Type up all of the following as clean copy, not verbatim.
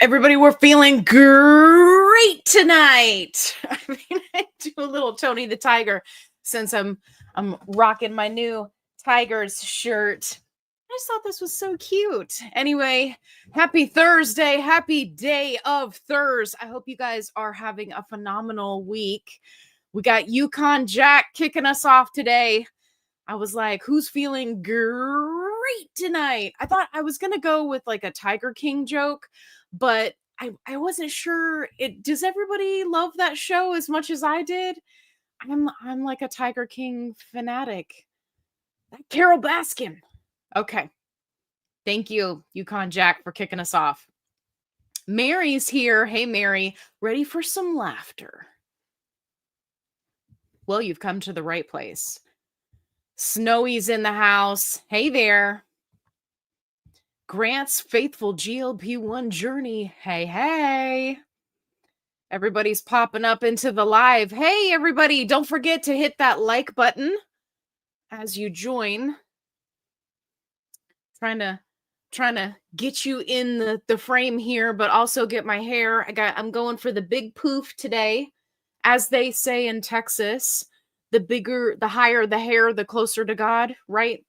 Everybody, we're feeling great tonight. I do a little Tony the Tiger since I'm rocking my new Tigers shirt. I just thought this was so cute. Anyway, happy Thursday. Happy day of Thurs. I hope you guys are having a phenomenal week. We got Yukon Jack kicking us off today. I was like, who's feeling great tonight? I thought I was going to go with like a Tiger King joke, but I wasn't sure. Does everybody love that show as much as I did? I'm like a Tiger King fanatic. Carol Baskin. Okay. Thank you, Yukon Jack, for kicking us off. Mary's here. Hey, Mary. Ready for some laughter? Well, you've come to the right place. Snowy's in the house. Hey there. Grant's faithful GLP-1 journey. Hey. Everybody's popping up into the live. Hey, everybody. Don't forget to hit that like button as you join. Trying to get you in the frame here, but also get my hair. I'm going for the big poof today. As they say in Texas, the higher the hair, the closer to God, right?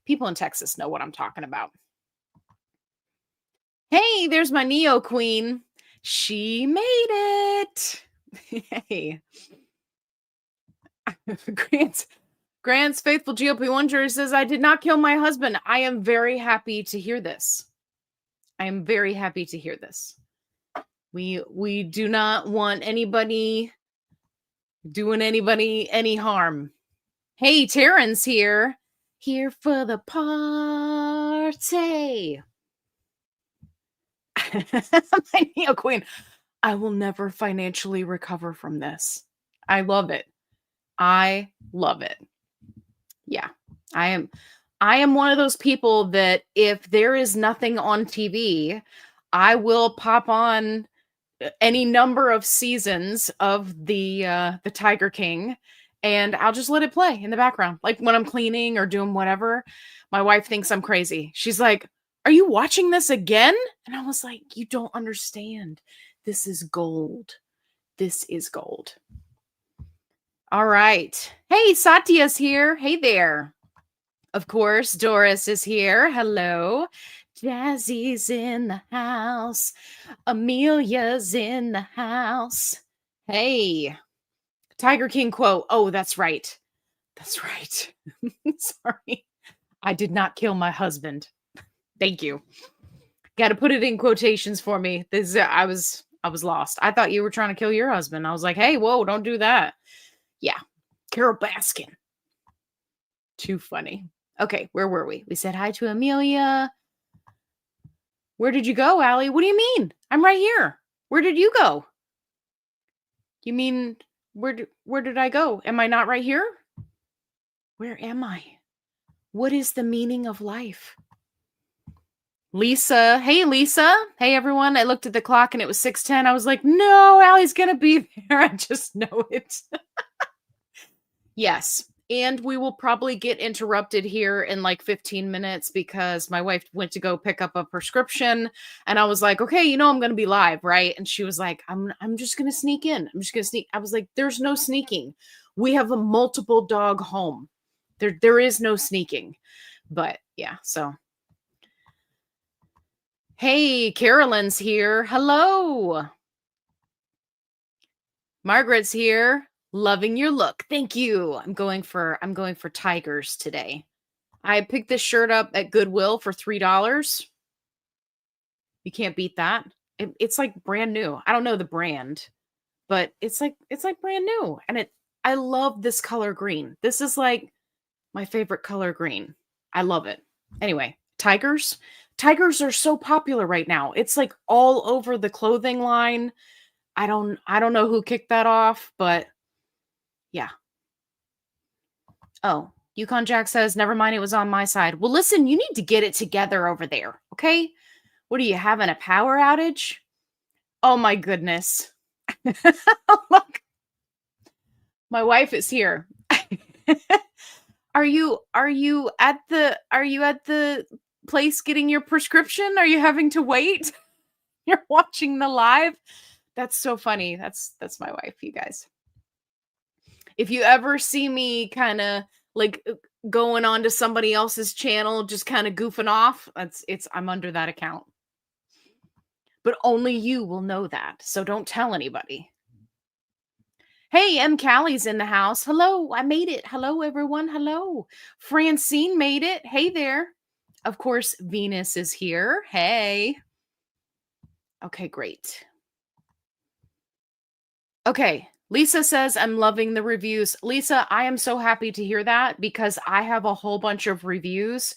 People in Texas know what I'm talking about. Hey, there's my Neo Queen. She made it. Hey. Grant's faithful GLP-1 jury says, I did not kill my husband. I am very happy to hear this. I am very happy to hear this. We do not want anybody doing anybody any harm. Hey, Taryn's here. Here for the party. My Neo Queen. I will never financially recover from this. I love it. I love it. Yeah, I am one of those people that if there is nothing on TV, I will pop on any number of seasons of the Tiger King, and I'll just let it play in the background. Like when I'm cleaning or doing whatever, my wife thinks I'm crazy. She's like, are you watching this again? And I was like, you don't understand. This is gold. This is gold. All right. Hey, Satya's here. Hey there. Of course, Doris is here. Hello. Jazzy's in the house. Amelia's in the house. Hey. Tiger King quote. Oh, that's right. That's right. Sorry. I did not kill my husband. Thank you. Got to put it in quotations for me. I was lost. I thought you were trying to kill your husband. I was like, hey, whoa, don't do that. Yeah. Carol Baskin. Too funny. Okay, where were we? We said hi to Amelia. Where did you go, Allie? What do you mean? I'm right here. Where did you go? You mean, where did I go? Am I not right here? Where am I? What is the meaning of life? Lisa. Hey, Lisa. Hey, everyone. I looked at the clock and it was 6:10. I was like, no, Allie's going to be there. I just know it. Yes. And we will probably get interrupted here in like 15 minutes because my wife went to go pick up a prescription. And I was like, okay, I'm going to be live, right? And she was like, I'm just going to sneak in. I'm just going to sneak. I was like, there's no sneaking. We have a multiple dog home. There is no sneaking. But yeah, so. Hey, Carolyn's here. Hello. Margaret's here. Loving your look. Thank you. I'm going for tigers today. I picked this shirt up at Goodwill for $3. You can't beat that. It's like brand new. I don't know the brand, but it's like brand new. And I love this color green. This is like my favorite color green. I love it. Anyway, tigers. Tigers are so popular right now. It's like all over the clothing line. I don't know who kicked that off, but yeah. Oh, Yukon Jack says, never mind, it was on my side. Well, listen, you need to get it together over there, okay? What are you, having a power outage? Oh my goodness. Look. My wife is here. Are you at the place getting your prescription? Are you having to wait? You're watching the live? That's so funny. That's my wife, you guys. If you ever see me kind of like going on to somebody else's channel, just kind of goofing off, I'm under that account. But only you will know that. So don't tell anybody. Hey, M. Callie's in the house. Hello, I made it. Hello, everyone. Hello. Francine made it. Hey there. Of course, Venus is here. Hey. Okay, great. Okay, Lisa says, I'm loving the reviews. Lisa, I am so happy to hear that because I have a whole bunch of reviews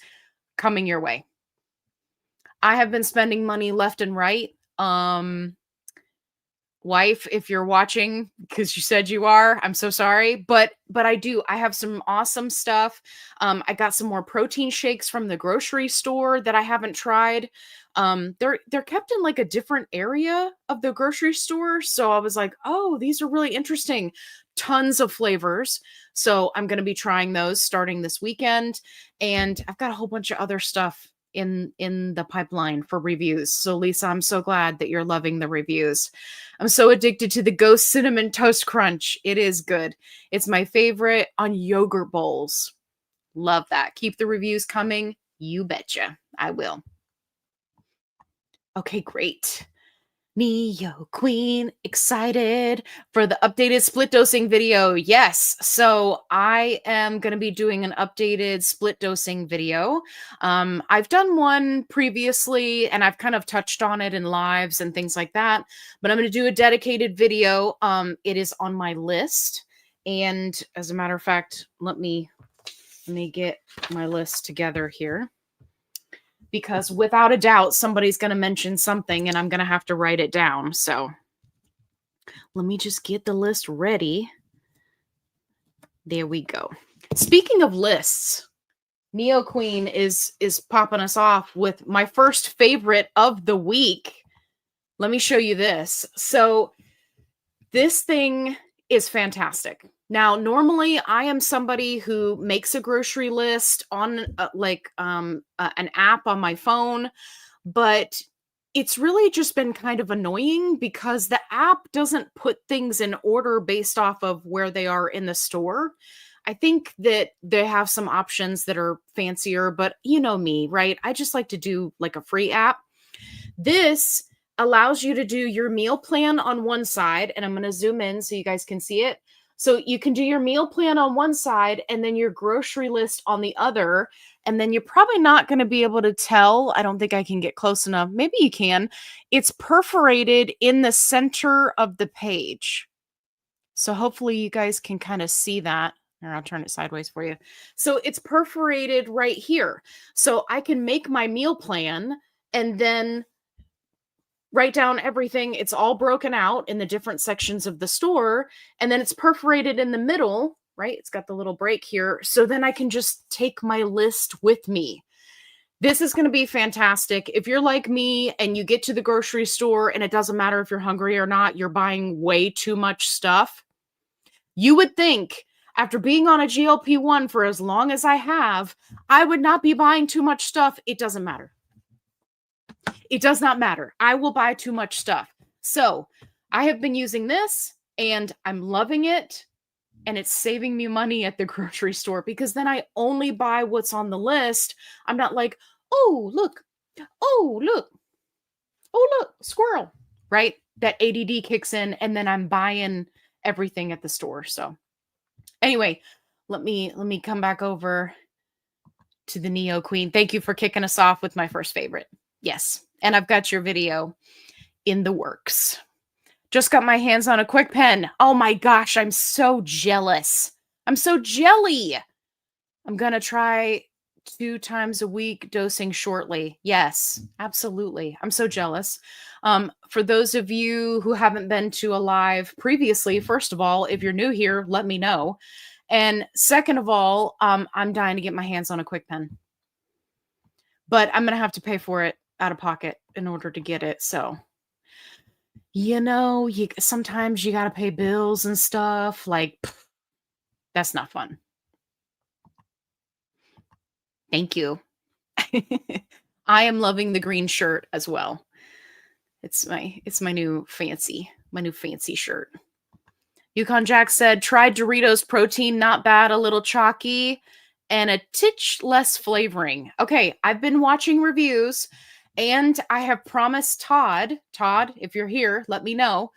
coming your way. I have been spending money left and right. Wife, if you're watching, because you said you are, I'm so sorry, but I have some awesome stuff. I got some more protein shakes from the grocery store that I haven't tried. They're kept in like a different area of the grocery store, so I was like, oh, these are really interesting. Tons of flavors, so I'm going to be trying those starting this weekend, and I've got a whole bunch of other stuff in the pipeline for reviews. So Lisa, I'm so glad that you're loving the reviews. I'm so addicted to the Ghost Cinnamon Toast Crunch. It is good. It's my favorite on yogurt bowls. Love that. Keep the reviews coming. You betcha. I will. Okay, great. Neo Queen, excited for the updated split dosing video. Yes, so I am going to be doing an updated split dosing video. I've done one previously and I've kind of touched on it in lives and things like that, but I'm going to do a dedicated video. It is on my list, and as a matter of fact, let me get my list together here, because without a doubt, somebody's going to mention something and I'm going to have to write it down. So let me just get the list ready. There we go. Speaking of lists, Neo Queen is popping us off with my first favorite of the week. Let me show you this. So this thing is fantastic. Now, normally I am somebody who makes a grocery list on an app on my phone, but it's really just been kind of annoying because the app doesn't put things in order based off of where they are in the store. I think that they have some options that are fancier, but you know me, right? I just like to do like a free app. This allows you to do your meal plan on one side, and I'm going to zoom in so you guys can see it. So you can do your meal plan on one side and then your grocery list on the other. And then you're probably not going to be able to tell. I don't think I can get close enough. Maybe you can. It's perforated in the center of the page. So hopefully you guys can kind of see that. Or I'll turn it sideways for you. So it's perforated right here. So I can make my meal plan and then write down everything. It's all broken out in the different sections of the store, and then it's perforated in the middle, right? It's got the little break here. So then I can just take my list with me. This is going to be fantastic. If you're like me and you get to the grocery store and it doesn't matter if you're hungry or not, you're buying way too much stuff. You would think after being on a GLP-1 for as long as I have, I would not be buying too much stuff. It doesn't matter. It does not matter. I will buy too much stuff. So I have been using this and I'm loving it. And it's saving me money at the grocery store because then I only buy what's on the list. I'm not like, oh, look. Oh, look. Oh, look. Squirrel. Right? That ADD kicks in and then I'm buying everything at the store. So anyway, let me come back over to the Neo Queen. Thank you for kicking us off with my first favorite. Yes. And I've got your video in the works. Just got my hands on a KwikPen. Oh my gosh, I'm so jealous. I'm so jelly. I'm going to try 2 times a week dosing shortly. Yes, absolutely. I'm so jealous. For those of you who haven't been to a live previously, first of all, if you're new here, let me know. And second of all, I'm dying to get my hands on a KwikPen. But I'm going to have to pay for it out of pocket in order to get it. So, you know, sometimes you got to pay bills and stuff. Like, that's not fun. Thank you. I am loving the green shirt as well. It's my new fancy shirt. Yukon Jack said, tried Doritos protein, not bad, a little chalky, and a titch less flavoring. Okay, I've been watching reviews, and I have promised Todd, if you're here, let me know.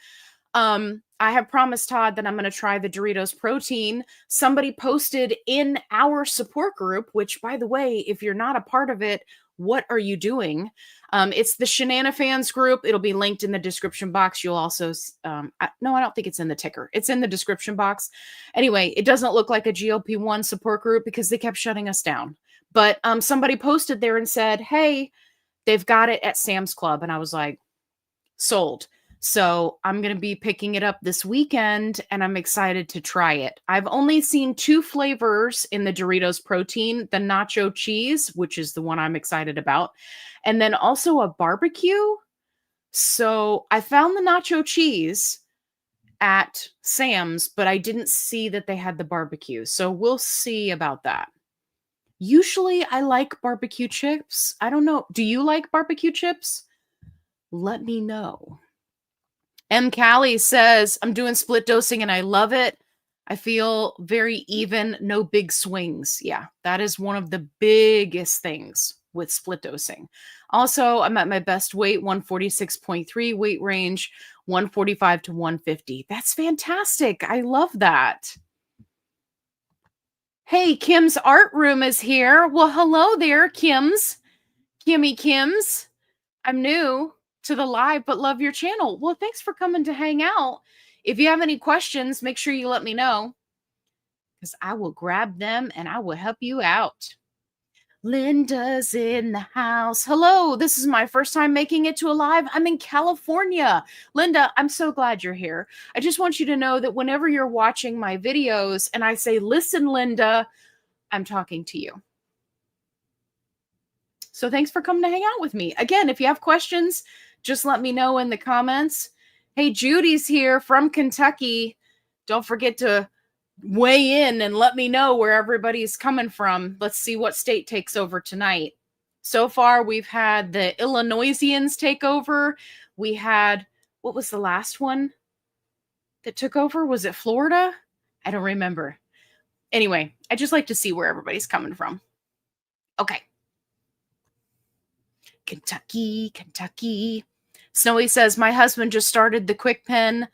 I have promised Todd that I'm going to try the Doritos protein. Somebody posted in our support group, which, by the way, if you're not a part of it, what are you doing? It's the Shenanifans group. It'll be linked in the description box. You'll also, no, I don't think it's in the ticker. It's in the description box. Anyway, it doesn't look like a GLP-1 support group because they kept shutting us down. But somebody posted there and said, hey, they've got it at Sam's Club. And I was like, sold. So I'm going to be picking it up this weekend, and I'm excited to try it. I've only seen 2 flavors in the Doritos protein, the nacho cheese, which is the one I'm excited about, and then also a barbecue. So I found the nacho cheese at Sam's, but I didn't see that they had the barbecue. So we'll see about that. Usually I like barbecue chips. I don't know. Do you like barbecue chips? Let me know. M. Callie says, I'm doing split dosing and I love it. I feel very even, no big swings. Yeah, that is one of the biggest things with split dosing. Also, I'm at my best weight, 146.3 weight range, 145 to 150. That's fantastic. I love that. Hey, Kim's Art Room is here. Well, hello there, Kim's. Kim's. I'm new to the live, but love your channel. Well, thanks for coming to hang out. If you have any questions, make sure you let me know, because I will grab them and I will help you out. Linda's in the house. Hello, this is my first time making it to a live. I'm in California. Linda, I'm so glad you're here. I just want you to know that whenever you're watching my videos and I say, listen, Linda, I'm talking to you. So thanks for coming to hang out with me. Again, if you have questions, just let me know in the comments. Hey, Judy's here from Kentucky. Don't forget to weigh in and let me know where everybody's coming from. Let's see what state takes over tonight. So far, we've had the Illinoisians take over. We had, what was the last one that took over? Was it Florida? I don't remember. Anyway, I just like to see where everybody's coming from. Okay. Kentucky. Snowy says, my husband just started the KwikPen.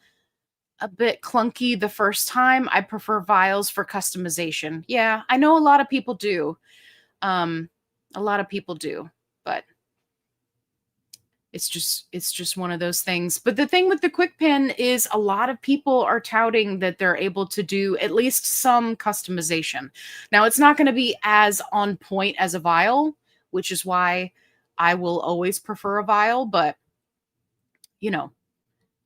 A bit clunky the first time. I prefer vials for customization. Yeah, I know a lot of people do. But it's just one of those things. But the thing with the KwikPen is a lot of people are touting that they're able to do at least some customization. Now, it's not going to be as on point as a vial, which is why I will always prefer a vial, but you know,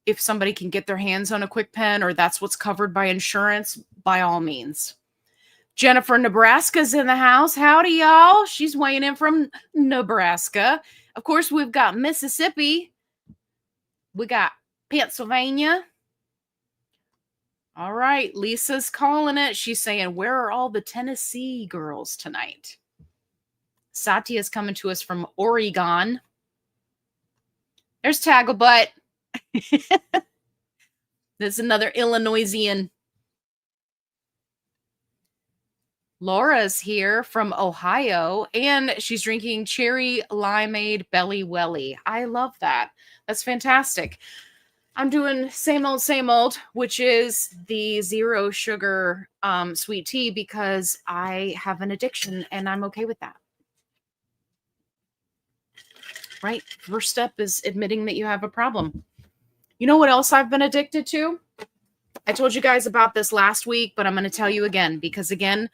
if somebody can get their hands on a KwikPen or that's what's covered by insurance, by all means. Jennifer, Nebraska's in the house. Howdy, y'all. She's weighing in from Nebraska. Of course, we've got Mississippi. We got Pennsylvania. All right, Lisa's calling it. She's saying, where are all the Tennessee girls tonight? Satya's coming to us from Oregon. There's Tagglebutt. There's another Illinoisian. Laura's here from Ohio, and she's drinking cherry limeade Belly Welly. I love that. That's fantastic. I'm doing same old, which is the 0 sugar sweet tea because I have an addiction and I'm okay with that. Right? First step is admitting that you have a problem. You know what else I've been addicted to? I told you guys about this last week, but I'm going to tell you again because, again,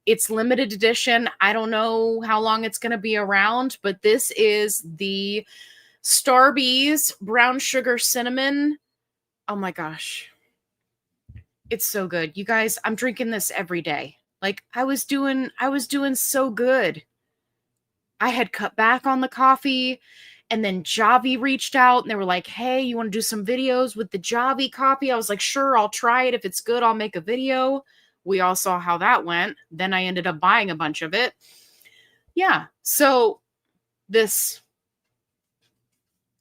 it's limited edition. I don't know how long it's going to be around, but this is the Starbucks brown sugar cinnamon. Oh my gosh. It's so good. You guys, I'm drinking this every day. Like I was doing so good. I had cut back on the coffee, and then Javi reached out and they were like, hey, you want to do some videos with the Javi coffee? I was like, sure, I'll try it. If it's good, I'll make a video. We all saw how that went. Then I ended up buying a bunch of it. Yeah. So this,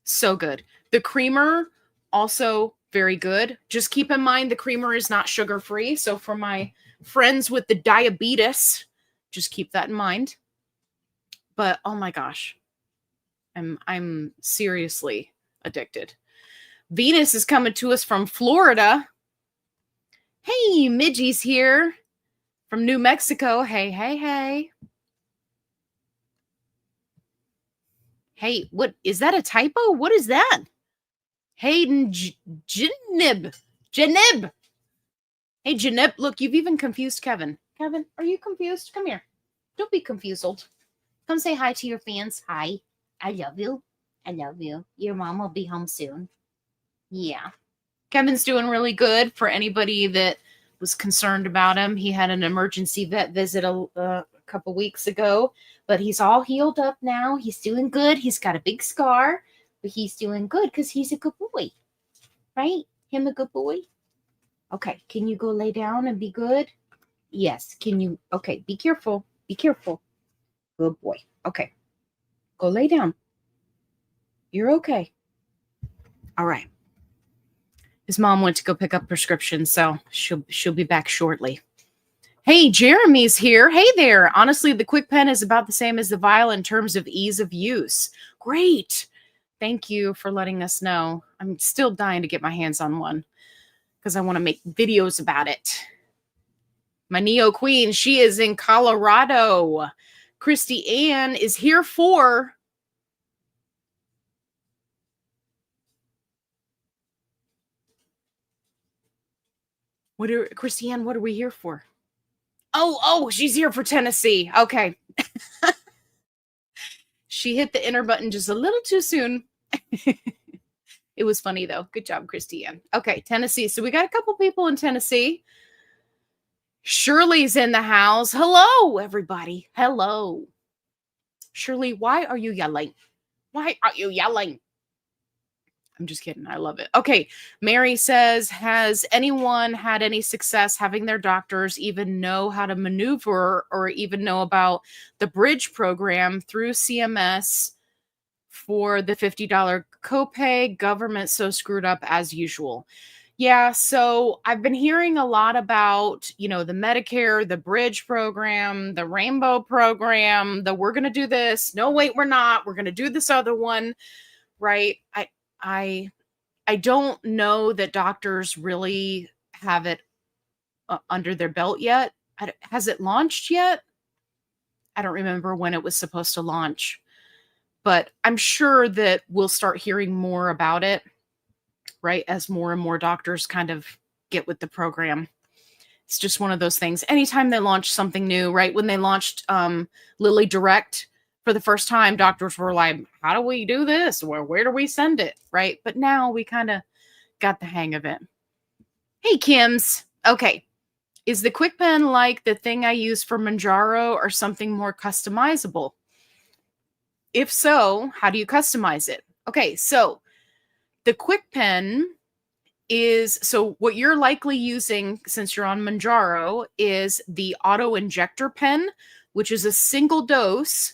so good. The creamer, also very good. Just keep in mind the creamer is not sugar-free. So for my friends with the diabetes, just keep that in mind. But oh my gosh, I'm seriously addicted. Venus is coming to us from Florida. Hey, Midgie's here from New Mexico. Hey, hey, hey. Hey, what is that, a typo? What is that? Hayden Janib. Janib. Hey, Janib, look, you've even confused Kevin. Kevin, are you confused? Come here. Don't be confused. Come say hi to your fans. Hi. I love you. I love you. Your mom will be home soon. Yeah. Kevin's doing really good. For anybody that was concerned about him, he had an emergency vet visit a couple weeks ago, but he's all healed up now. He's doing good. He's got a big scar, but he's doing good because he's a good boy. Right? Him a good boy? Okay. Can you go lay down and be good? Yes. Can you? Okay. Be careful. Be careful. Good boy. Okay. Go lay down. You're okay. All right. His mom went to go pick up prescriptions, so she'll be back shortly. Hey, Jeremy's here. Hey there. Honestly, the KwikPen is about the same as the vial in terms of ease of use. Great. Thank you for letting us know. I'm still dying to get my hands on one because I want to make videos about it. My Neo Queen, she is in Colorado. Christy Ann is here for... Christy Ann, what are we here for? Oh, she's here for Tennessee. Okay. She hit the enter button just a little too soon. It was funny, though. Good job, Christy Ann. Okay, Tennessee. So we got a couple people in Tennessee. Shirley's in the house. Hello, everybody. Hello. Shirley, why are you yelling? Why are you yelling? I'm just kidding. I love it. Okay. Mary says, has anyone had any success having their doctors even know how to maneuver or even know about the bridge program through CMS for the $50 copay? Government so screwed up as usual. Yeah. So I've been hearing a lot about, the Medicare, the bridge program, the rainbow program, we're going to do this. No, wait, we're not. We're going to do this other one. Right. I don't know that doctors really have it under their belt yet. Has it launched yet? I don't remember when it was supposed to launch, but I'm sure that we'll start hearing more about it, right? As more and more doctors kind of get with the program. It's just one of those things. Anytime they launch something new, right? When they launched Lilly Direct, for the first time, doctors were like, how do we do this? Where do we send it? Right. But now we kind of got the hang of it. Hey, Kims. Okay. Is the KwikPen like the thing I use for Manjaro or something more customizable? If so, how do you customize it? Okay. So the KwikPen so what you're likely using since you're on Manjaro is the auto injector pen, which is a single dose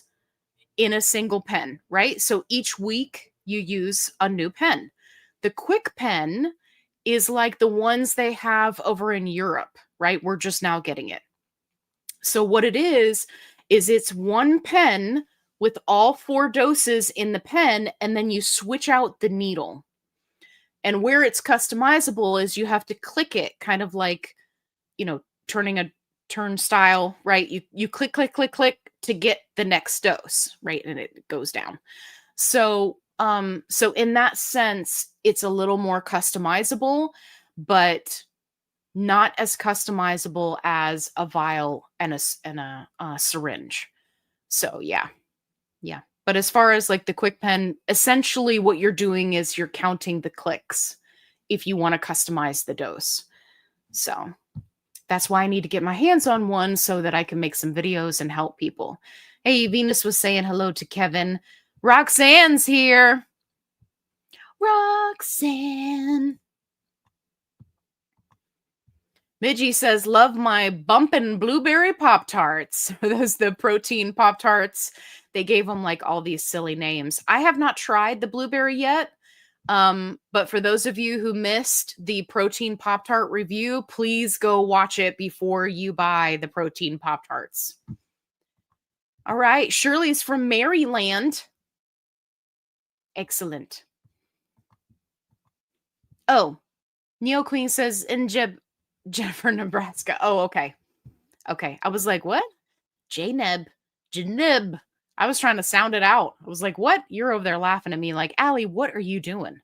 in a single pen, right? So each week you use a new pen. The KwikPen is like the ones they have over in Europe, right? We're just now getting it. So what it is it's one pen with all 4 doses in the pen, and then you switch out the needle. And where it's customizable is you have to click it, kind of like, turning a turnstile, right? You click, click, click, click to get the next dose, right? And it goes down. So in that sense, it's a little more customizable, but not as customizable as a vial and a syringe. So yeah. But as far as like the KwikPen, essentially what you're doing is you're counting the clicks if you want to customize the dose. So that's why I need to get my hands on one so that I can make some videos and help people. Hey, Venus was saying hello to Kevin. Roxanne's here. Roxanne. Midgie says, love my bumpin' blueberry Pop-Tarts. Those the protein Pop-Tarts. They gave them like all these silly names. I have not tried the blueberry yet. But for those of you who missed the protein Pop-Tart review, please go watch it before you buy the protein Pop-Tarts. All right, Shirley's from Maryland. Excellent. Oh, Neo Queen says in Jennifer, Nebraska. Oh, okay. Okay. I was like, what? Janeb. I was trying to sound it out. I was like, what? You're over there laughing at me like, Allie, what are you doing?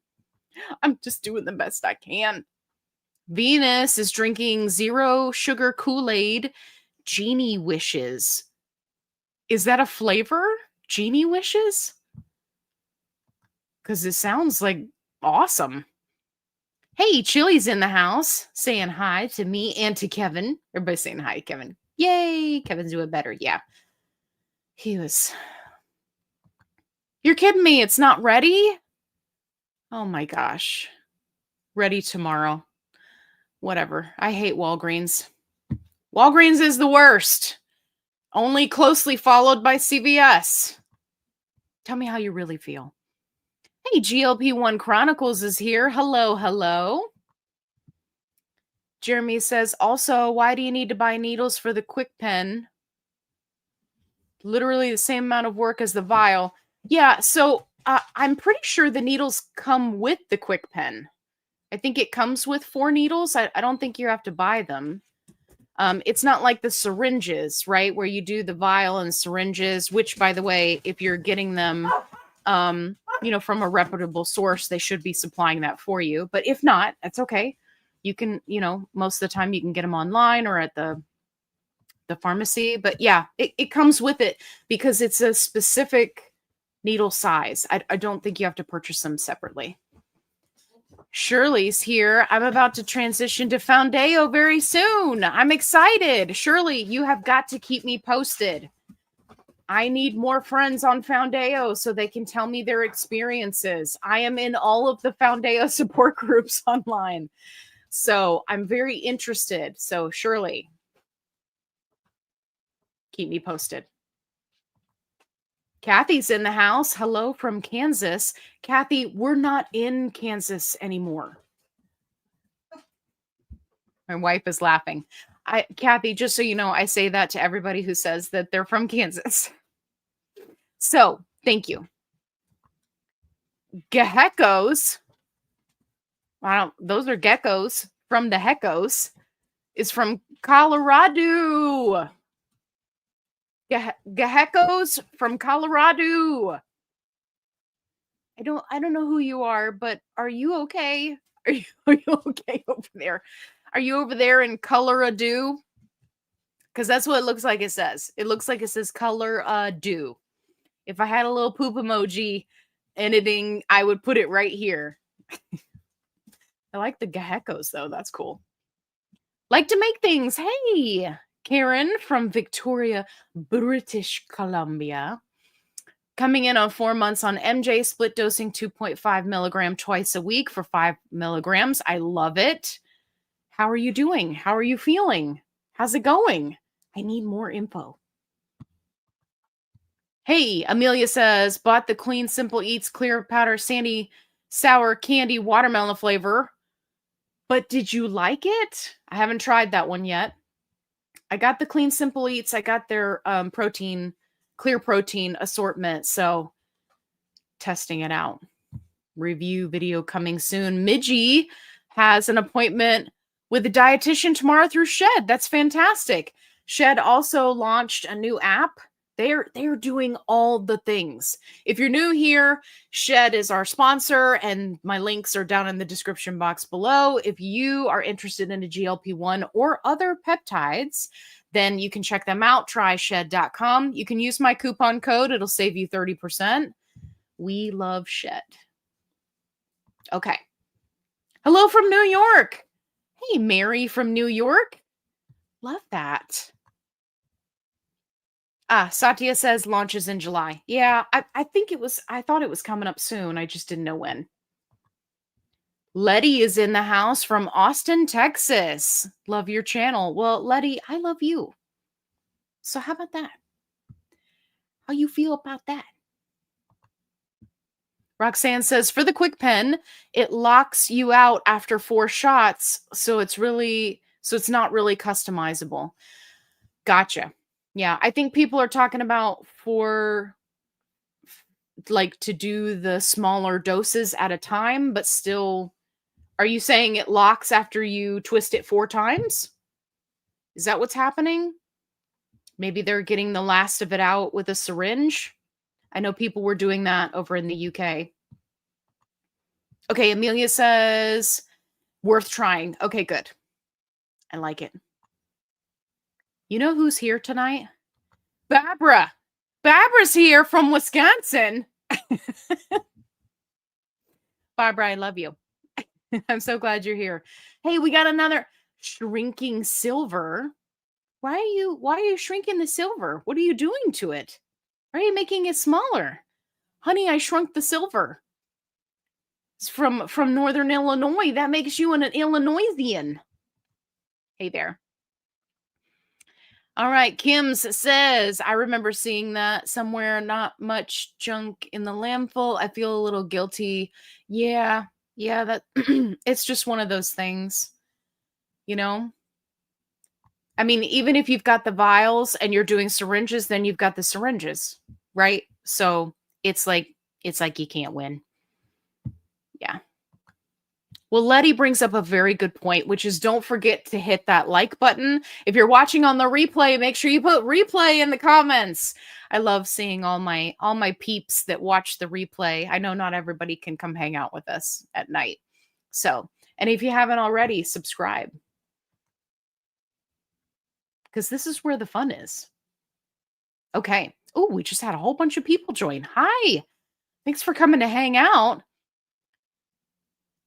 I'm just doing the best I can. Venus is drinking 0 sugar Kool-Aid. Genie Wishes. Is that a flavor? Genie Wishes? Because it sounds like awesome. Hey, Chili's in the house saying hi to me and to Kevin. Everybody's saying hi to Kevin. Yay, Kevin's doing better. Yeah. He was... You're kidding me. It's not ready? Oh my gosh. Ready tomorrow. Whatever. I hate Walgreens. Walgreens is the worst. Only closely followed by CVS. Tell me how you really feel. Hey, GLP-1 Chronicles is here. Hello, hello. Jeremy says, also, why do you need to buy needles for the KwikPen? Literally the same amount of work as the vial. Yeah, so I'm pretty sure the needles come with the KwikPen. I think it comes with 4 needles. I don't think you have to buy them. It's not like the syringes, right? Where you do the vial and syringes, which, by the way, if you're getting them, from a reputable source, they should be supplying that for you. But if not, that's okay. You can, most of the time you can get them online or at the pharmacy. But yeah, it comes with it because it's a specific needle size. I don't think you have to purchase them separately. Shirley's here. I'm about to transition to Foundeo very soon. I'm excited. Shirley, you have got to keep me posted. I need more friends on Foundeo so they can tell me their experiences. I am in all of the Foundeo support groups online. So I'm very interested. So Shirley, keep me posted. Kathy's in the house. Hello from Kansas. Kathy, we're not in Kansas anymore. My wife is laughing. Kathy, just so you know, I say that to everybody who says that they're from Kansas. So, thank you. Geckos. Those are geckos from the Heckos. Is from Colorado. Geckos from Colorado. I don't know who you are, but are you okay? Are you okay over there? Are you over there in Colorado? Because that's what it looks like it says. It looks like it says Colorado. If I had a little poop emoji editing, I would put it right here. I like the geckos, though. That's cool. Like to make things. Hey, Karen from Victoria, British Columbia. Coming in on 4 months on MJ, split dosing 2.5 milligram twice a week for 5 milligrams. I love it. How are you doing? How are you feeling? How's it going? I need more info. Hey, Amelia says, bought the Clean Simple Eats Clear Powder Sandy Sour Candy Watermelon flavor. But did you like it? I haven't tried that one yet. I got the Clean Simple Eats. I got their clear protein assortment. So testing it out. Review video coming soon. Midgie has an appointment with a dietitian tomorrow through Shed. That's fantastic. Shed also launched a new app. They're doing all the things. If you're new here, Shed is our sponsor, and my links are down in the description box below. If you are interested in a GLP-1 or other peptides, then you can check them out. Try shed.com. You can use my coupon code. It'll save you 30%. We love Shed. Okay. Hello from New York. Hey, Mary from New York. Love that. Satya says launches in July. Yeah, I thought it was coming up soon. I just didn't know when. Letty is in the house from Austin, Texas. Love your channel. Well, Letty, I love you. So how about that? How you feel about that? Roxanne says, for the KwikPen, it locks you out after 4 shots, so it's not really customizable. Gotcha. Yeah, I think people are talking about for like to do the smaller doses at a time, but still, are you saying it locks after you twist it 4 times? Is that what's happening? Maybe they're getting the last of it out with a syringe. I know people were doing that over in the UK. Okay, Amelia says, worth trying. Okay, good. I like it. You know who's here tonight? Barbara. Barbara's here from Wisconsin. Barbara, I love you. I'm so glad you're here. Hey, we got another shrinking silver. Why are you shrinking the silver? What are you doing to it? Why are you making it smaller? Honey, I shrunk the silver. It's from Northern Illinois. That makes you an Illinoisian. Hey there. All right, Kim's says, I remember seeing that somewhere, not much junk in the landfill. I feel a little guilty. Yeah, that it's just one of those things, you know? I mean, even if you've got the vials and you're doing syringes, then you've got the syringes, right? So it's like you can't win. Yeah. Well, Letty brings up a very good point, which is don't forget to hit that like button. If you're watching on the replay, make sure you put replay in the comments. I love seeing all my peeps that watch the replay. I know not everybody can come hang out with us at night. So, and if you haven't already, subscribe. Because this is where the fun is. Okay. Oh, we just had a whole bunch of people join. Hi. Thanks for coming to hang out.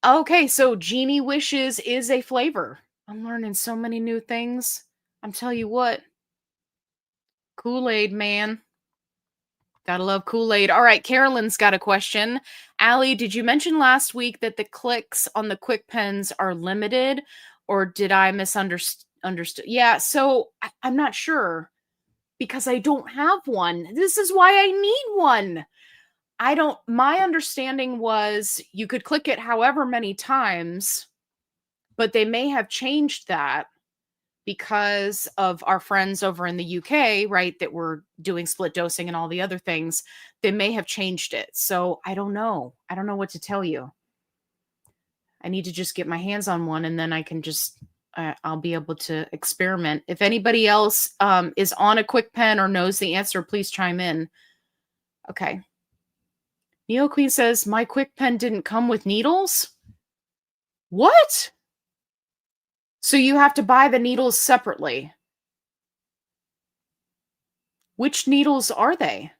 Okay, so Genie Wishes is a flavor. I'm learning so many new things. I'm telling you what. Kool-Aid, man. Gotta love Kool-Aid. All right, Carolyn's got a question. Allie, did you mention last week that the clicks on the KwikPens are limited, or did I misunderstood? Yeah, so I'm not sure because I don't have one. This is why I need one. My understanding was you could click it however many times, but they may have changed that because of our friends over in the UK, right, that were doing split dosing and all the other things. They may have changed it. So I don't know. I don't know what to tell you. I need to just get my hands on one and then I can just, I'll be able to experiment. If anybody else is on a KwikPen or knows the answer, please chime in. Okay. Neo Queen says, my KwikPen didn't come with needles? What? So you have to buy the needles separately. Which needles are they?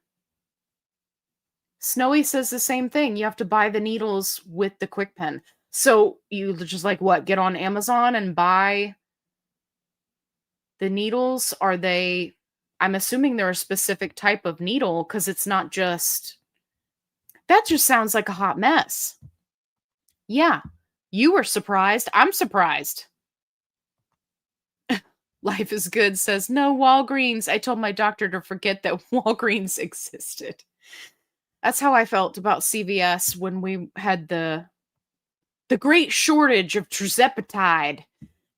Snowy says the same thing. You have to buy the needles with the KwikPen. So you just like what? Get on Amazon and buy the needles? Are they, I'm assuming they're a specific type of needle because it's not just, that just sounds like a hot mess. Yeah, you were surprised. I'm surprised. Life is Good says, no Walgreens. I told my doctor to forget that Walgreens existed. That's how I felt about CVS when we had the great shortage of Tirzepatide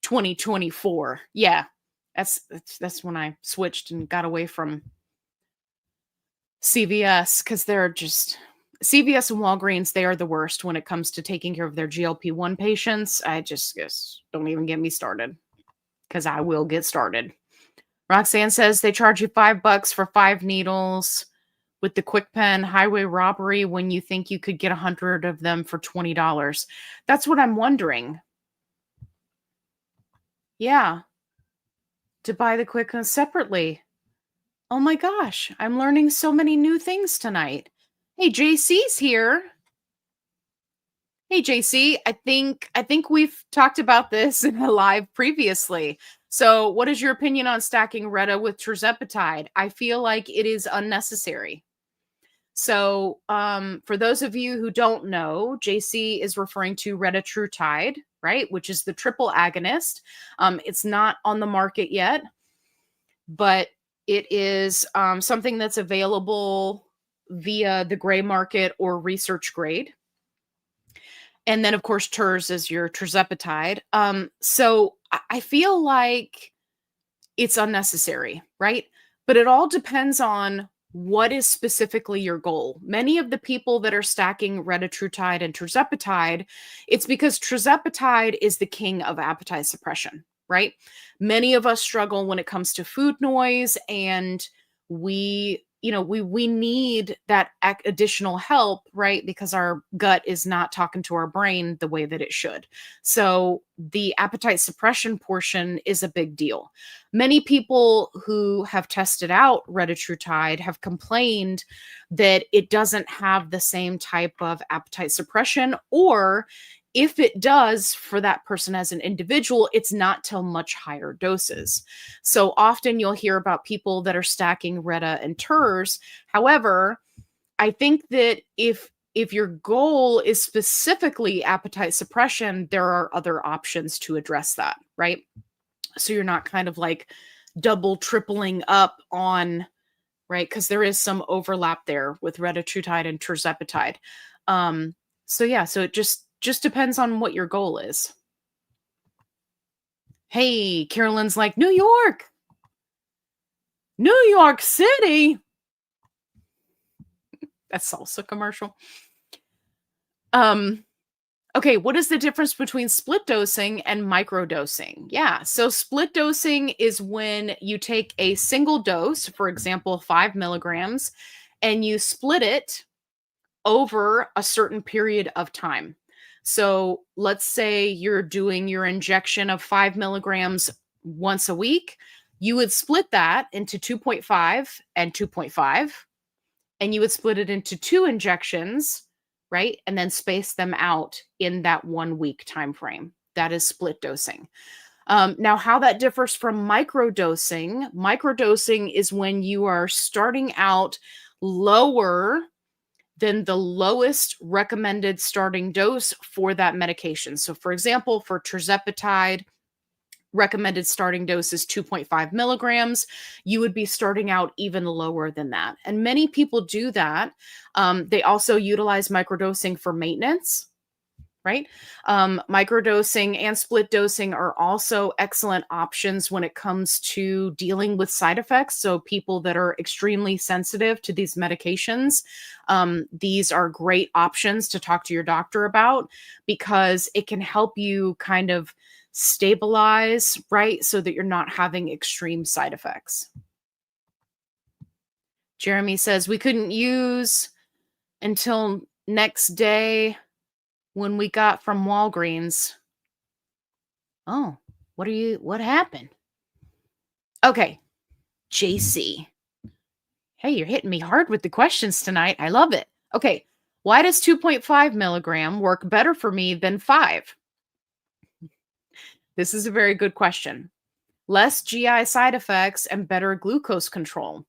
2024. Yeah, that's when I switched and got away from CVS because they're just CVS and Walgreens. They are the worst when it comes to taking care of their GLP-1 patients. I just don't even get me started because I will get started. Roxanne says they charge you $5 for 5 needles with the KwikPen highway robbery when you think you could get 100 of them for $20. That's what I'm wondering. Yeah. To buy the KwikPen separately. Oh my gosh, I'm learning so many new things tonight. Hey, JC's here. Hey, JC, I think we've talked about this in a live previously. So what is your opinion on stacking Reta with Tirzepatide? I feel like it is unnecessary. So for those of you who don't know, JC is referring to retatrutide, right, which is the triple agonist. It's not on the market yet, but it is something that's available via the gray market or research grade. And then, of course, Tirz is your tirzepatide. So I feel like it's unnecessary, right? But it all depends on what is specifically your goal. Many of the people that are stacking retatrutide and tirzepatide, it's because tirzepatide is the king of appetite suppression, right? Many of us struggle when it comes to food noise, and we need that additional help, right? Because our gut is not talking to our brain the way that it should. So the appetite suppression portion is a big deal. Many people who have tested out retatrutide have complained that it doesn't have the same type of appetite suppression, or if it does for that person as an individual, it's not till much higher doses. So often you'll hear about people that are stacking Reta and Tirz. However, I think that if your goal is specifically appetite suppression, there are other options to address that, right? So you're not kind of like double, tripling up on, right? Because there is some overlap there with retatrutide and tirzepatide. So it just depends on what your goal is. Hey, Carolyn's like, New York City. That's salsa commercial. Okay, what is the difference between split dosing and microdosing? Yeah, so split dosing is when you take a single dose, for example, 5 milligrams, and you split it over a certain period of time. So let's say you're doing your injection of 5 milligrams once a week. You would split that into 2.5 and 2.5, and you would split it into 2 injections, right? And then space them out in that 1 week time frame. That is split dosing. Now, how that differs from microdosing is when you are starting out lower than the lowest recommended starting dose for that medication. So, for example, for tirzepatide, recommended starting dose is 2.5 milligrams. You would be starting out even lower than that. And many people do that. They also utilize microdosing for maintenance, right? Microdosing and split dosing are also excellent options when it comes to dealing with side effects. So people that are extremely sensitive to these medications, these are great options to talk to your doctor about, because it can help you kind of stabilize, right? So that you're not having extreme side effects. Jeremy says we couldn't use until next day when we got from Walgreens. Oh, what happened? Okay, JC. Hey, you're hitting me hard with the questions tonight. I love it. Okay, why does 2.5 milligram work better for me than 5? This is a very good question. Less GI side effects and better glucose control.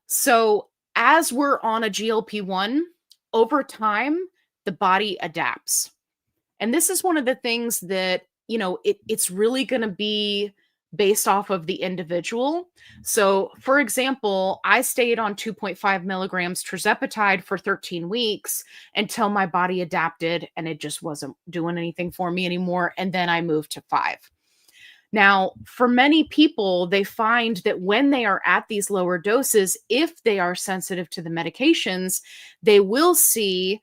So as we're on a GLP-1, over time, the body adapts. And this is one of the things that, it's really going to be based off of the individual. So, for example, I stayed on 2.5 milligrams tirzepatide for 13 weeks until my body adapted and it just wasn't doing anything for me anymore. And then I moved to 5. Now, for many people, they find that when they are at these lower doses, if they are sensitive to the medications, they will see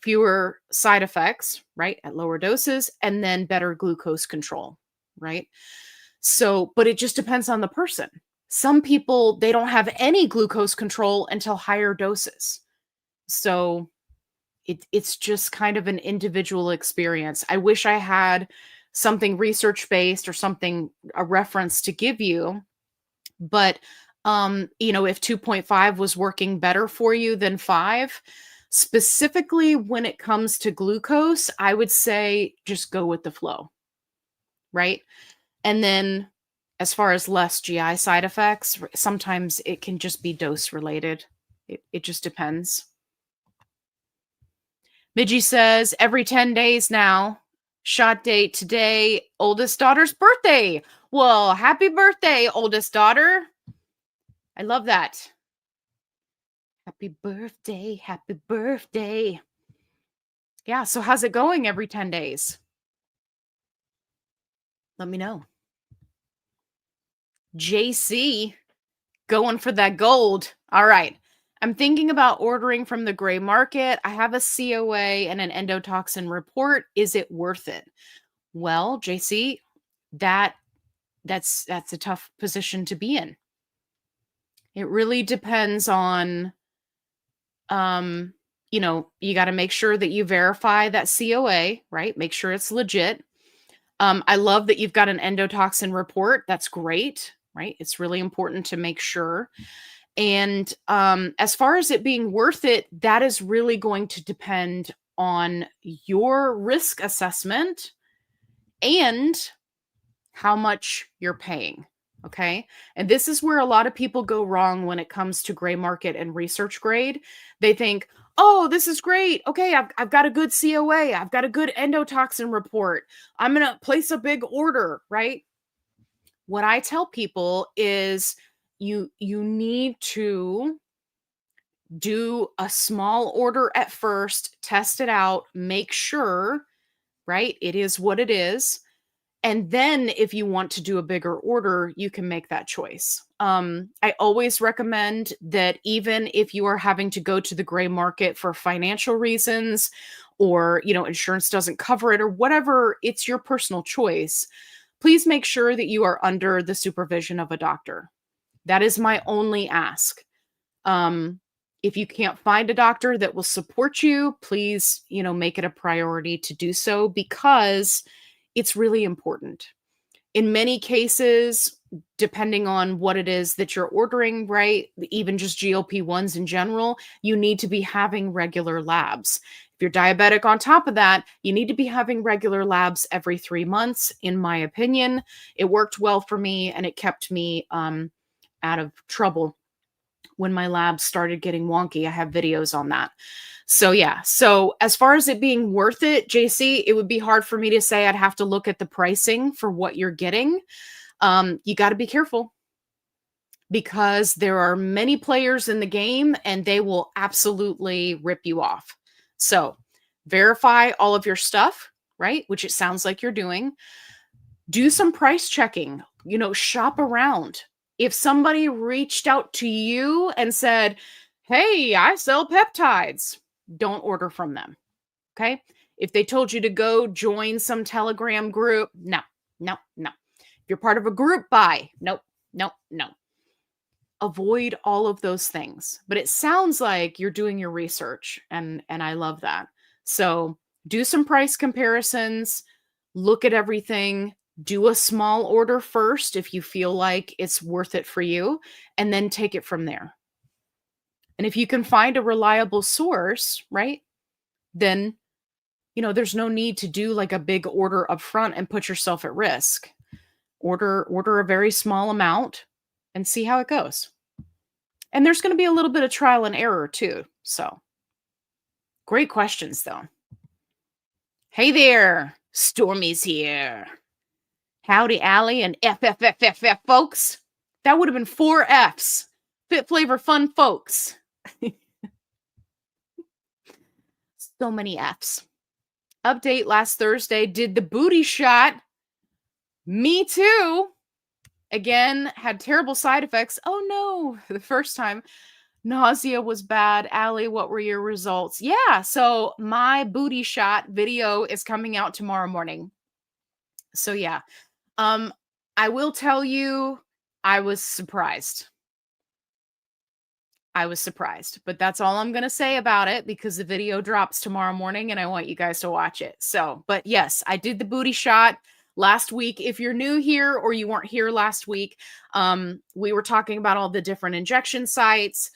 fewer side effects, right, at lower doses, and then better glucose control, right? So, but it just depends on the person. Some people, they don't have any glucose control until higher doses. So it's just kind of an individual experience. I wish I had something research-based or something, a reference to give you. But, if 2.5 was working better for you than 5, specifically when it comes to glucose, I would say just go with the flow, right? And then as far as less GI side effects, sometimes it can just be dose related. It just depends. Midgie says, every 10 days now. Shot date today, oldest daughter's birthday. Well, happy birthday, oldest daughter. I love that. Happy birthday. Happy birthday. Yeah. So how's it going every 10 days? Let me know. JC going for that gold. All right. I'm thinking about ordering from the gray market. I have a COA and an endotoxin report. Is it worth it? Well, JC, that's a tough position to be in. It really depends on you got to make sure that you verify that COA, right? Make sure it's legit. I love that you've got an endotoxin report. That's great, right? It's really important to make sure. And as far as it being worth it, that is really going to depend on your risk assessment and how much you're paying. Okay. And this is where a lot of people go wrong when it comes to gray market and research grade. They think, oh, this is great. Okay. I've got a good COA. I've got a good endotoxin report. I'm going to place a big order, right? What I tell people is you need to do a small order at first, test it out, make sure, right? It is what it is. And then if you want to do a bigger order, you can make that choice. I always recommend that even if you are having to go to the gray market for financial reasons or, insurance doesn't cover it or whatever, it's your personal choice. Please make sure that you are under the supervision of a doctor. That is my only ask. If you can't find a doctor that will support you, please, make it a priority to do so because it's really important. In many cases, depending on what it is that you're ordering, right? Even just GLP-1s in general, you need to be having regular labs. If you're diabetic on top of that, you need to be having regular labs every 3 months, in my opinion. It worked well for me and it kept me out of trouble when my labs started getting wonky. I have videos on that. So yeah. So as far as it being worth it, JC, it would be hard for me to say. I'd have to look at the pricing for what you're getting. You got to be careful because there are many players in the game and they will absolutely rip you off. So verify all of your stuff, right? Which it sounds like you're doing. Do some price checking, shop around. If somebody reached out to you and said, hey, I sell peptides, don't order from them. Okay. If they told you to go join some Telegram group, no. If you're part of a group buy, no. Avoid all of those things. But it sounds like you're doing your research and I love that. So do some price comparisons, look at everything, do a small order first if you feel like it's worth it for you, and then take it from there. And if you can find a reliable source, right, then, there's no need to do like a big order up front and put yourself at risk. Order a very small amount and see how it goes. And there's going to be a little bit of trial and error too. So great questions though. Hey there, Stormy's here. Howdy, Allie and FFFFF folks. That would have been 4 Fs. FitFlavorFun folks. So many Fs. Update last Thursday. Did the booty shot. Me too. Again, had terrible side effects. Oh no, the first time. Nausea was bad. Allie, what were your results? Yeah, so my booty shot video is coming out tomorrow morning. So yeah. I will tell you, I was surprised. But that's all I'm going to say about it because the video drops tomorrow morning and I want you guys to watch it. So, but yes, I did the booty shot last week. If you're new here or you weren't here last week, we were talking about all the different injection sites.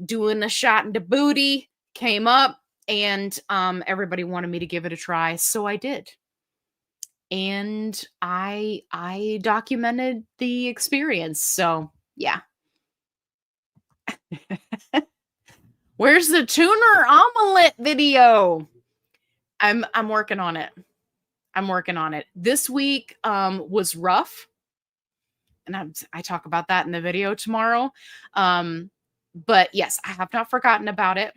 Doing a shot in the booty came up and everybody wanted me to give it a try. So I did. And I documented the experience. So yeah. Where's the tuner omelet video? I'm working on it. This week was rough. And I talk about that in the video tomorrow. But yes, I have not forgotten about it.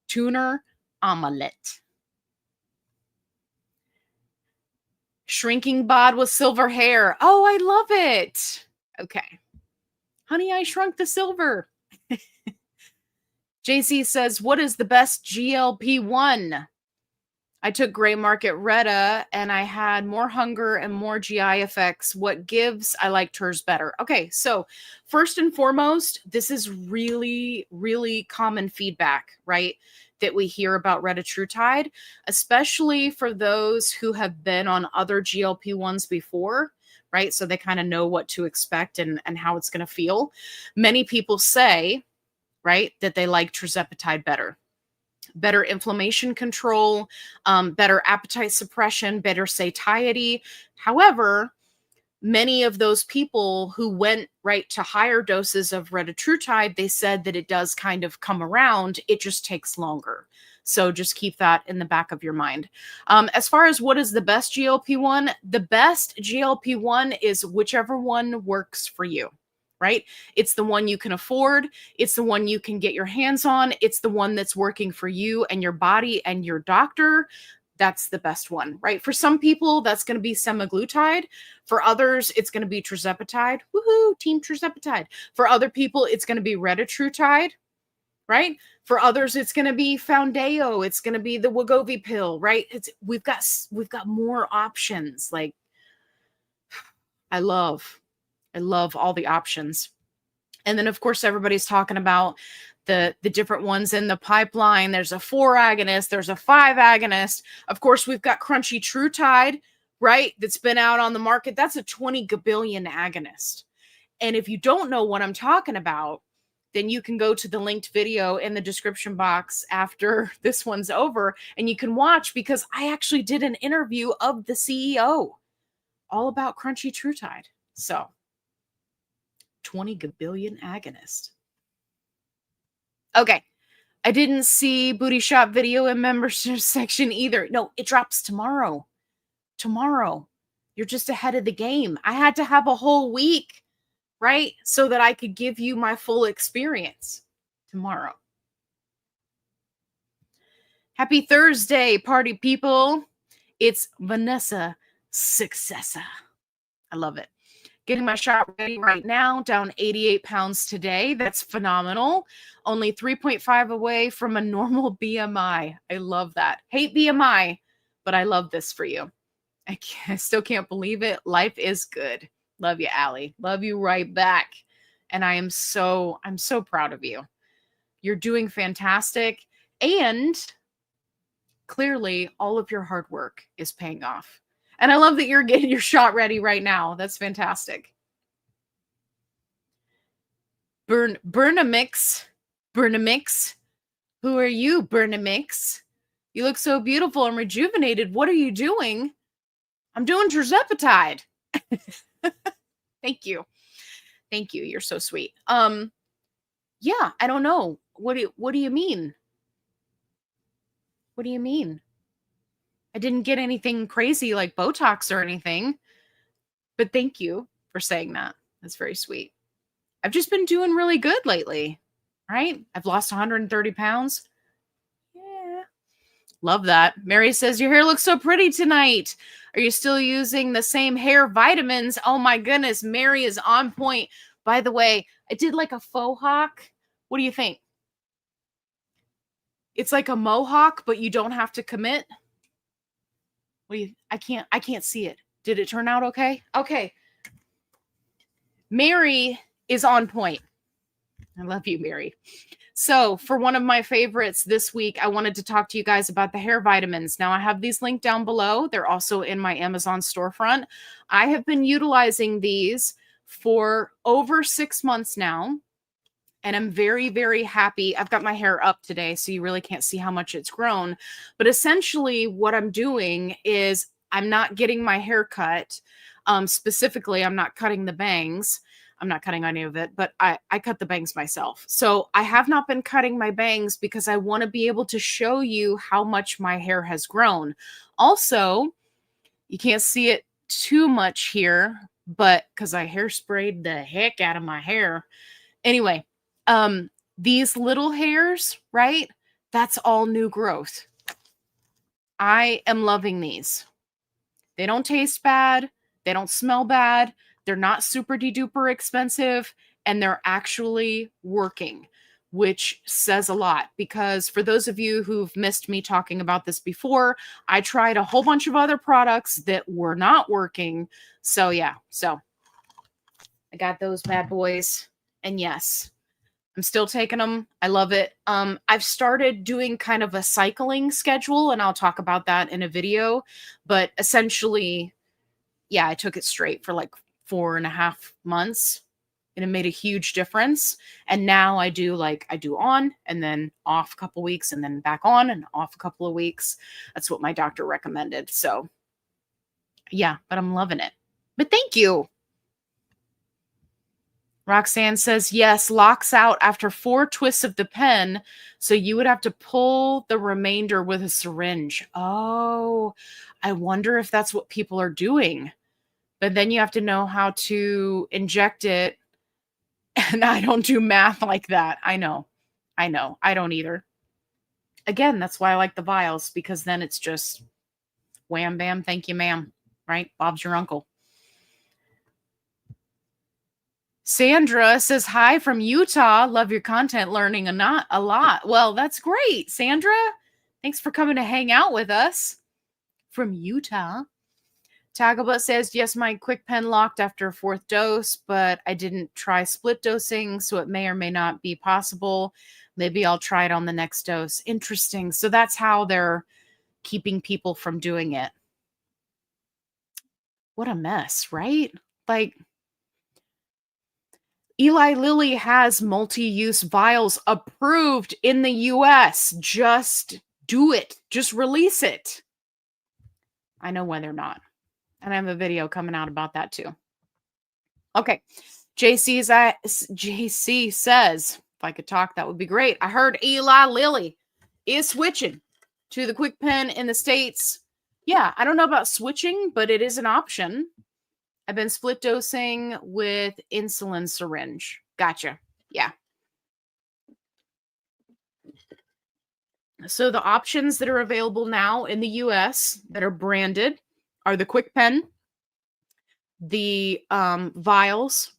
Tuner omelette. Shrinking bod with silver hair. Oh, I love it. Okay. Honey, I shrunk the silver. JC says, what is the best GLP-1? I took gray market Reta and I had more hunger and more GI effects. What gives? I like Tirz better. Okay, so first and foremost, this is really, really common feedback, right? That we hear about retatrutide, especially for those who have been on other GLP-1s before, right? So they kind of know what to expect and how it's going to feel. Many people say, right, that they like tirzepatide better inflammation control, better appetite suppression, better satiety. However, many of those people who went right to higher doses of retatrutide, they said that it does kind of come around. It just takes longer. So just keep that in the back of your mind. As far as what is the best GLP-1, the best GLP-1 is whichever one works for you. Right? It's the one you can afford. It's the one you can get your hands on. It's the one that's working for you and your body and your doctor. That's the best one, right? For some people, that's going to be semaglutide. For others, it's going to be tirzepatide. Woohoo, team tirzepatide. For other people, it's going to be retatrutide, right? For others, it's going to be Foundeo. It's going to be the Wegovy pill, right? We've got more options. Like, I love all the options. And then, of course, everybody's talking about the different ones in the pipeline. There's a 4 agonist. There's a 5 agonist. Of course, we've got Crunchy Trutide, right? That's been out on the market. That's a 20 gabillion agonist. And if you don't know what I'm talking about, then you can go to the linked video in the description box after this one's over and you can watch, because I actually did an interview of the CEO all about Crunchy Trutide. So 20 gabillion agonist. Okay. I didn't see Booty Shop video in membership section either. No, it drops tomorrow. Tomorrow. You're just ahead of the game. I had to have a whole week, right? So that I could give you my full experience tomorrow. Happy Thursday, party people. It's Vanessa Successa. I love it. Getting my shot ready right now, down 88 pounds today. That's phenomenal. Only 3.5 away from a normal BMI. I love that. Hate BMI, but I love this for you. I still can't believe it. Life is good. Love you, Allie. Love you right back. And I'm so proud of you. You're doing fantastic. And clearly, all of your hard work is paying off. And I love that you're getting your shot ready right now. That's fantastic. Burnamix. Who are you, Burnamix? You look so beautiful and rejuvenated. What are you doing? I'm doing tirzepatide. Thank you. Thank you. You're so sweet. Yeah, I don't know. What do you mean? What do you mean? I didn't get anything crazy like Botox or anything, but thank you for saying that. That's very sweet. I've just been doing really good lately, right? I've lost 130 pounds. Yeah. Love that. Mary says, your hair looks so pretty tonight. Are you still using the same hair vitamins? Oh my goodness, Mary is on point. By the way, I did like a faux hawk. What do you think? It's like a mohawk, but you don't have to commit. I can't see it. Did it turn out okay? Okay. Mary is on point. I love you, Mary. So for one of my favorites this week, I wanted to talk to you guys about the hair vitamins. Now I have these linked down below. They're also in my Amazon storefront. I have been utilizing these for over 6 months now. And I'm very, very happy. I've got my hair up today, so you really can't see how much it's grown. But essentially what I'm doing is I'm not getting my hair cut. Specifically, I'm not cutting the bangs. I'm not cutting any of it, but I cut the bangs myself. So I have not been cutting my bangs because I want to be able to show you how much my hair has grown. Also, you can't see it too much here, but because I hairsprayed the heck out of my hair. Anyway, These little hairs, right? That's all new growth. I am loving these. They don't taste bad. They don't smell bad. They're not super duper expensive, and they're actually working, which says a lot, because for those of you who've missed me talking about this before, I tried a whole bunch of other products that were not working. So yeah, so I got those bad boys, and yes, I'm still taking them. I love it. I've started doing kind of a cycling schedule, and I'll talk about that in a video, but essentially, yeah, I took it straight for like 4.5 months, and it made a huge difference. And now I do on and then off a couple weeks and then back on and off a couple of weeks. That's what my doctor recommended. So yeah, but I'm loving it. But thank you. Roxanne says, yes, locks out after 4 twists of the pen. So you would have to pull the remainder with a syringe. Oh, I wonder if that's what people are doing. But then you have to know how to inject it. And I don't do math like that. I know. I don't either. Again, that's why I like the vials, because then it's just wham, bam, thank you, ma'am. Right? Bob's your uncle. Sandra says, hi from Utah. Love your content, learning a lot. Well, that's great, Sandra. Thanks for coming to hang out with us from Utah. Tagaba says, yes, my KwikPen locked after 4th dose, but I didn't try split dosing, so it may or may not be possible. Maybe I'll try it on the next dose. Interesting. So that's how they're keeping people from doing it. What a mess, right? Like, Eli Lilly has multi-use vials approved in the US. Just do it. Just release it. I know why they're not. And I have a video coming out about that too. Okay. JC says, if I could talk, that would be great. I heard Eli Lilly is switching to the KwikPen in the States. Yeah, I don't know about switching, but it is an option. I've been split dosing with insulin syringe. Gotcha. Yeah. So the options that are available now in the US that are branded are the KwikPen, the vials,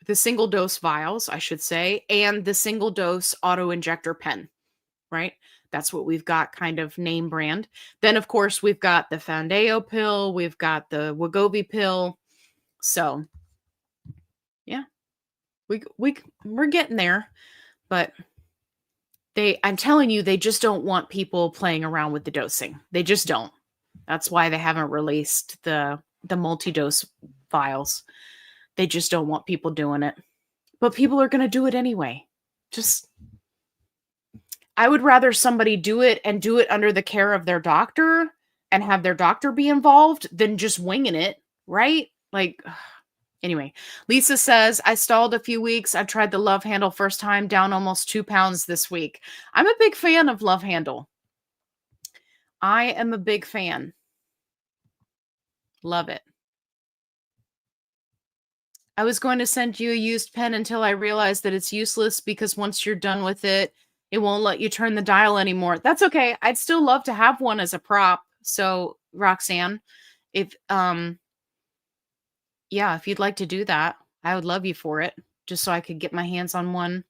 the single dose vials, I should say, and the single dose auto injector pen, right? That's what we've got kind of name brand. Then, of course, we've got the Foundeo pill. We've got the Wegovy pill. So, yeah, we're getting there. But I'm telling you, they just don't want people playing around with the dosing. They just don't. That's why they haven't released the multi-dose vials. They just don't want people doing it. But people are going to do it anyway. I would rather somebody do it and do it under the care of their doctor and have their doctor be involved than just winging it, right? Like, anyway, Lisa says, I stalled a few weeks. I tried the Love Handle first time, down almost 2 pounds this week. I'm a big fan of Love Handle. I am a big fan. Love it. I was going to send you a used pen until I realized that it's useless because once you're done with it, it won't let you turn the dial anymore. That's okay. I'd still love to have one as a prop. So, Roxanne, if you'd like to do that, I would love you for it, just so I could get my hands on one.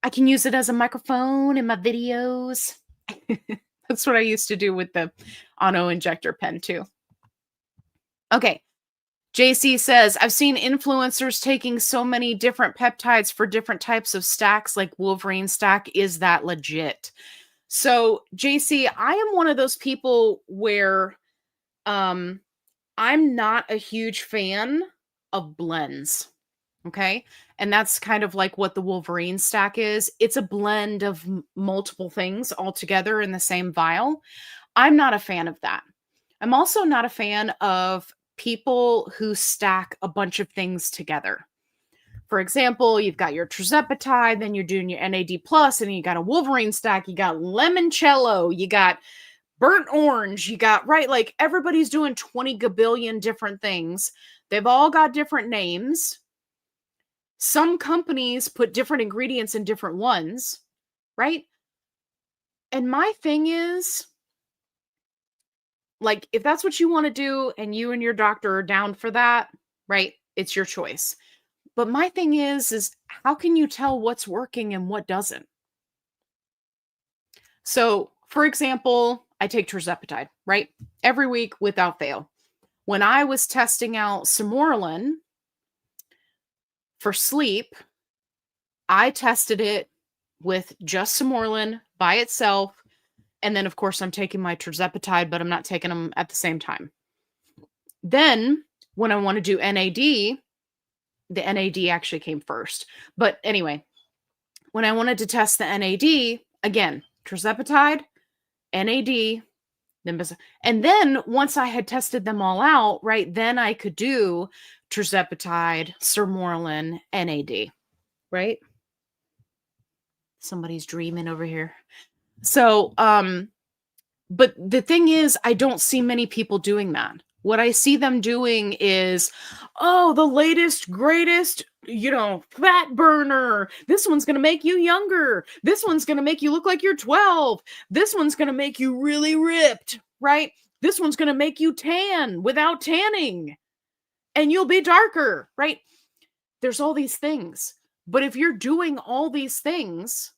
I can use it as a microphone in my videos. That's what I used to do with the auto injector pen too. Okay. JC says, I've seen influencers taking so many different peptides for different types of stacks, like Wolverine stack. Is that legit? So, JC, I am one of those people where I'm not a huge fan of blends. Okay. And that's kind of like what the Wolverine stack is. It's a blend of multiple things all together in the same vial. I'm not a fan of that. I'm also not a fan of people who stack a bunch of things together. For example, you've got your Tirzepatide, then you're doing your NAD plus, and you got a Wolverine stack, you got limoncello, you got burnt orange, you got, right? Like everybody's doing 20 gabillion different things. They've all got different names. Some companies put different ingredients in different ones, right? And my thing is, like, if that's what you want to do and you and your doctor are down for that, right? It's your choice. But my thing is how can you tell what's working and what doesn't? So, for example, I take tirzepatide, right? Every week without fail. When I was testing out Sermorelin for sleep, I tested it with just Sermorelin by itself. And then, of course, I'm taking my tirzepatide, but I'm not taking them at the same time. Then, when I want to do NAD, the NAD actually came first. But anyway, when I wanted to test the NAD, again, tirzepatide, NAD, and then once I had tested them all out, right, then I could do tirzepatide, Sermorelin, NAD, right? Somebody's dreaming over here. So, but the thing is, I don't see many people doing that. What I see them doing is, oh, the latest, greatest, fat burner. This one's going to make you younger. This one's going to make you look like you're 12. This one's going to make you really ripped, right? This one's going to make you tan without tanning. And you'll be darker, right? There's all these things. But if you're doing all these things,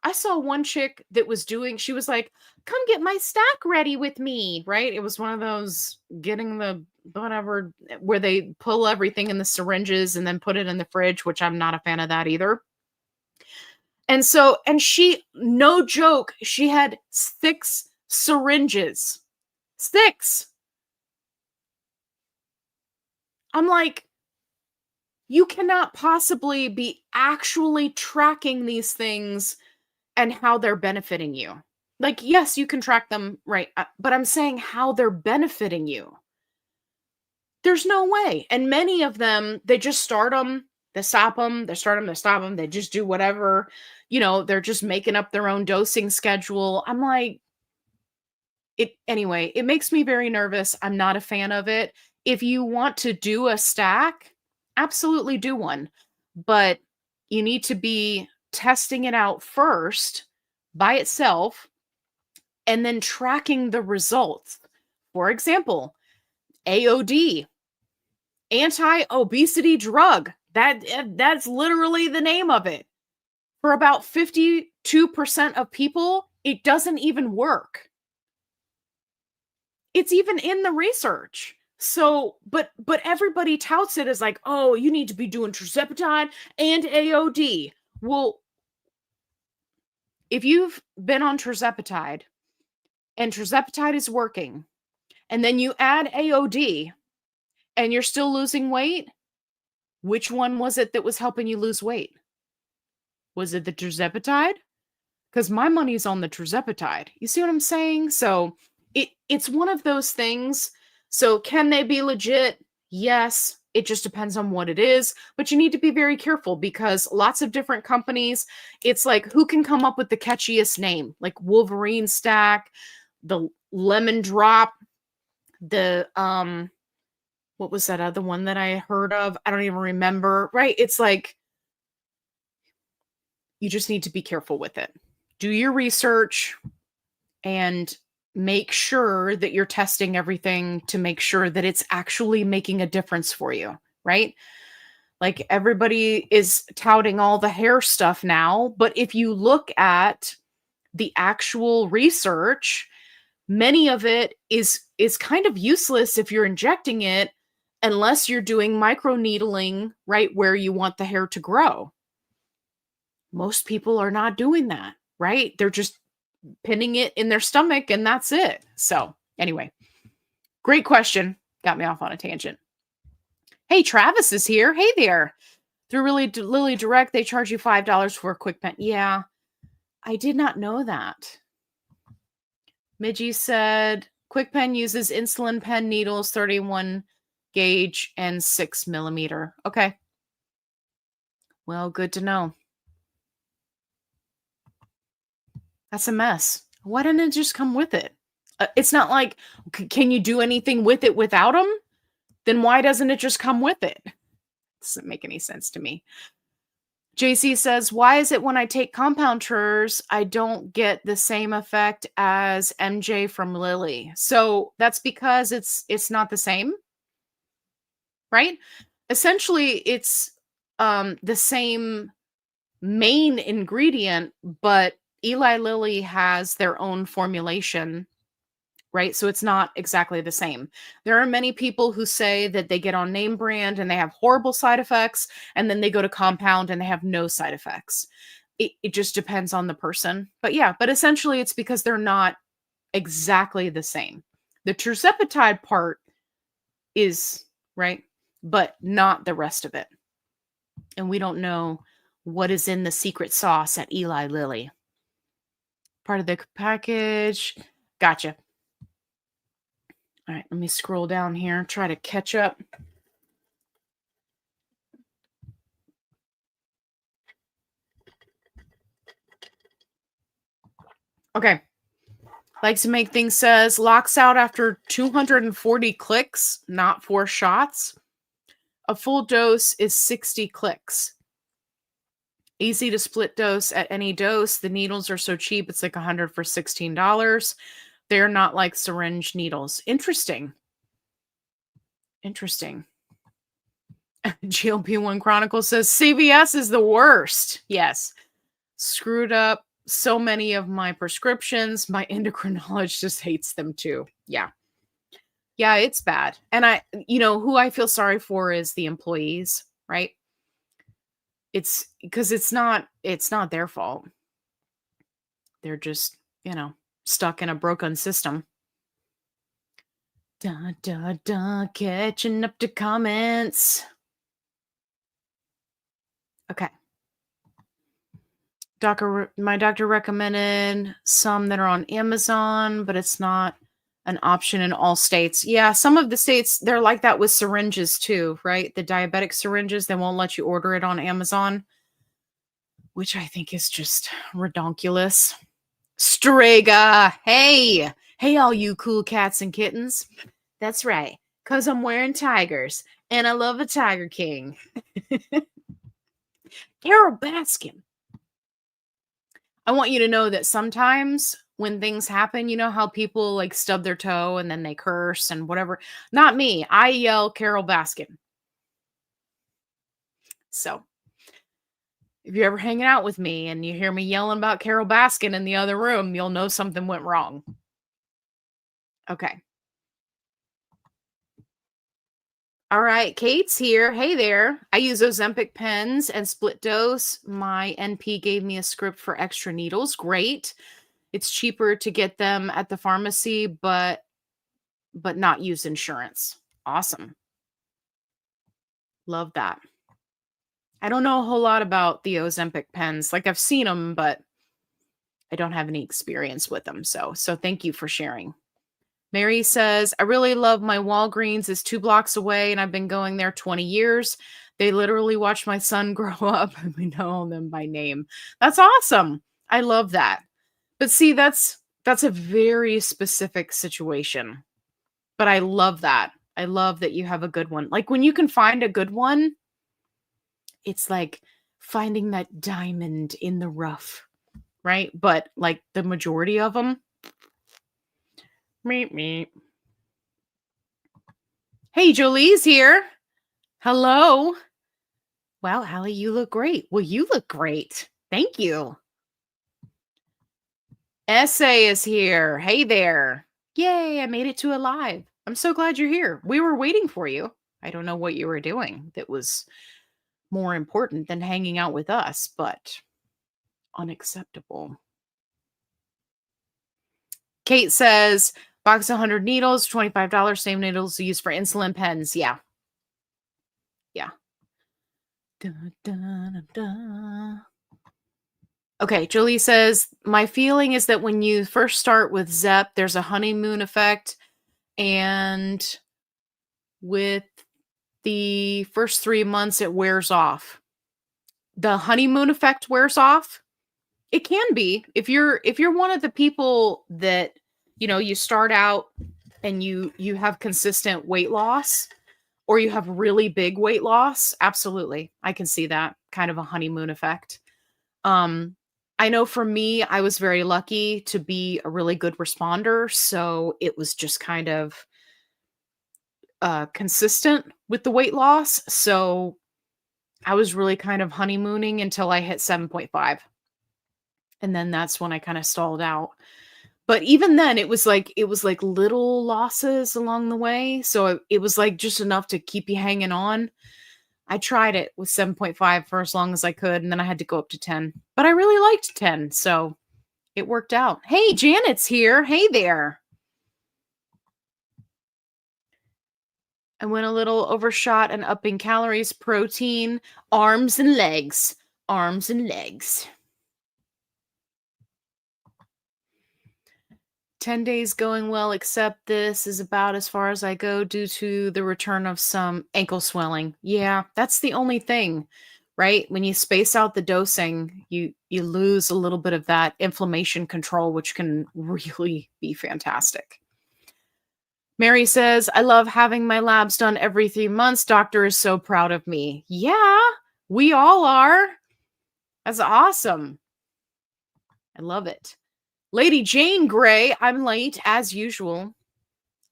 I saw one chick that was she was like, come get my stack ready with me, right? It was one of those getting the whatever where they pull everything in the syringes and then put it in the fridge, which I'm not a fan of that either. And she, no joke, she had 6 syringes. 6. I'm like, you cannot possibly be actually tracking these things and how they're benefiting you. Like, yes, you can track them, right? But I'm saying how they're benefiting you. There's no way. And many of them, they just start them, they stop them, they start them, they stop them, they just do whatever. They're just making up their own dosing schedule. I'm like, anyway, it makes me very nervous. I'm not a fan of it. If you want to do a stack, absolutely do one. But you need to be testing it out first by itself and then tracking the results. For example, AOD, anti-obesity drug. That's literally the name of it. For about 52% of people, it doesn't even work. It's even in the research. So, but everybody touts it as like, oh, you need to be doing tirzepatide and AOD. Well, if you've been on tirzepatide and tirzepatide is working, and then you add AOD and you're still losing weight, which one was it that was helping you lose weight? Was it the tirzepatide? Because my money's on the tirzepatide. You see what I'm saying? So it's one of those things. So can they be legit? Yes. It just depends on what it is. But you need to be very careful because lots of different companies, it's like, who can come up with the catchiest name? Like Wolverine Stack, the Lemon Drop, the what was that other one that I heard of? I don't even remember, right? It's like, you just need to be careful with it. Do your research and make sure that you're testing everything to make sure that it's actually making a difference for you, right? Like, everybody is touting all the hair stuff now, but if you look at the actual research, many of it is kind of useless if you're injecting it unless you're doing microneedling, right, where you want the hair to grow. Most people are not doing that, right? They're just pinning it in their stomach and that's it. So anyway, great question. Got me off on a tangent. Hey, Travis is here. Hey there. Through Lily Direct, they charge you $5 for a KwikPen. Yeah, I did not know that. Midgie said KwikPen uses insulin pen needles, 31 gauge and 6 millimeter. Okay. Well, good to know. That's a mess. Why didn't it just come with it? It's not like, can you do anything with it without them? Then why doesn't it just come with it? Doesn't make any sense to me. JC says, why is it when I take compound Tirz, I don't get the same effect as MJ from Lily? So that's because it's not the same, right? Essentially, it's the same main ingredient, but Eli Lilly has their own formulation, right? So it's not exactly the same. There are many people who say that they get on name brand and they have horrible side effects, and then they go to compound and they have no side effects. It just depends on the person. But yeah, but essentially it's because they're not exactly the same. The terzepatide part is, right, but not the rest of it. And we don't know what is in the secret sauce at Eli Lilly. Part of the package. Gotcha. All right, let me scroll down here, try to catch up. Okay. Likes to make things says locks out after 240 clicks, not 4 shots. A full dose is 60 clicks. Easy to split dose at any dose. The needles are so cheap, it's like $100 for $16. They're not like syringe needles. Interesting. GLP-1 Chronicle says CVS is the worst. Yes. Screwed up so many of my prescriptions. My endocrinologist just hates them too. Yeah. Yeah, it's bad. And who I feel sorry for is the employees, right? It's because it's not their fault. They're just, stuck in a broken system. Catching up to comments. Okay. My doctor recommended some that are on Amazon, but it's not an option in all states. Yeah, some of the states, they're like that with syringes too, right? The diabetic syringes, they won't let you order it on Amazon, which I think is just redonkulous. Strega, hey, all you cool cats and kittens. That's right, because I'm wearing tigers, and I love a Tiger King. Carol Baskin. I want you to know that sometimes when things happen, you know how people like stub their toe and then they curse and whatever. Not me. I yell Carol Baskin. So if you're ever hanging out with me and you hear me yelling about Carol Baskin in the other room, you'll know something went wrong. Okay. All right, Kate's here. Hey there. I use Ozempic pens and split dose. My NP gave me a script for extra needles. Great. It's cheaper to get them at the pharmacy, but not use insurance. Awesome. Love that. I don't know a whole lot about the Ozempic pens. Like I've seen them, but I don't have any experience with them. So thank you for sharing. Mary says, I really love my Walgreens. It's 2 blocks away and I've been going there 20 years. They literally watch my son grow up and we know them by name. That's awesome. I love that. But see, that's a very specific situation. But I love that. I love that you have a good one. Like when you can find a good one, it's like finding that diamond in the rough, right? But like the majority of them, meep. Hey, Jolie's here. Hello. Wow, Hallie, you look great. Well, you look great. Thank you. Essay is here. Hey there. Yay, I made it to a live. I'm so glad you're here. We were waiting for you. I don't know what you were doing that was more important than hanging out with us, but unacceptable. Kate says, box 100 needles, $25, same needles used for insulin pens. Yeah. Okay, Julie says, my feeling is that when you first start with Zep, there's a honeymoon effect, and with the first 3 months, it wears off. The honeymoon effect wears off? It can be. If you're one of the people that, you start out and you have consistent weight loss, or you have really big weight loss, absolutely. I can see that kind of a honeymoon effect. Um, I know for me, I was very lucky to be a really good responder. So it was just kind of consistent with the weight loss. So I was really kind of honeymooning until I hit 7.5. And then that's when I kind of stalled out. But even then it was like little losses along the way. So it was like just enough to keep you hanging on. I tried it with 7.5 for as long as I could, and then I had to go up to 10. But I really liked 10, so it worked out. Hey, Janet's here. Hey there. I went a little overshot and upping calories, protein, arms and legs. Arms and legs. 10 days going well, except this is about as far as I go due to the return of some ankle swelling. Yeah, that's the only thing, right? When you space out the dosing, you lose a little bit of that inflammation control, which can really be fantastic. Mary says, I love having my labs done every 3 months. Doctor is so proud of me. Yeah, we all are. That's awesome. I love it. Lady Jane Gray, I'm late as usual.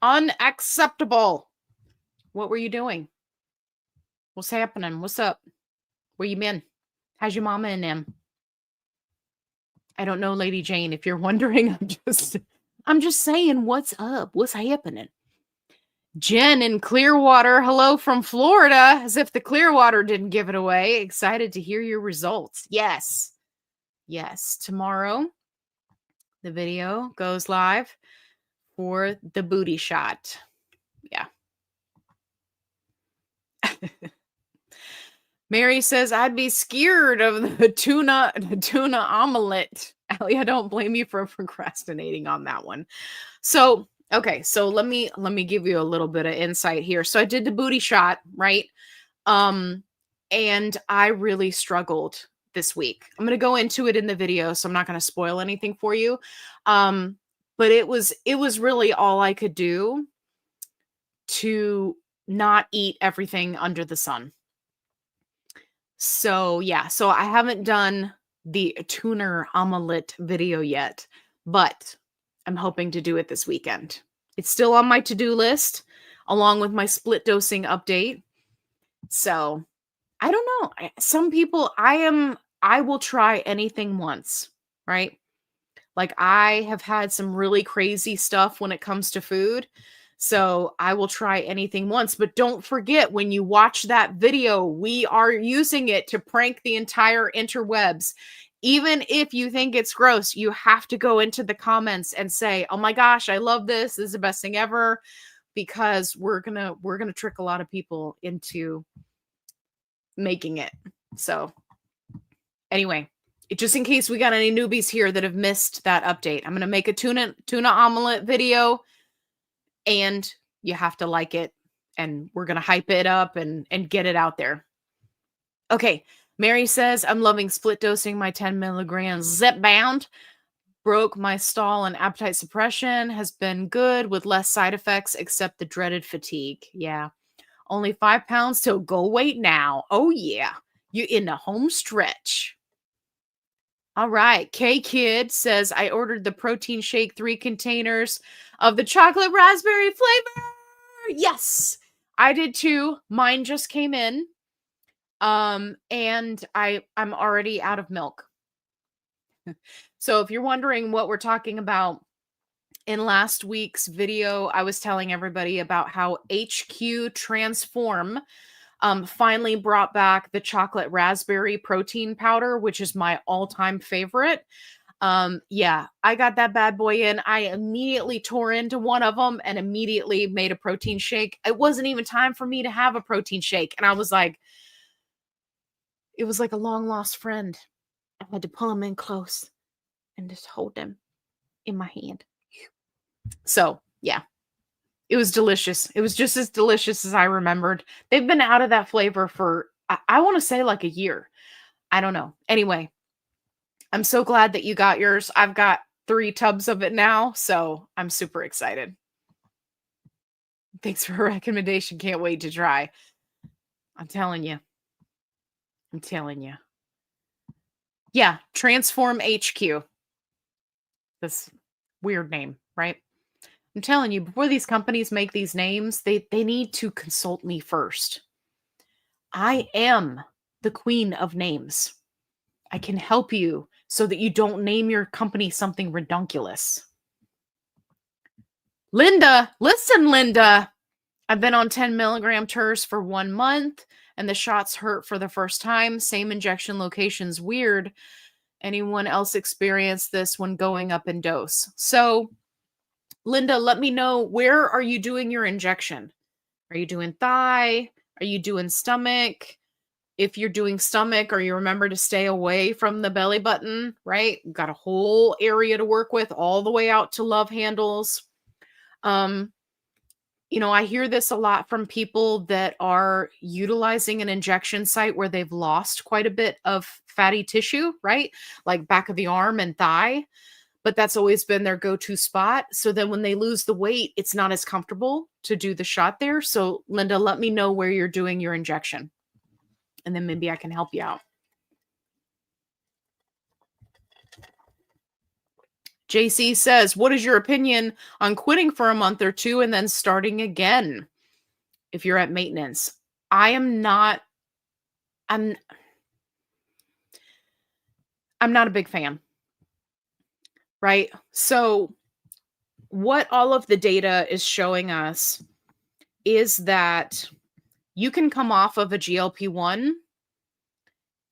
Unacceptable. What were you doing? What's happening? What's up? Where you been? How's your mama and them? I don't know, Lady Jane. If you're wondering, I'm just saying, what's up? What's happening? Jen in Clearwater, hello from Florida. As if the Clearwater didn't give it away. Excited to hear your results. Yes. Yes. Tomorrow, the video goes live for the booty shot. Yeah. Mary says, I'd be scared of the tuna omelet. Allie, I don't blame you for procrastinating on that one. So, okay, so let me give you a little bit of insight here. So I did the booty shot, right? And I really struggled this week. I'm going to go into it in the video, so I'm not going to spoil anything for you. But it was really all I could do to not eat everything under the sun. So, yeah, so I haven't done the tuna omelet video yet, but I'm hoping to do it this weekend. It's still on my to-do list, along with my split dosing update. So, I don't know. Some people, I will try anything once, right? Like I have had some really crazy stuff when it comes to food. So I will try anything once, but don't forget when you watch that video, we are using it to prank the entire interwebs. Even if you think it's gross, you have to go into the comments and say, "Oh my gosh, I love this. This is the best thing ever," because we're going to trick a lot of people into making it. So anyway, just in case we got any newbies here that have missed that update, I'm going to make a tuna omelet video, and you have to like it, and we're going to hype it up and get it out there. Okay. Mary says, I'm loving split dosing my 10 milligrams Zepbound. Broke my stall and appetite suppression. Has been good with less side effects except the dreaded fatigue. Yeah. Only 5 pounds till goal weight now. Oh, yeah. You're in the home stretch. All right. K Kid says, I ordered the protein shake 3 containers of the chocolate raspberry flavor. Yes, I did too. Mine just came in. And I'm already out of milk. So if you're wondering what we're talking about, in last week's video, I was telling everybody about how HQ Transform finally brought back the chocolate raspberry protein powder, which is my all-time favorite. Yeah, I got that bad boy in. I immediately tore into one of them and immediately made a protein shake. It wasn't even time for me to have a protein shake. And I was like, it was like a long lost friend. I had to pull him in close and just hold him in my hand. So, yeah, it was delicious. It was just as delicious as I remembered. They've been out of that flavor for, I want to say like a year. I don't know. Anyway, I'm so glad that you got yours. I've got 3 tubs of it now, so I'm super excited. Thanks for a recommendation. Can't wait to try. I'm telling you. I'm telling you. Yeah, Transform HQ. This weird name, right? I'm telling you, before these companies make these names, they need to consult me first. I am the queen of names. I can help you so that you don't name your company something redunculous. Linda, listen, Linda. I've been on 10 milligram Tirz for 1 month and the shots hurt for the first time. Same injection locations. Weird. Anyone else experience this when going up in dose? So, Linda, let me know, where are you doing your injection? Are you doing thigh? Are you doing stomach? If you're doing stomach, or you remember to stay away from the belly button, right? We've got a whole area to work with all the way out to love handles. I hear this a lot from people that are utilizing an injection site where they've lost quite a bit of fatty tissue, right? Like back of the arm and thigh, but that's always been their go-to spot. So then when they lose the weight, it's not as comfortable to do the shot there. So Linda, let me know where you're doing your injection, and then maybe I can help you out. JC says, what is your opinion on quitting for a month or two and then starting again if you're at maintenance? I'm not a big fan, right? So what all of the data is showing us is that you can come off of a GLP-1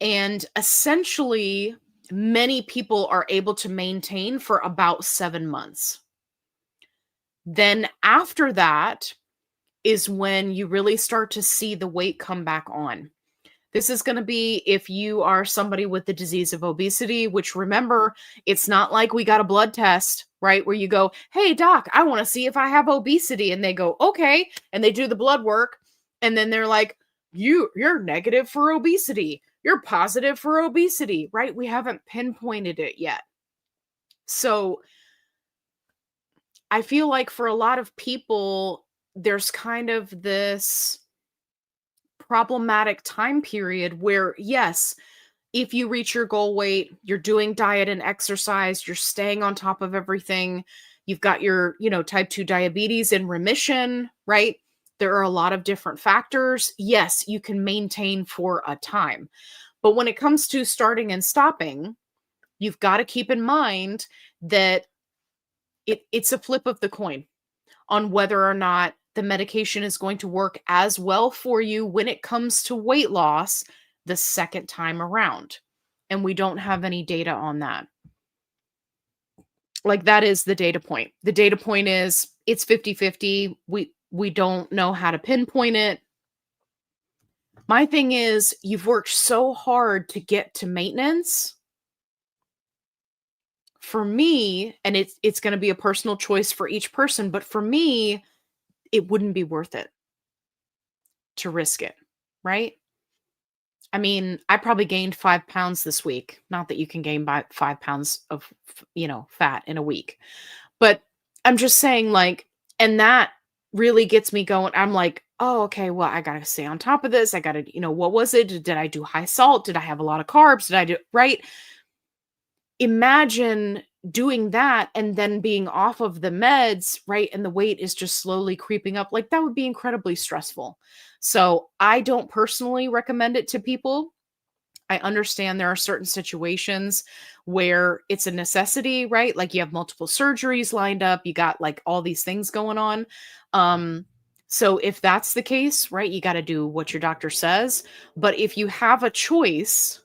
and essentially many people are able to maintain for about 7 months. Then after that is when you really start to see the weight come back on. This is going to be if you are somebody with the disease of obesity, which, remember, it's not like we got a blood test, right? Where you go, hey, doc, I want to see if I have obesity. And they go, okay. And they do the blood work. And then they're like, you're negative for obesity. You're positive for obesity, right? We haven't pinpointed it yet. So I feel like for a lot of people, there's kind of this problematic time period where, yes, if you reach your goal weight, you're doing diet and exercise, you're staying on top of everything, you've got your, type 2 diabetes in remission, right? There are a lot of different factors. Yes, you can maintain for a time. But when it comes to starting and stopping, you've got to keep in mind that it's a flip of the coin on whether or not the medication is going to work as well for you when it comes to weight loss the second time around. And we don't have any data on that. Like, that is the data point. The data point is it's 50-50. We don't know how to pinpoint it. My thing is, you've worked so hard to get to maintenance. For me, and it's going to be a personal choice for each person, but for me, it wouldn't be worth it to risk it, right? I mean, I probably gained 5 pounds this week. Not that you can gain by 5 pounds of, fat in a week, but I'm just saying, like, and that really gets me going. I'm like, oh, okay, well, I got to stay on top of this. I got to, what was it? Did I do high salt? Did I have a lot of carbs? Did I do, right? Imagine doing that and then being off of the meds, right? And the weight is just slowly creeping up. Like, that would be incredibly stressful. So I don't personally recommend it to people. I understand there are certain situations where it's a necessity, right? Like, you have multiple surgeries lined up, you got like all these things going on. So if that's the case, right, you got to do what your doctor says. But if you have a choice,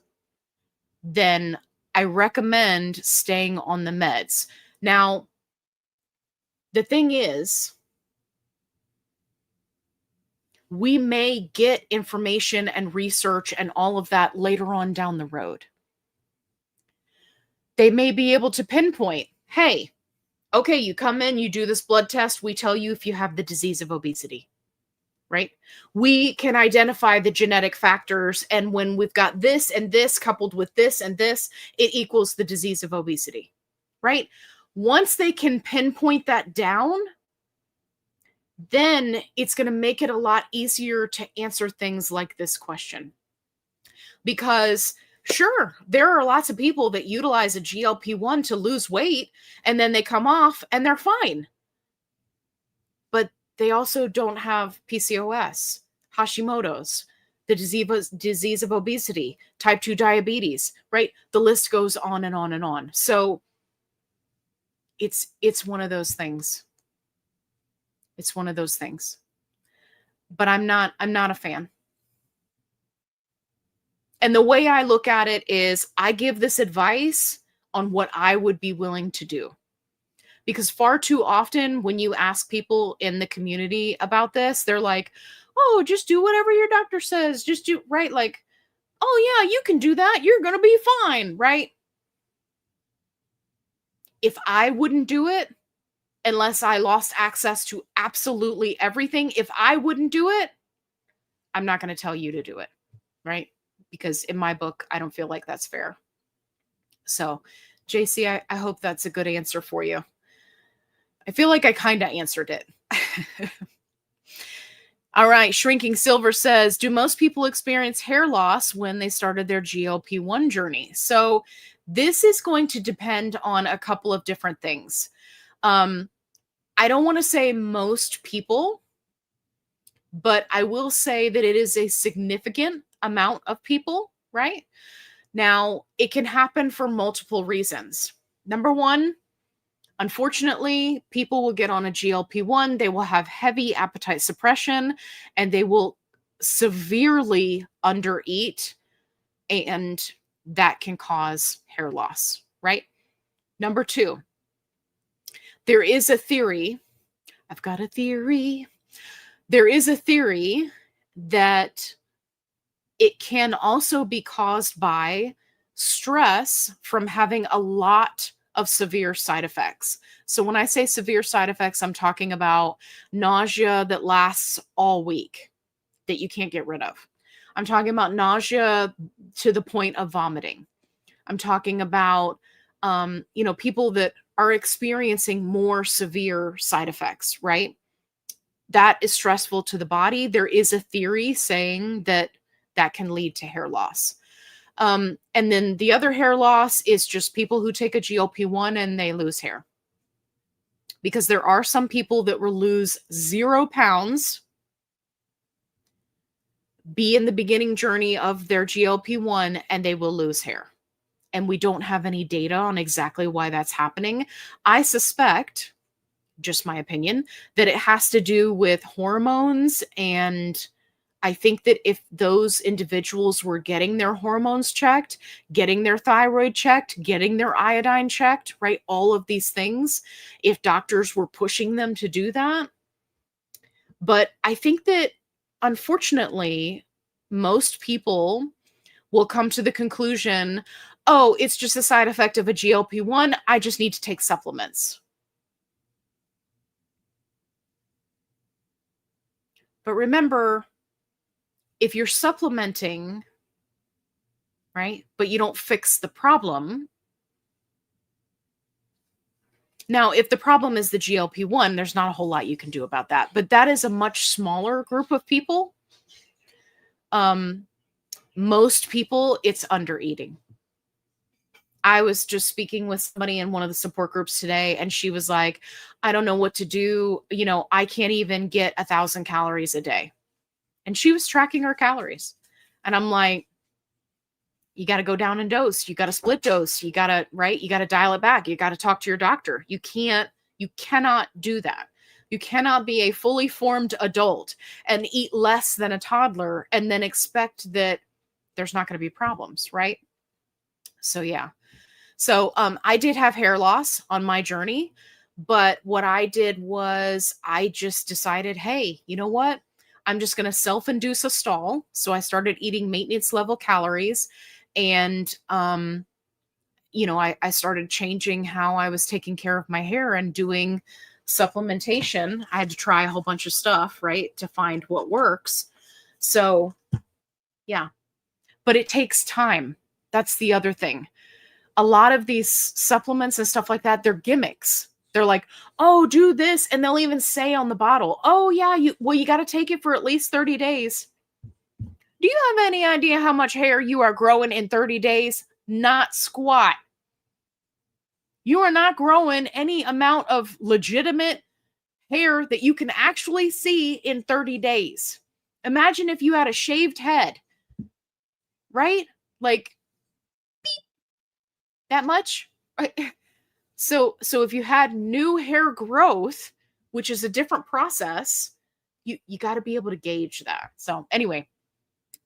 then I recommend staying on the meds. Now, the thing is, we may get information and research and all of that later on down the road. They may be able to pinpoint, hey, okay, you come in, you do this blood test, we tell you if you have the disease of obesity, right? We can identify the genetic factors, and when we've got this and this coupled with this and this, it equals the disease of obesity, right? Once they can pinpoint that down, then it's going to make it a lot easier to answer things like this question. Because sure, there are lots of people that utilize a GLP-1 to lose weight and then they come off and they're fine. But they also don't have PCOS, Hashimoto's, the disease of obesity, type 2 diabetes, right? The list goes on and on and on. So it's one of those things. It's one of those things. But I'm not a fan. And the way I look at it is I give this advice on what I would be willing to do. Because far too often when you ask people in the community about this, they're like, "Oh, just do whatever your doctor says. Just do," right? Like, "Oh yeah, you can do that. You're going to be fine," right? If I wouldn't do it unless I lost access to absolutely everything, if I wouldn't do it, I'm not going to tell you to do it, right? Because in my book, I don't feel like that's fair. So, JC, I hope that's a good answer for you. I feel like I kind of answered it. All right. Shrinking Silver says, do most people experience hair loss when they started their GLP-1 journey? So this is going to depend on a couple of different things. I don't want to say most people, but I will say that it is a significant amount of people, right? Now, it can happen for multiple reasons. Number one, unfortunately, people will get on a GLP-1, they will have heavy appetite suppression, and they will severely undereat, and that can cause hair loss, right? Number two, there is a theory. I've got a theory. There is a theory that it can also be caused by stress from having a lot of severe side effects. So when I say severe side effects, I'm talking about nausea that lasts all week that you can't get rid of. I'm talking about nausea to the point of vomiting. I'm talking about, people that are experiencing more severe side effects, right? That is stressful to the body. There is a theory saying that that can lead to hair loss. And then the other hair loss is just people who take a GLP-1 and they lose hair. Because there are some people that will lose 0 pounds, be in the beginning journey of their GLP-1, and they will lose hair. And we don't have any data on exactly why that's happening. I suspect, just my opinion, that it has to do with hormones. And I think that if those individuals were getting their hormones checked, getting their thyroid checked, getting their iodine checked, right? All of these things, if doctors were pushing them to do that. But I think that unfortunately, most people will come to the conclusion, oh, it's just a side effect of a GLP-1. I just need to take supplements. But remember, if you're supplementing, right, but you don't fix the problem. Now, if the problem is the GLP-1, there's not a whole lot you can do about that. But that is a much smaller group of people. Most people, it's undereating. I was just speaking with somebody in one of the support groups today, and she was like, I don't know what to do. I can't even get 1,000 calories a day. And she was tracking her calories. And I'm like, you got to go down in dose. You got to split dose. You got to, right? You got to dial it back. You got to talk to your doctor. You cannot do that. You cannot be a fully formed adult and eat less than a toddler and then expect that there's not going to be problems, right? So, yeah. So, I did have hair loss on my journey, but what I did was I just decided, hey, you know what? I'm just going to self-induce a stall. So I started eating maintenance level calories, and, I started changing how I was taking care of my hair and doing supplementation. I had to try a whole bunch of stuff, right, to find what works. So, yeah, but it takes time. That's the other thing. A lot of these supplements and stuff like that, they're gimmicks. They're like, oh, do this. And they'll even say on the bottle, oh, yeah, you got to take it for at least 30 days. Do you have any idea how much hair you are growing in 30 days? Not squat. You are not growing any amount of legitimate hair that you can actually see in 30 days. Imagine if you had a shaved head, right? Like, beep, that much. So if you had new hair growth, which is a different process, you got to be able to gauge that. So anyway,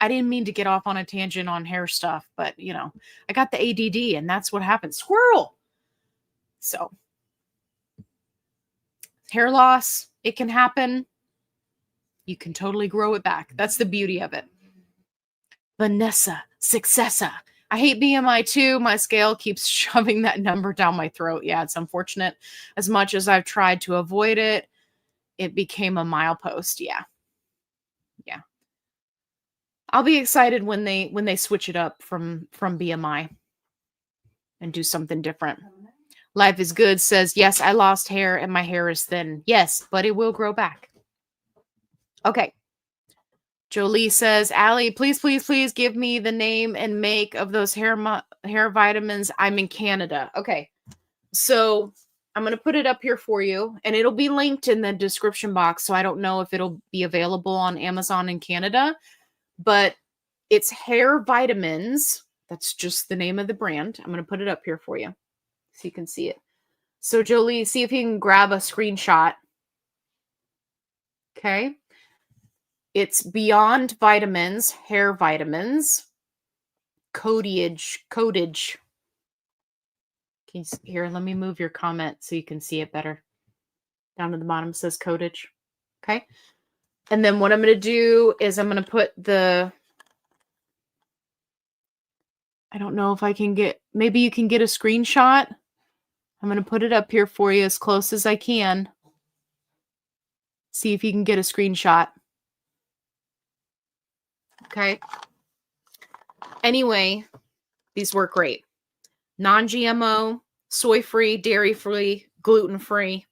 I didn't mean to get off on a tangent on hair stuff, but I got the ADD and that's what happened. Squirrel. So hair loss, it can happen. You can totally grow it back. That's the beauty of it. Vanessa, Successa. I hate BMI too. My scale keeps shoving that number down my throat. Yeah, it's unfortunate. As much as I've tried to avoid it, it became a milepost. Yeah. I'll be excited when they switch it up from BMI and do something different. Life is Good says, yes, I lost hair and my hair is thin. Yes, but it will grow back. Okay. Jolie says, Allie, please, please, please give me the name and make of those hair vitamins. I'm in Canada. Okay. So I'm going to put it up here for you and it'll be linked in the description box. So I don't know if it'll be available on Amazon in Canada, but it's hair vitamins. That's just the name of the brand. I'm going to put it up here for you so you can see it. So Jolie, see if you can grab a screenshot. Okay. It's Beyond Vitamins, hair vitamins, codage. Here, let me move your comment so you can see it better. Down at the bottom says codage. Okay. And then what I'm going to do is I'm going to put I don't know if I can maybe you can get a screenshot. I'm going to put it up here for you as close as I can. See if you can get a screenshot. Okay. Anyway, these work great. Non-GMO, soy-free, dairy-free, gluten-free.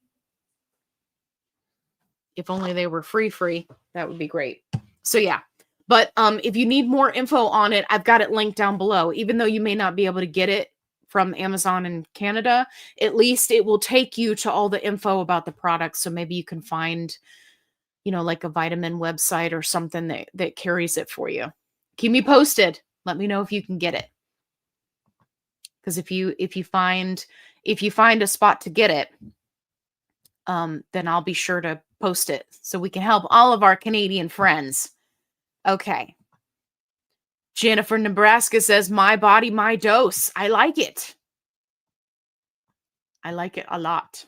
If only they were free, that would be great. So yeah. But if you need more info on it, I've got it linked down below. Even though you may not be able to get it from Amazon in Canada, at least it will take you to all the info about the product. So maybe you can find, like a vitamin website or something that carries it for you. Keep me posted. Let me know if you can get it. Because if you find a spot to get it, then I'll be sure to post it so we can help all of our Canadian friends. Okay. Jennifer Nebraska says, my body, my dose. I like it. I like it a lot.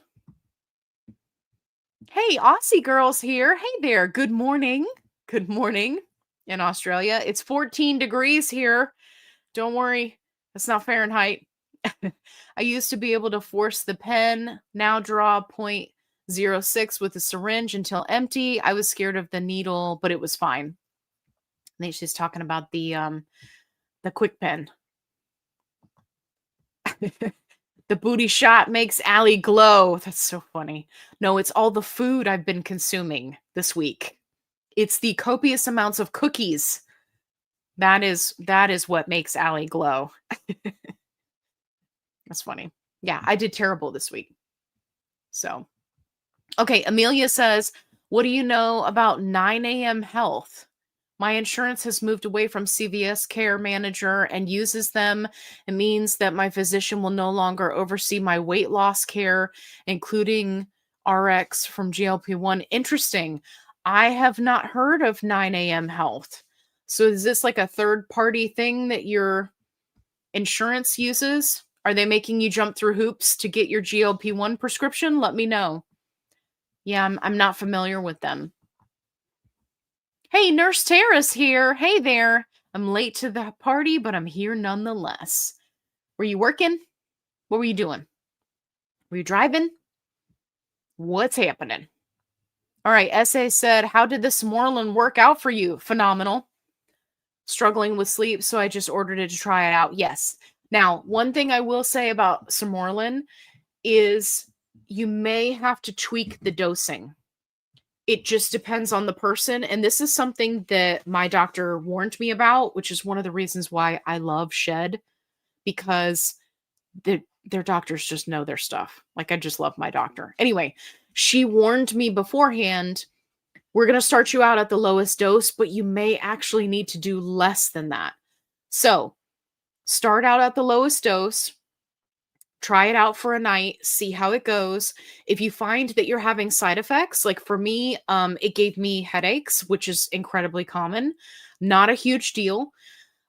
Hey, Aussie girls here. Hey there. Good morning. Good morning in Australia. It's 14 degrees here. Don't worry. It's not Fahrenheit. I used to be able to force the pen, now draw 0.06 with a syringe until empty. I was scared of the needle, but it was fine. I think she's talking about the KwikPen. The booty shot makes Allie glow. That's so funny. No, it's all the food I've been consuming this week. It's the copious amounts of cookies. That is what makes Allie glow. That's funny. Yeah, I did terrible this week. So, okay, Amelia says, what do you know about 9 a.m. health? My insurance has moved away from CVS Care Manager and uses them. It means that my physician will no longer oversee my weight loss care, including RX from GLP-1. Interesting. I have not heard of 9 a.m. health. So is this like a third-party thing that your insurance uses? Are they making you jump through hoops to get your GLP-1 prescription? Let me know. Yeah, I'm not familiar with them. Hey, Nurse Tara's here. Hey there. I'm late to the party, but I'm here nonetheless. Were you working? What were you doing? Were you driving? What's happening? All right, Essay said, how did the Sermorelin work out for you? Phenomenal. Struggling with sleep, so I just ordered it to try it out. Yes. Now, one thing I will say about Sermorelin is you may have to tweak the dosing. It just depends on the person, and this is something that my doctor warned me about, which is one of the reasons why I love Shed, because their doctors just know their stuff. Like, I just love my doctor. Anyway, she warned me beforehand, we're going to start you out at the lowest dose, but you may actually need to do less than that. So, start out at the lowest dose, try it out for a night, see how it goes. If you find that you're having side effects, like for me, it gave me headaches, which is incredibly common. Not a huge deal.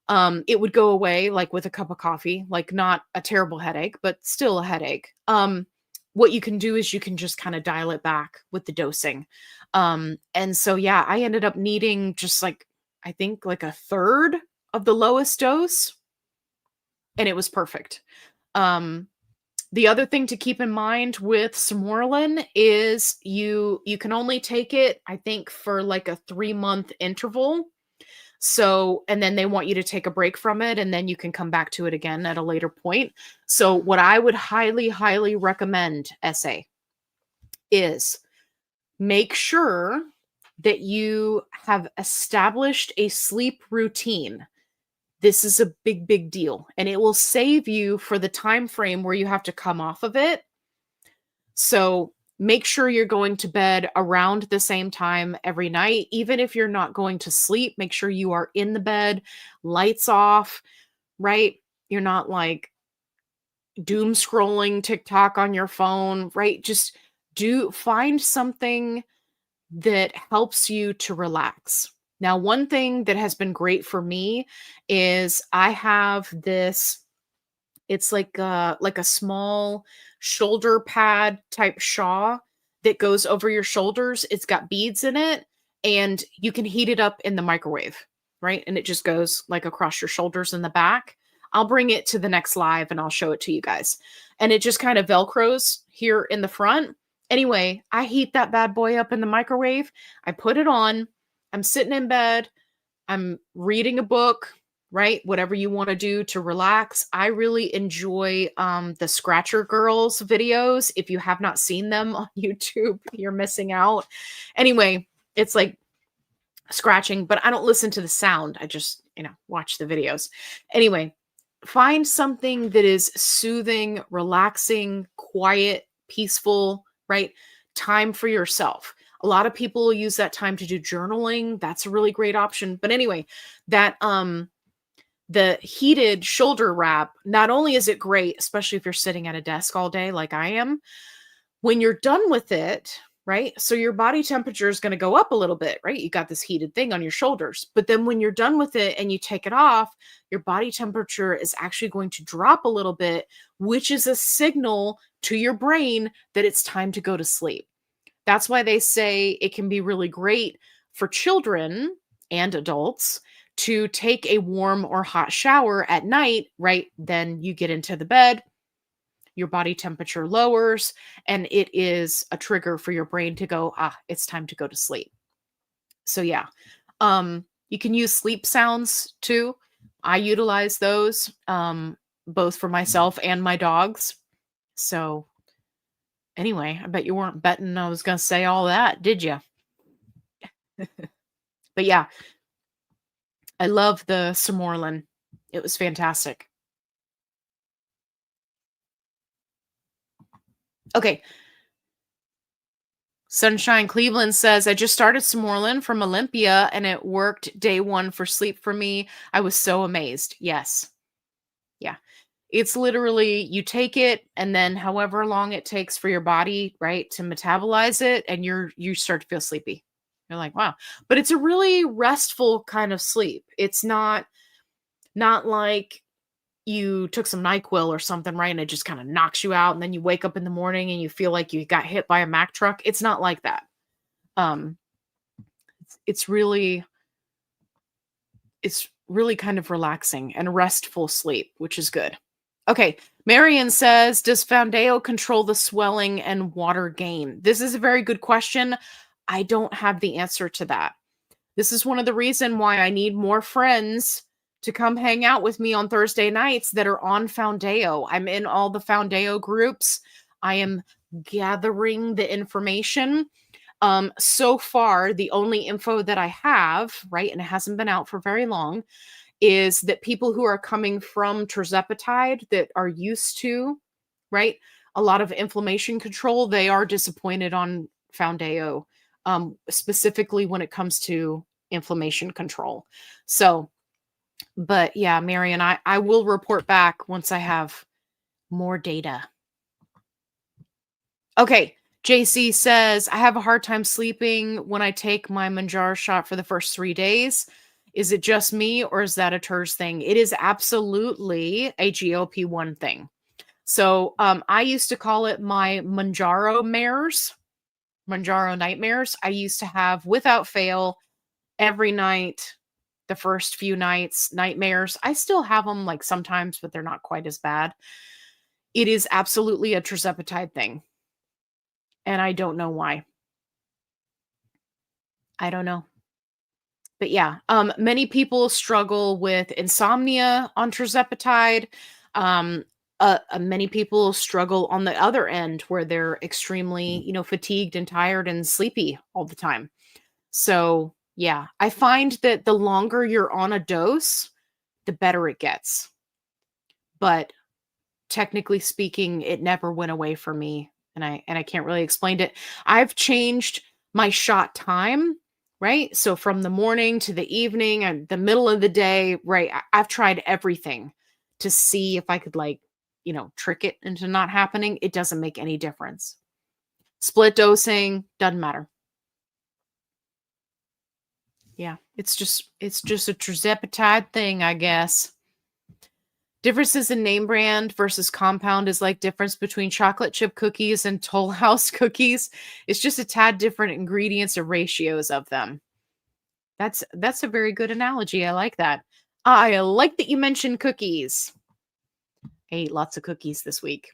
It would go away like with a cup of coffee, like not a terrible headache, but still a headache. What you can do is you can just kind of dial it back with the dosing. And so, yeah, I ended up needing just like, I think like a third of the lowest dose, and it was perfect. The other thing to keep in mind with Sermorelin is you can only take it, I think, for like a 3-month interval. So, and then they want you to take a break from it, and then you can come back to it again at a later point. So what I would highly, highly recommend, SA, is make sure that you have established a sleep routine. This is a big, big deal, and it will save you for the time frame where you have to come off of it. So make sure you're going to bed around the same time every night. Even if you're not going to sleep, make sure you are in the bed, lights off, right? You're not like doom scrolling TikTok on your phone, right? Just find something that helps you to relax. Now, one thing that has been great for me is I have this, it's like a small shoulder pad type shawl that goes over your shoulders. It's got beads in it, and you can heat it up in the microwave, right? And it just goes like across your shoulders in the back. I'll bring it to the next live and I'll show it to you guys. And it just kind of Velcros here in the front. Anyway, I heat that bad boy up in the microwave. I put it on. I'm sitting in bed. I'm reading a book, right? Whatever you want to do to relax. I really enjoy the Scratcher Girls videos. If you have not seen them on YouTube, you're missing out. Anyway, it's like scratching, but I don't listen to the sound. I just, watch the videos. Anyway, find something that is soothing, relaxing, quiet, peaceful, right? Time for yourself. A lot of people use that time to do journaling. That's a really great option. But anyway, that the heated shoulder wrap, not only is it great, especially if you're sitting at a desk all day like I am, when you're done with it, right? So your body temperature is going to go up a little bit, right? You got this heated thing on your shoulders. But then when you're done with it and you take it off, your body temperature is actually going to drop a little bit, which is a signal to your brain that it's time to go to sleep. That's why they say it can be really great for children and adults to take a warm or hot shower at night, right? Then you get into the bed, your body temperature lowers, and it is a trigger for your brain to go, it's time to go to sleep. So yeah, you can use sleep sounds too. I utilize those, both for myself and my dogs. So anyway, I bet you weren't betting I was going to say all that, did you? But yeah, I love the Sermorelin. It was fantastic. Okay. Sunshine Cleveland says, I just started Sermorelin from Olympia and it worked day 1 for sleep for me. I was so amazed. Yes. Yeah. It's literally, you take it and then however long it takes for your body, right, to metabolize it, and you start to feel sleepy. You're like, wow. But it's a really restful kind of sleep. It's not like you took some NyQuil or something, right, and it just kind of knocks you out, and then you wake up in the morning and you feel like you got hit by a Mack truck. It's not like that. It's really kind of relaxing and restful sleep, which is good. Okay, Marion says, does Foundeo control the swelling and water gain? This is a very good question. I don't have the answer to that. This is one of the reasons why I need more friends to come hang out with me on Thursday nights that are on Foundeo. I'm in all the Foundeo groups. I am gathering the information. So far, the only info that I have, right, and it hasn't been out for very long, is that people who are coming from tirzepatide that are used to, right, a lot of inflammation control, they are disappointed on Foundeo, specifically when it comes to inflammation control. So, but yeah, Marion, I will report back once I have more data. Okay. JC says, I have a hard time sleeping when I take my Manjaro shot for the first 3 days. Is it just me or is that a Tirz thing? It is absolutely a GLP-1 thing. So I used to call it my Manjaro nightmares. I used to have without fail every night, the first few nights, nightmares. I still have them like sometimes, but they're not quite as bad. It is absolutely a tirzepatide thing. And I don't know why. I don't know. But yeah, many people struggle with insomnia on tirzepatide. Many people struggle on the other end where they're extremely, fatigued and tired and sleepy all the time. So yeah, I find that the longer you're on a dose, the better it gets. But technically speaking, it never went away for me, and I can't really explain it. I've changed my shot time, right? So from the morning to the evening and the middle of the day, right? I've tried everything to see if I could trick it into not happening. It doesn't make any difference. Split dosing doesn't matter. Yeah, it's just a tirzepatide thing, I guess. Differences in name brand versus compound is like difference between chocolate chip cookies and Toll House cookies. It's just a tad different ingredients or ratios of them. That's a very good analogy. I like that. I like that you mentioned cookies. I ate lots of cookies this week.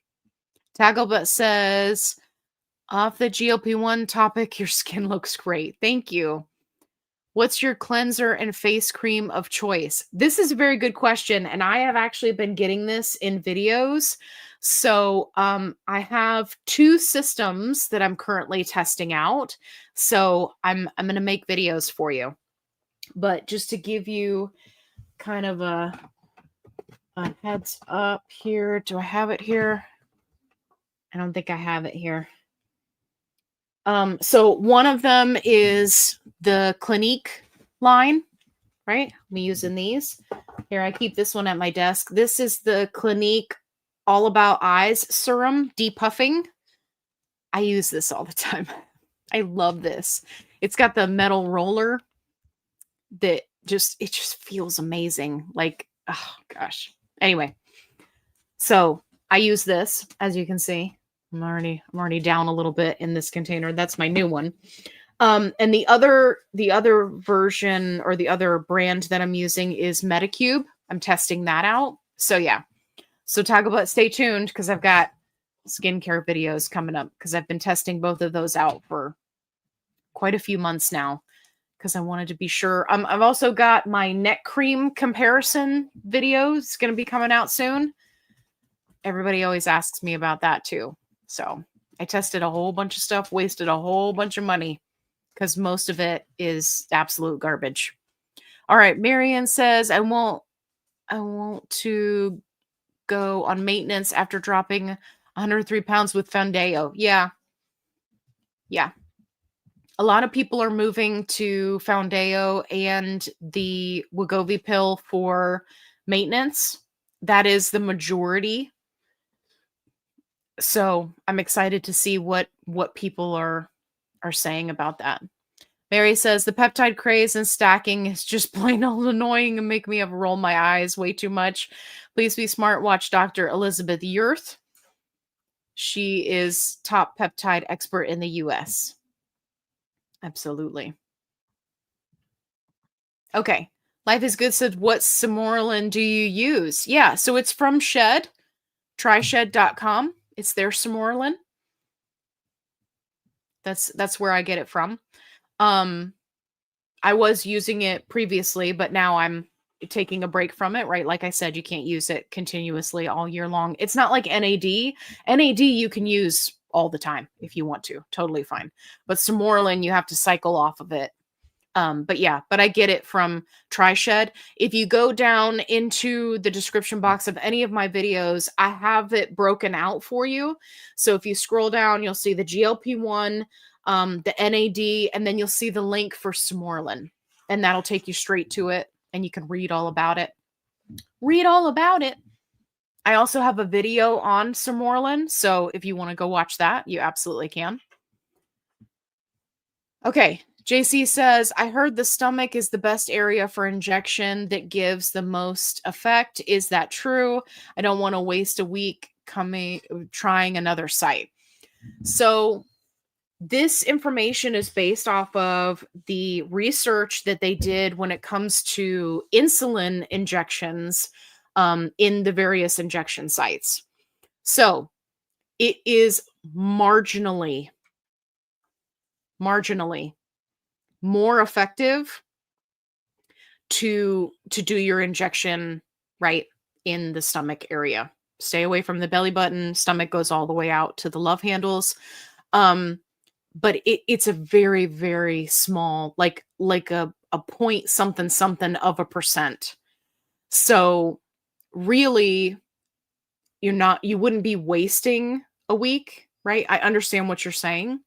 Tagglebutt says, off the GLP-1 topic, your skin looks great. Thank you. What's your cleanser and face cream of choice? This is a very good question, and I have actually been getting this in videos. So I have 2 systems that I'm currently testing out. So I'm going to make videos for you. But just to give you kind of a heads up here, do I have it here? I don't think I have it here. So one of them is the Clinique line, right? I'm using these. Here, I keep this one at my desk. This is the Clinique All About Eyes Serum Depuffing. I use this all the time. I love this. It's got the metal roller that just feels amazing. Like, oh gosh. Anyway, so I use this, as you can see. I'm already down a little bit in this container. That's my new one. And the other version or the other brand that I'm using is Medicube. I'm testing that out. So yeah. So Tagglebutt, stay tuned because I've got skincare videos coming up because I've been testing both of those out for quite a few months now because I wanted to be sure. I've also got my neck cream comparison video. It's going to be coming out soon. Everybody always asks me about that too. So I tested a whole bunch of stuff, wasted a whole bunch of money because most of it is absolute garbage. All right. Marianne says, I want to go on maintenance after dropping 103 pounds with Foundeo. Yeah. Yeah. A lot of people are moving to Foundeo and the Wegovy pill for maintenance. That is the majority. So I'm excited to see what people are saying about that. Mary says the peptide craze and stacking is just plain old annoying and make me have roll my eyes way too much. Please be smart. Watch Dr. Elizabeth Yurth. She is top peptide expert in the US. Absolutely. Okay. Life is Good said, what Sermorelin do you use? Yeah, so it's from Shed, tryshed.com. It's their Sermorelin. That's where I get it from. I was using it previously, but now I'm taking a break from it, right? Like I said, you can't use it continuously all year long. It's not like NAD. NAD you can use all the time if you want to. Totally fine. But Sermorelin, you have to cycle off of it. But I get it from TriShed. If you go down into the description box of any of my videos, I have it broken out for you. So if you scroll down, you'll see the GLP-1, the NAD, and then you'll see the link for Sermorelin. And that'll take you straight to it, and you can read all about it. Read all about it. I also have a video on Sermorelin, so if you want to go watch that, you absolutely can. Okay, JC says, I heard the stomach is the best area for injection that gives the most effect. Is that true? I don't want to waste a week trying another site. So this information is based off of the research that they did when it comes to insulin injections in the various injection sites. So it is marginally more effective to do your injection right in the stomach area. Stay away from the belly button. Stomach goes all the way out to the love handles. But it's a very, very small, like a point something of a percent. So really, you wouldn't be wasting a week, right? I understand what you're saying.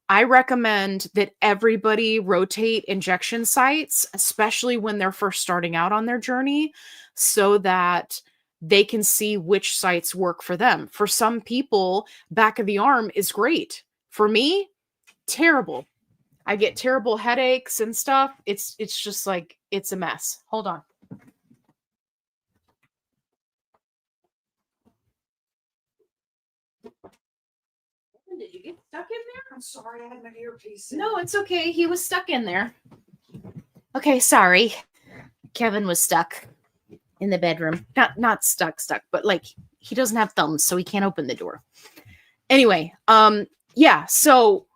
I recommend that everybody rotate injection sites, especially when they're first starting out on their journey, so that they can see which sites work for them. For some people, back of the arm is great. For me, terrible. I get terrible headaches and stuff. It's just like, it's a mess. Hold on. Did you get stuck in there? I'm sorry, I had my earpiece in. No, it's okay. He was stuck in there. Okay, sorry. Kevin was stuck in the bedroom. Not stuck, but like he doesn't have thumbs, so he can't open the door. Anyway, yeah, so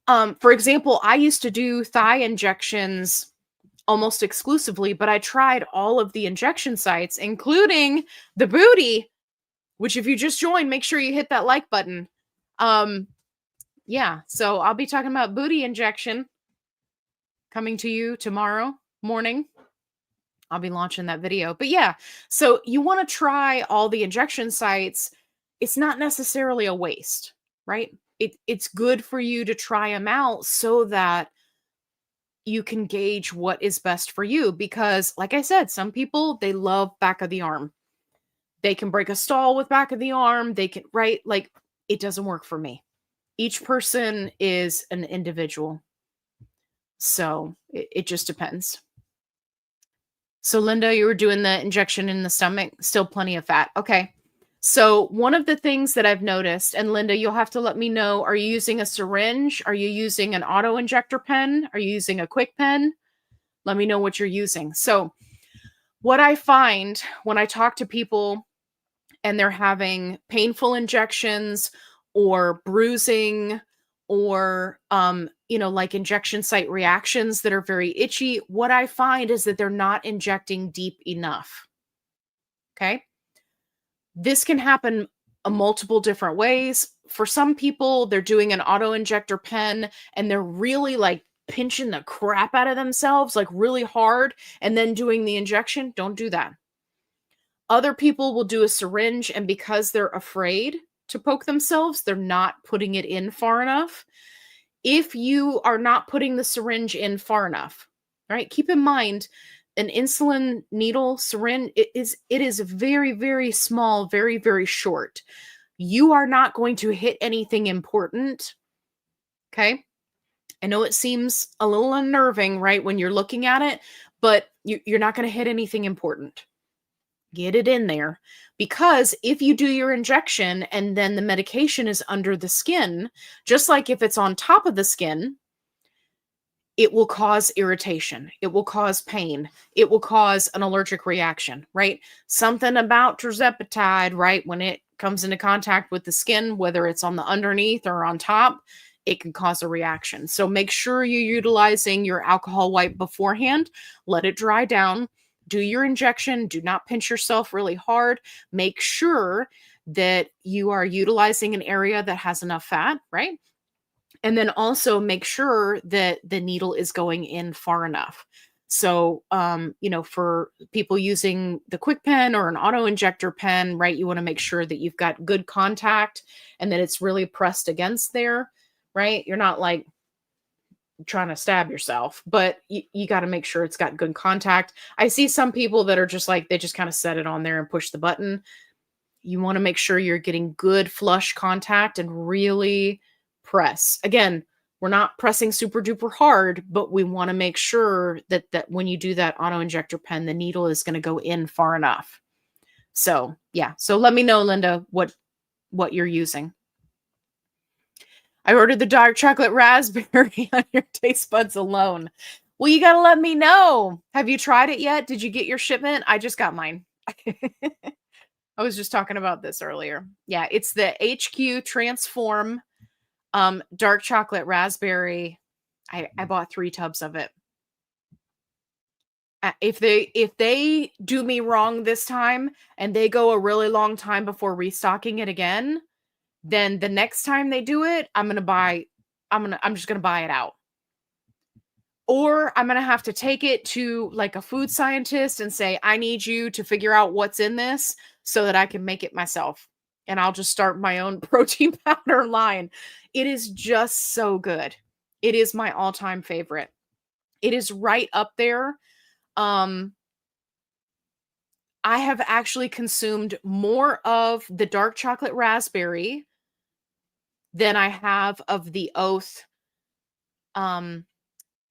for example, I used to do thigh injections almost exclusively, but I tried all of the injection sites, including the booty, which if you just joined, make sure you hit that like button. Yeah, so I'll be talking about booty injection coming to you tomorrow morning. I'll be launching that video. But yeah, so you want to try all the injection sites. It's not necessarily a waste, right? It's good for you to try them out so that you can gauge what is best for you. Because like I said, some people, they love back of the arm. They can break a stall with back of the arm. They can, right? Like it doesn't work for me. Each person is an individual. So it just depends. So Linda, you were doing the injection in the stomach, still plenty of fat. Okay. So one of the things that I've noticed, and Linda, you'll have to let me know, are you using a syringe? Are you using an auto injector pen? Are you using a KwikPen? Let me know what you're using. So what I find when I talk to people and they're having painful injections or bruising or, like injection site reactions that are very itchy, what I find is that they're not injecting deep enough. Okay. This can happen multiple different ways. For some people, they're doing an auto injector pen and they're really like pinching the crap out of themselves, like really hard, and then doing the injection. Don't do that. Other people will do a syringe, and because they're afraid to poke themselves, they're not putting it in far enough. If you are not putting the syringe in far enough, right? Keep in mind, an insulin needle syringe, it is very, very small, very, very short. You are not going to hit anything important. Okay. I know it seems a little unnerving, right? When you're looking at it, but you're not going to hit anything important. Get it in there, because if you do your injection and then the medication is under the skin, just like if it's on top of the skin, it will cause irritation. It will cause pain. It will cause an allergic reaction, right? Something about Peptide, right? When it comes into contact with the skin, whether it's on the underneath or on top, it can cause a reaction. So make sure you're utilizing your alcohol wipe beforehand. Let it dry down. Do your injection. Do not pinch yourself really hard. Make sure that you are utilizing an area that has enough fat, right? And then also make sure that the needle is going in far enough. So, for people using the KwikPen or an auto injector pen, right, you want to make sure that you've got good contact and that it's really pressed against there, right? You're not like trying to stab yourself, but you got to make sure it's got good contact. I see some people that are just like, they just kind of set it on there and push the button. You want to make sure you're getting good flush contact and really press. Again, we're not pressing super duper hard, but we want to make sure that when you do that auto injector pen, the needle is going to go in far enough. So, yeah. So let me know, Linda, what you're using. I ordered the dark chocolate raspberry on your taste buds alone. Well, you got to let me know. Have you tried it yet? Did you get your shipment? I just got mine. I was just talking about this earlier. Yeah, it's the HQ Transform dark chocolate raspberry. I bought 3 tubs of it. If they do me wrong this time and they go a really long time before restocking it again, then the next time they do it, I'm just gonna buy it out. Or I'm gonna have to take it to like a food scientist and say, I need you to figure out what's in this so that I can make it myself. And I'll just start my own protein powder line. It is just so good. It is my all-time favorite. It is right up there. I have actually consumed more of the dark chocolate raspberry than I have of the Oath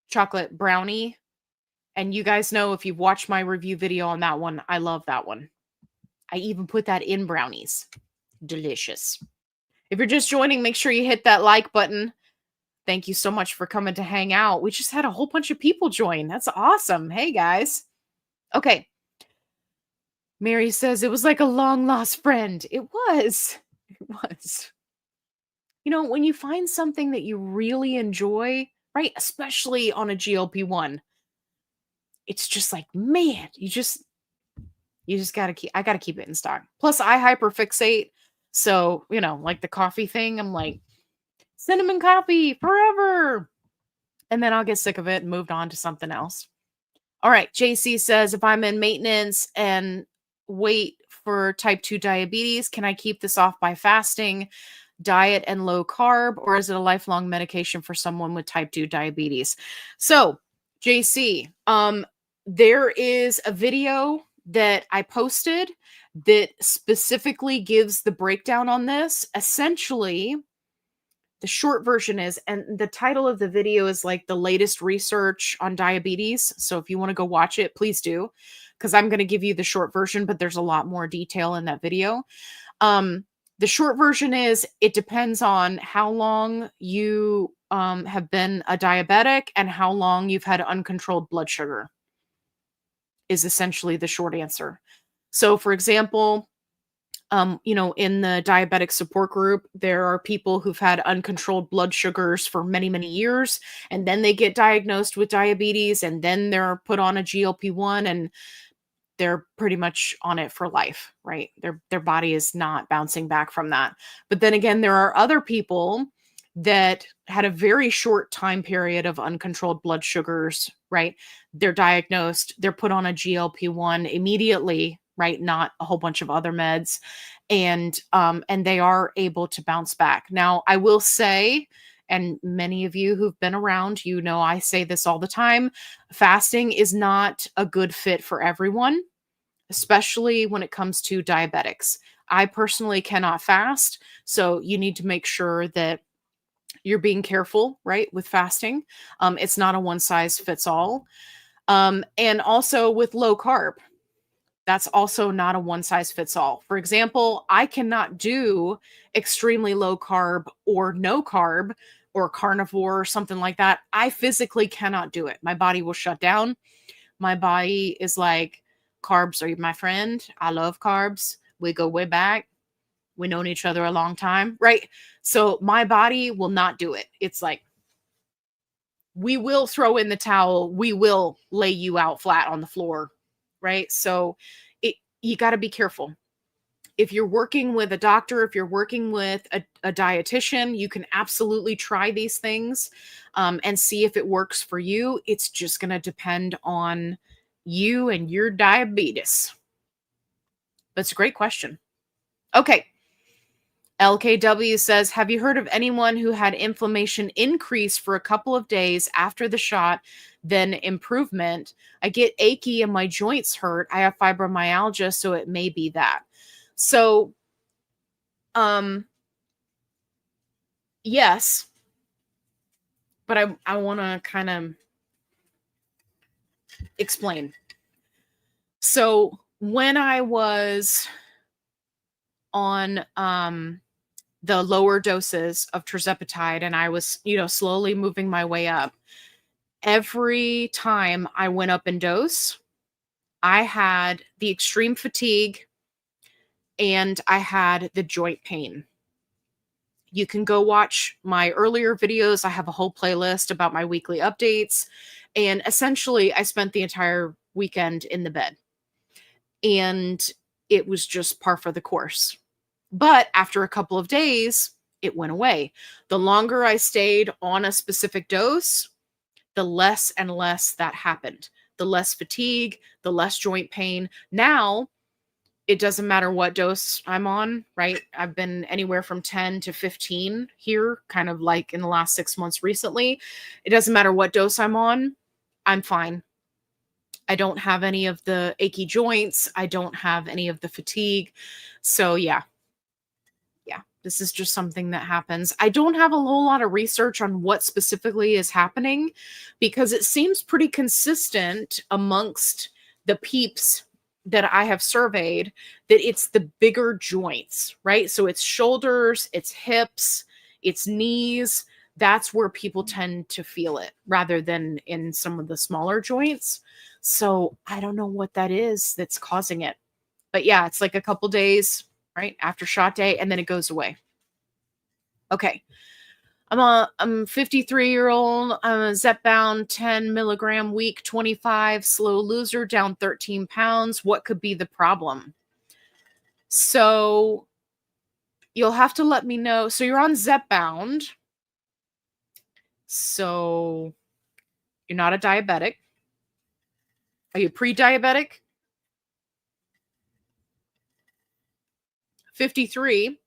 chocolate brownie. And you guys know, if you've watched my review video on that one, I love that one. I even put that in brownies. Delicious. If you're just joining, make sure you hit that like button. Thank you so much for coming to hang out. We just had a whole bunch of people join. That's awesome. Hey, guys. Okay. Mary says it was like a long lost friend. It was. It was. When you find something that you really enjoy, right? Especially on a GLP-1, it's just like, man, you just gotta I gotta keep it in stock. Plus, I hyperfixate. So, like the coffee thing, I'm like, cinnamon coffee forever. And then I'll get sick of it and moved on to something else. All right. JC says, if I'm in maintenance and wait for type 2 diabetes, can I keep this off by fasting, diet, and low carb? Or is it a lifelong medication for someone with type 2 diabetes? So, JC, there is a video that I posted that specifically gives the breakdown on this. Essentially, the short version is, and the title of the video is like the latest research on diabetes. So if you want to go watch it, please do, because I'm going to give you the short version, but there's a lot more detail in that video. The short version is, it depends on how long you have been a diabetic and how long you've had uncontrolled blood sugar, is essentially the short answer. So for example, in the diabetic support group, there are people who've had uncontrolled blood sugars for many, many years, and then they get diagnosed with diabetes, and then they're put on a GLP-1, and they're pretty much on it for life, right? Their body is not bouncing back from that. But then again, there are other people that had a very short time period of uncontrolled blood sugars, right? They're diagnosed, they're put on a GLP-1 immediately, right? Not a whole bunch of other meds. And they are able to bounce back. Now, I will say, and many of you who've been around, I say this all the time, fasting is not a good fit for everyone, especially when it comes to diabetics. I personally cannot fast, so you need to make sure that you're being careful, right, with fasting. It's not a one size fits all. And also with low carb, that's also not a one size fits all. For example, I cannot do extremely low carb or no carb or carnivore or something like that. I physically cannot do it. My body will shut down. My body is like, carbs are my friend. I love carbs. We go way back. We known each other a long time, right? So my body will not do it. It's like, we will throw in the towel. We will lay you out flat on the floor, right? So you got to be careful. if you're working with a doctor, if you're working with a dietitian, you can absolutely try these things and see if it works for you. It's just going to depend on you and your diabetes. That's a great question. Okay. LKW says, have you heard of anyone who had inflammation increase for a couple of days after the shot, then improvement? I get achy and my joints hurt. I have fibromyalgia, so it may be that. So, yes, but I want to kind of explain. So, when I was on the lower doses of tirzepatide and I was, slowly moving my way up, every time I went up in dose, I had the extreme fatigue and I had the joint pain. You can go watch my earlier videos. I have a whole playlist about my weekly updates. And essentially, I spent the entire weekend in the bed. And it was just par for the course. But after a couple of days, it went away. The longer I stayed on a specific dose, the less and less that happened. The less fatigue, the less joint pain. Now, it doesn't matter what dose I'm on, right? I've been anywhere from 10 to 15 here, kind of like in the last 6 months recently. It doesn't matter what dose I'm on, I'm fine. I don't have any of the achy joints. I don't have any of the fatigue. So yeah, this is just something that happens. I don't have a whole lot of research on what specifically is happening because it seems pretty consistent amongst the peeps that I have surveyed that it's the bigger joints, right? So it's shoulders, it's hips, it's knees. That's where people tend to feel it rather than in some of the smaller joints. So I don't know what that is that's causing it. But yeah, it's like a couple days, right, after shot day, and then it goes away. Okay. I'm 53-year-old. I'm a Zepbound 10 milligram week, 25, slow loser, down 13 pounds. What could be the problem? So you'll have to let me know. So you're on Zepbound. So you're not a diabetic. Are you pre-diabetic? 53.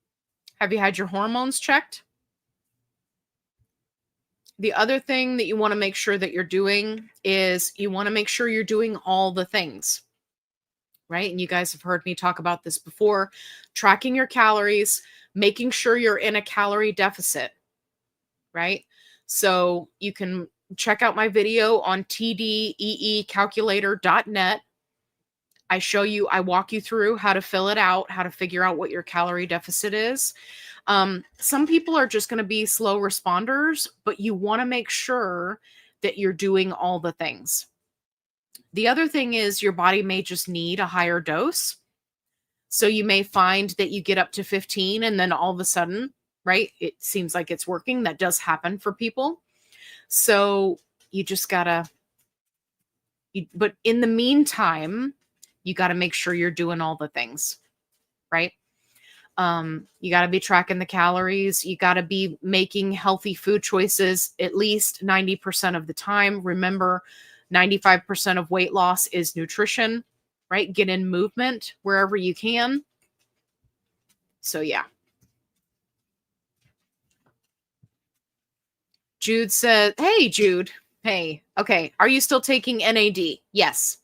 Have you had your hormones checked? The other thing that you want to make sure that you're doing is you want to make sure you're doing all the things, right? And you guys have heard me talk about this before. Tracking your calories, making sure you're in a calorie deficit, right? So you can check out my video on tdeecalculator.net. I walk you through how to fill it out, how to figure out what your calorie deficit is. Some people are just going to be slow responders, but you want to make sure that you're doing all the things. The other thing is your body may just need a higher dose. So you may find that you get up to 15 and then all of a sudden, right, it seems like it's working. That does happen for people. So you just gotta, but in the meantime, you got to make sure you're doing all the things, right? You got to be tracking the calories. You got to be making healthy food choices at least 90% of the time. Remember, 95% of weight loss is nutrition, right? Get in movement wherever you can. So yeah. Jude said, hey, Jude. Hey, okay. Are you still taking NAD? Yes.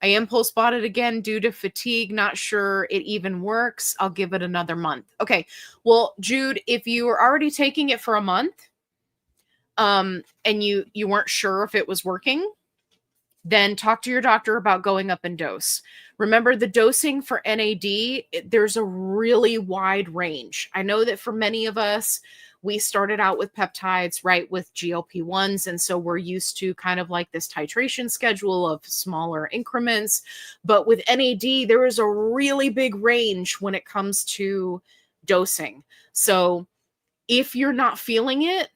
I am post-spotted again due to fatigue. Not sure it even works. I'll give it another month. Okay. Well, Jude, if you were already taking it for a month, and you weren't sure if it was working, then talk to your doctor about going up in dose. Remember, the dosing for NAD, there's a really wide range. I know that for many of us, we started out with peptides, right, with GLP-1s. And so we're used to kind of like this titration schedule of smaller increments. But with NAD, there is a really big range when it comes to dosing. So if you're not feeling it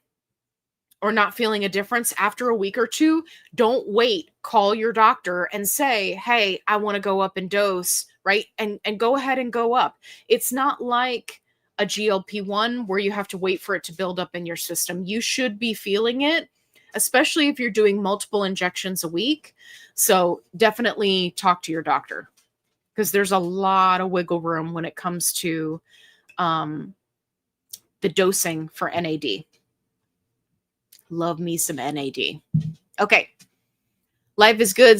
or not feeling a difference after a week or two, don't wait. Call your doctor and say, hey, I want to go up in dose right? And go ahead and go up. It's not like a GLP-1 where you have to wait for it to build up in your system. You should be feeling it, especially if you're doing multiple injections a week. So definitely talk to your doctor, because there's a lot of wiggle room when it comes to the dosing for NAD. Love me some NAD. Okay. Life is good.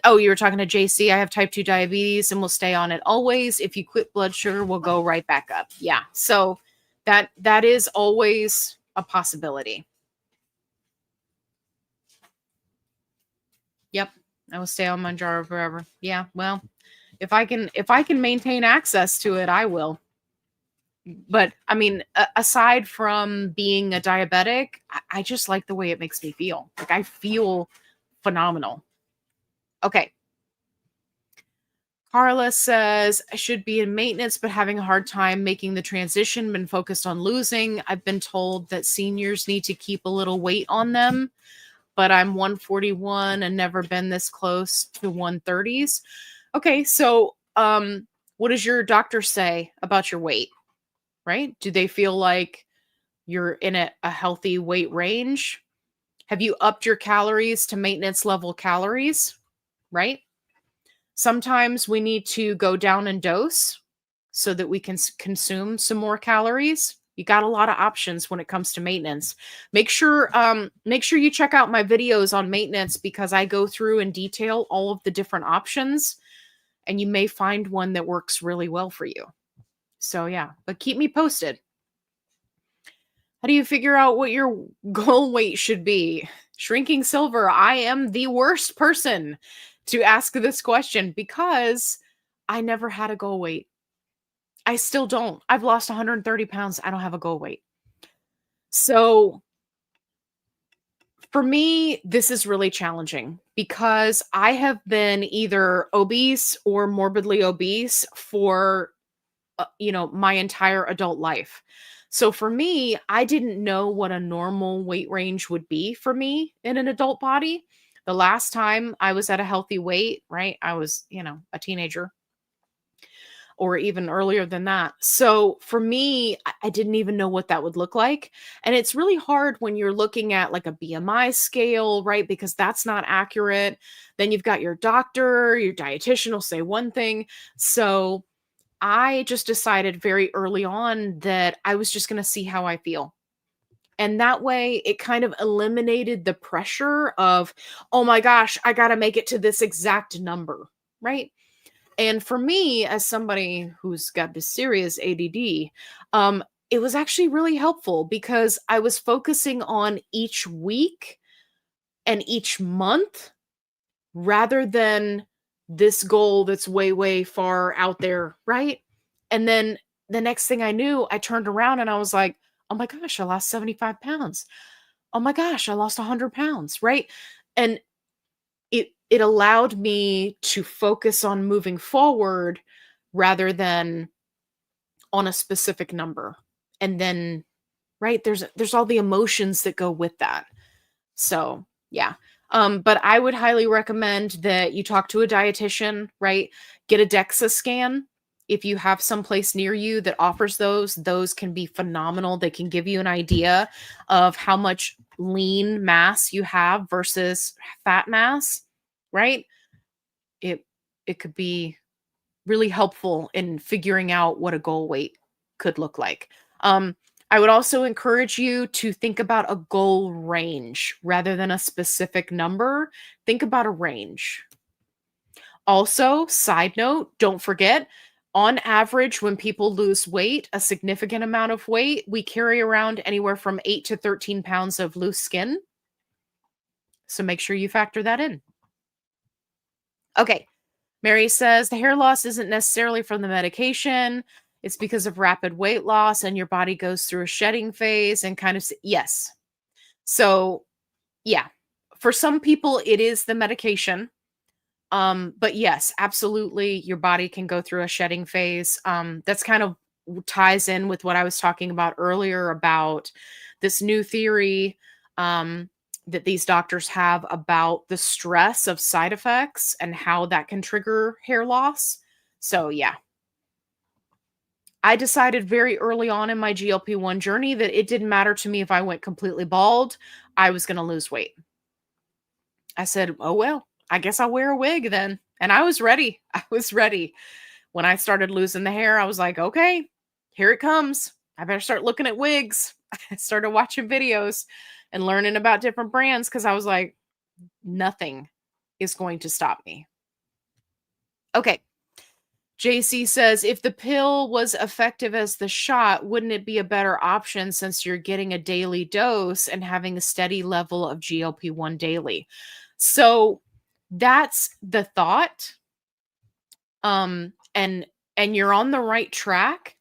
Oh, you were talking to JC. I have type 2 diabetes and will stay on it always. If you quit, blood sugar will go right back up. Yeah. So that is always a possibility. Yep. I will stay on Manjaro forever. Yeah. Well, if I can maintain access to it, I will. But I mean, aside from being a diabetic, I just like the way it makes me feel. Like, I feel phenomenal. Okay. Carla says, I should be in maintenance, but having a hard time making the transition, been focused on losing. I've been told that seniors need to keep a little weight on them, but I'm 141 and never been this close to 130s. Okay, so what does your doctor say about your weight, right? Do they feel like you're in a healthy weight range? Have you upped your calories to maintenance level calories, right? Sometimes we need to go down in dose so that we can consume some more calories. You got a lot of options when it comes to maintenance. Make sure you check out my videos on maintenance, because I go through in detail all of the different options, and you may find one that works really well for you. So yeah, but keep me posted. How do you figure out what your goal weight should be? Shrinking Silver, I am the worst person to ask this question, because I never had a goal weight. I still don't. I've lost 130 pounds. I don't have a goal weight. So for me, this is really challenging, because I have been either obese or morbidly obese for my entire adult life. So for me, I didn't know what a normal weight range would be for me in an adult body. The last time I was at a healthy weight, right? I was, a teenager, or even earlier than that. So for me, I didn't even know what that would look like. And it's really hard when you're looking at like a BMI scale, right? Because that's not accurate. Then you've got your doctor, your dietitian will say one thing. So I just decided very early on that I was just going to see how I feel. And that way it kind of eliminated the pressure of, oh my gosh, I got to make it to this exact number, right? And for me, as somebody who's got this serious ADD, it was actually really helpful, because I was focusing on each week and each month rather than this goal that's way, way far out there, right? And then the next thing I knew, I turned around and I was like, oh my gosh, I lost 75 pounds. Oh my gosh, I lost 100 pounds, right? And it allowed me to focus on moving forward rather than on a specific number. And then, right, there's all the emotions that go with that. So yeah. But I would highly recommend that you talk to a dietitian, right? Get a DEXA scan. If you have someplace near you that offers those can be phenomenal. They can give you an idea of how much lean mass you have versus fat mass, right? It could be really helpful in figuring out what a goal weight could look like. I would also encourage you to think about a goal range rather than a specific number. Think about a range. Also, side note, don't forget, on average, when people lose weight, a significant amount of weight, we carry around anywhere from 8 to 13 pounds of loose skin. So make sure you factor that in. Okay. Mary says the hair loss isn't necessarily from the medication. It's because of rapid weight loss, and your body goes through a shedding phase and kind of, yes. So yeah, for some people it is the medication. But yes, absolutely, your body can go through a shedding phase. That's kind of ties in with what I was talking about earlier about this new theory that these doctors have about the stress of side effects and how that can trigger hair loss. So yeah, I decided very early on in my GLP-1 journey that it didn't matter to me if I went completely bald. I was going to lose weight. I said, oh, well, I guess I'll wear a wig then. And I was ready. I was ready. When I started losing the hair, I was like, okay, here it comes. I better start looking at wigs. I started watching videos and learning about different brands because I was like, nothing is going to stop me. Okay. JC says, if the pill was effective as the shot, wouldn't it be a better option since you're getting a daily dose and having a steady level of GLP-1 daily? So that's the thought. And you're on the right track.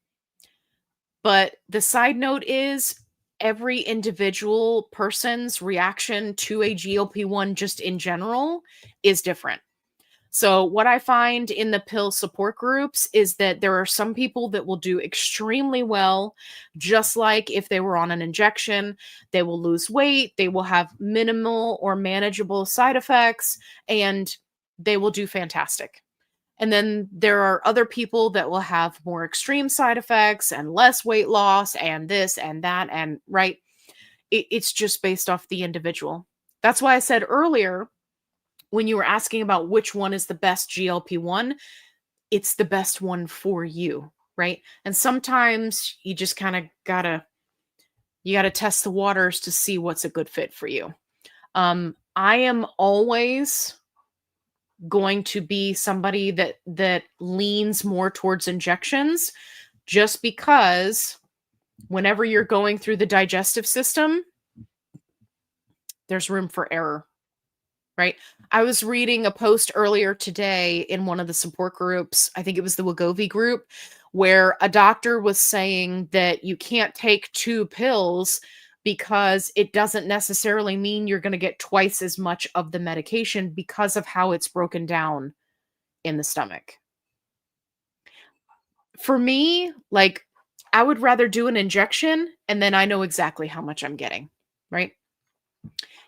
But the side note is every individual person's reaction to a GLP-1 just in general is different. So what I find in the pill support groups is that there are some people that will do extremely well, just like if they were on an injection. They will lose weight, they will have minimal or manageable side effects, and they will do fantastic. And then there are other people that will have more extreme side effects and less weight loss and this and that. And right, it's just based off the individual. That's why I said earlier, when you were asking about which one is the best GLP-1, it's the best one for you, right? And sometimes you just kind of gotta test the waters to see what's a good fit for you. I am always going to be somebody that leans more towards injections, just because whenever you're going through the digestive system, there's room for error. Right. I was reading a post earlier today in one of the support groups. I think it was the Wegovy group, where a doctor was saying that you can't take 2 pills because it doesn't necessarily mean you're going to get twice as much of the medication because of how it's broken down in the stomach. For me, like, I would rather do an injection and then I know exactly how much I'm getting, right?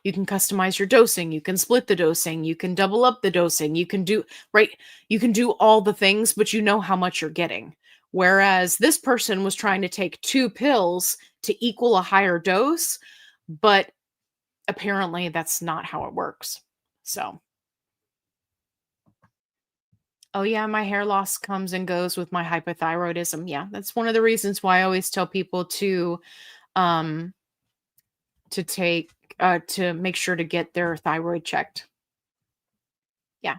You can customize your dosing. You can split the dosing. You can double up the dosing. You can do, right? You can do all the things, but you know how much you're getting. Whereas this person was trying to take 2 pills to equal a higher dose, but apparently that's not how it works. So, oh yeah, my hair loss comes and goes with my hypothyroidism. Yeah, that's one of the reasons why I always tell people um to make sure to get their thyroid checked. Yeah.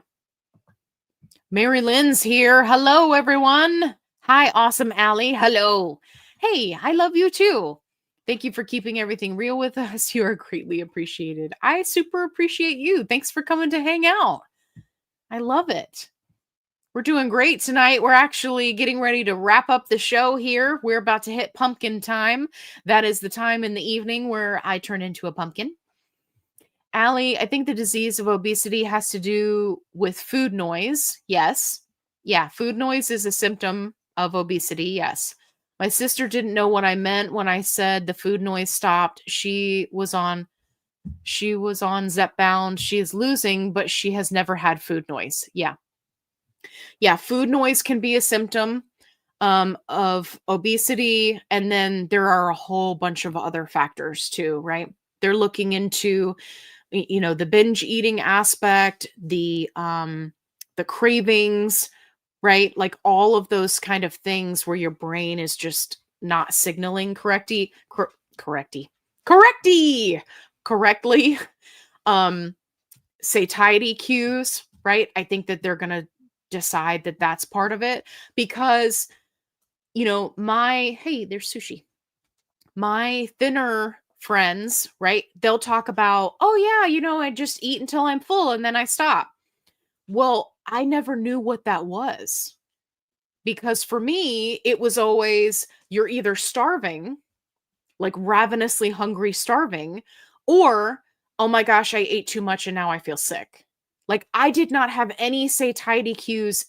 Mary Lynn's here. Hello, everyone. Hi, awesome Allie. Hello. Hey, I love you too. Thank you for keeping everything real with us. You are greatly appreciated. I super appreciate you. Thanks for coming to hang out. I love it. We're doing great tonight. We're actually getting ready to wrap up the show here. We're about to hit pumpkin time. That is the time in the evening where I turn into a pumpkin. Allie, I think the disease of obesity has to do with food noise. Yes. Yeah, food noise is a symptom of obesity. Yes. My sister didn't know what I meant when I said the food noise stopped. She was on Zepbound. She is losing, but she has never had food noise. Yeah. Yeah, food noise can be a symptom of obesity, and then there are a whole bunch of other factors too, right? They're looking into the binge eating aspect, the cravings, right? Like all of those kind of things where your brain is just not signaling correctly. Satiety cues, right? I think that they're going to decide that that's part of it because, there's sushi. My thinner friends, right? They'll talk about, oh yeah, I just eat until I'm full and then I stop. Well, I never knew what that was because for me, it was always you're either starving, like ravenously hungry, starving, or oh my gosh, I ate too much and now I feel sick. Like I did not have any satiety cues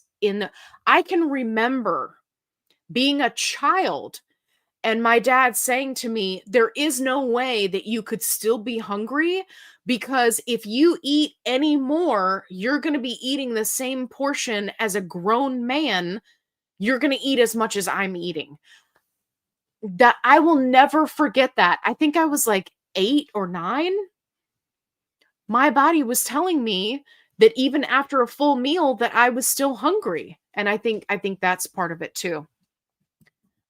I can remember being a child And my dad saying to me, there is no way that you could still be hungry, because if you eat any more, you're going to be eating the same portion as a grown man. You're going to eat as much as I'm eating. That I will never forget that. I think I was like 8 or 9. My body was telling me that even after a full meal that I was still hungry. And I think that's part of it too.